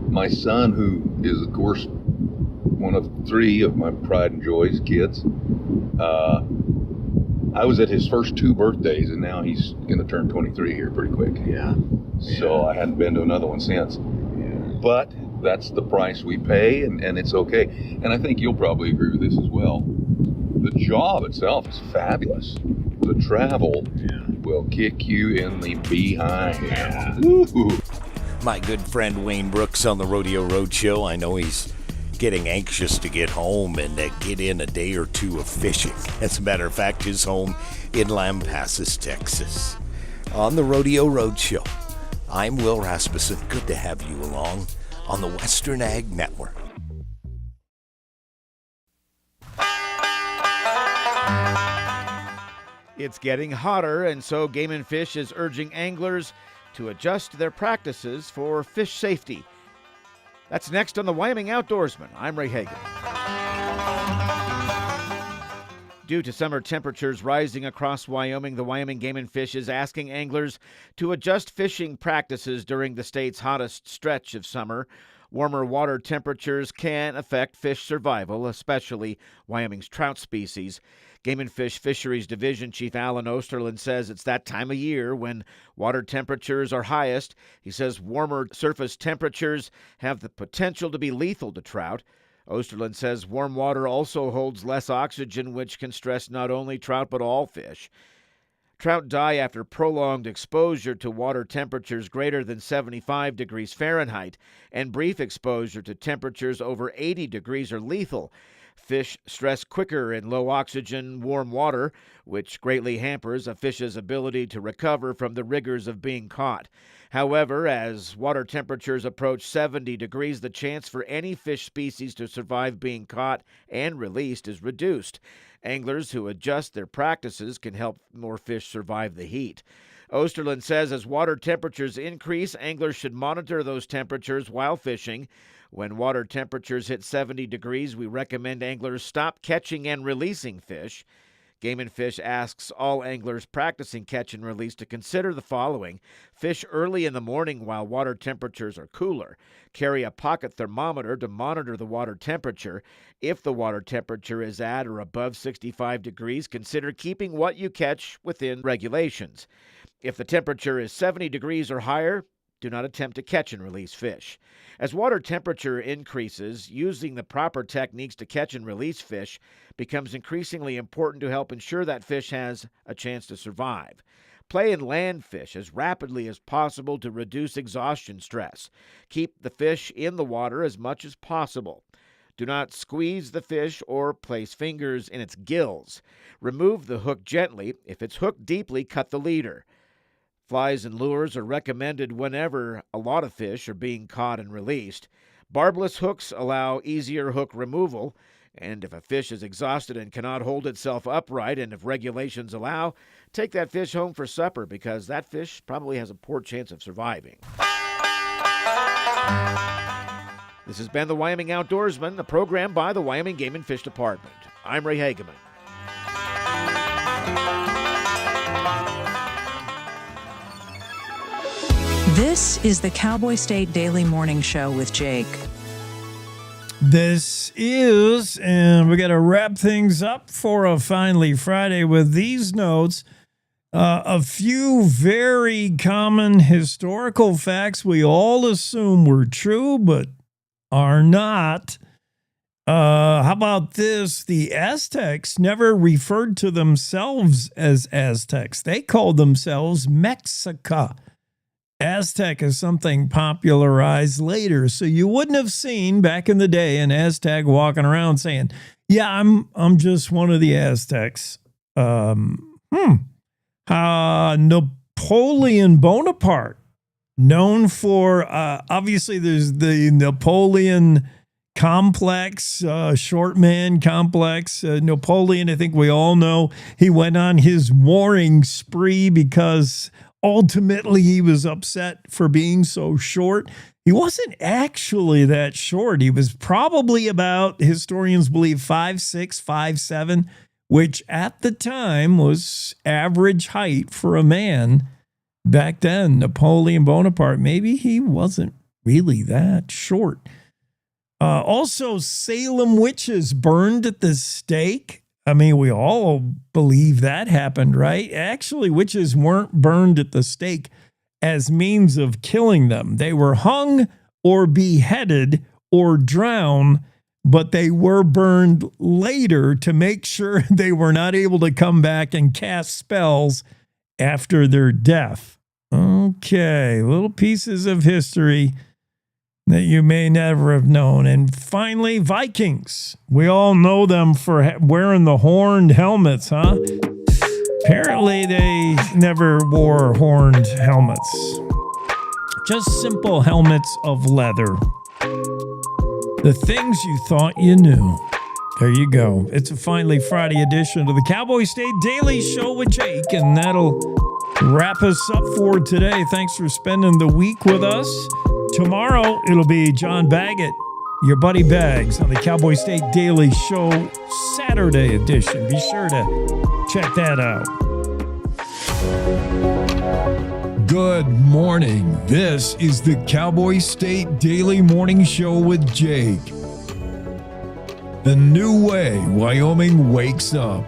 My son, who is, of course, one of 3 of my pride and joys kids, I was at his first 2 birthdays, and now he's going to turn 23 here pretty quick. Yeah. So I hadn't been to another one since. Yeah. But that's the price we pay, and it's okay. And I think you'll probably agree with this as well. The job itself is fabulous. The travel will kick you in the behind. Yeah. My good friend Wayne Brooks on the Rodeo Road Show. I know he's getting anxious to get home and get in a day or 2 of fishing. As a matter of fact, his home in Lampasas, Texas. On the Rodeo Road Show, I'm Will Rasmussen. Good to have you along on the Western Ag Network. It's getting hotter, and so Game and Fish is urging anglers to adjust their practices for fish safety. That's next on the Wyoming Outdoorsman. I'm Ray Hagan. Due to summer temperatures rising across Wyoming, the Wyoming Game and Fish is asking anglers to adjust fishing practices during the state's hottest stretch of summer. Warmer water temperatures can affect fish survival, especially Wyoming's trout species. Game and Fish Fisheries Division Chief Alan Osterland says it's that time of year when water temperatures are highest. He says warmer surface temperatures have the potential to be lethal to trout. Osterland says warm water also holds less oxygen, which can stress not only trout but all fish. Trout die after prolonged exposure to water temperatures greater than 75 degrees Fahrenheit, and brief exposure to temperatures over 80 degrees are lethal. Fish stress quicker in low oxygen, warm water, which greatly hampers a fish's ability to recover from the rigors of being caught. However, as water temperatures approach 70 degrees, the chance for any fish species to survive being caught and released is reduced. Anglers who adjust their practices can help more fish survive the heat. Osterland says as water temperatures increase, anglers should monitor those temperatures while fishing. When water temperatures hit 70 degrees, we recommend anglers stop catching and releasing fish. Game and Fish asks all anglers practicing catch and release to consider the following. Fish early in the morning while water temperatures are cooler. Carry a pocket thermometer to monitor the water temperature. If the water temperature is at or above 65 degrees, consider keeping what you catch within regulations. If the temperature is 70 degrees or higher, do not attempt to catch and release fish. As water temperature increases, using the proper techniques to catch and release fish becomes increasingly important to help ensure that fish has a chance to survive. Play and land fish as rapidly as possible to reduce exhaustion stress. Keep the fish in the water as much as possible. Do not squeeze the fish or place fingers in its gills. Remove the hook gently. If it's hooked deeply, cut the leader. Flies and lures are recommended whenever a lot of fish are being caught and released. Barbless hooks allow easier hook removal, and if a fish is exhausted and cannot hold itself upright, and if regulations allow, take that fish home for supper because that fish probably has a poor chance of surviving. This has been the Wyoming Outdoorsman, a program by the Wyoming Game and Fish Department. I'm Ray Hageman. This is the Cowboy State Daily Morning Show with Jake. This is, and we got to wrap things up for a Finally Friday with these notes. A few very common historical facts we all assume were true, but are not. How about this? The Aztecs never referred to themselves as Aztecs. They called themselves Mexica. Aztec is something popularized later. So you wouldn't have seen back in the day an Aztec walking around saying, yeah, I'm just one of the Aztecs. Napoleon Bonaparte, known for, obviously there's the Napoleon complex, short man complex. Napoleon, I think we all know, he went on his warring spree because ultimately he was upset for being so short. He wasn't actually that short. He was probably about, historians believe, 5'6", 5'7", which at the time was average height for a man back then. Napoleon Bonaparte, maybe he wasn't really that short. Also, Salem witches burned at the stake. I mean, we all believe that happened, right? Actually, witches weren't burned at the stake as means of killing them. They were hung or beheaded or drowned, but they were burned later to make sure they were not able to come back and cast spells after their death. Okay, little pieces of history that you may never have known. And finally, Vikings. We all know them for wearing the horned helmets, huh? Apparently, they never wore horned helmets. Just simple helmets of leather. The things you thought you knew. There you go. It's a finally Friday edition of the Cowboy State Daily Show with Jake, and that'll wrap us up for today. Thanks for spending the week with us. Tomorrow, it'll be John Baggett, your buddy Bags, on the Cowboy State Daily Show Saturday edition. Be sure to check that out. Good morning. This is the Cowboy State Daily Morning Show with Jake. The new way Wyoming wakes up.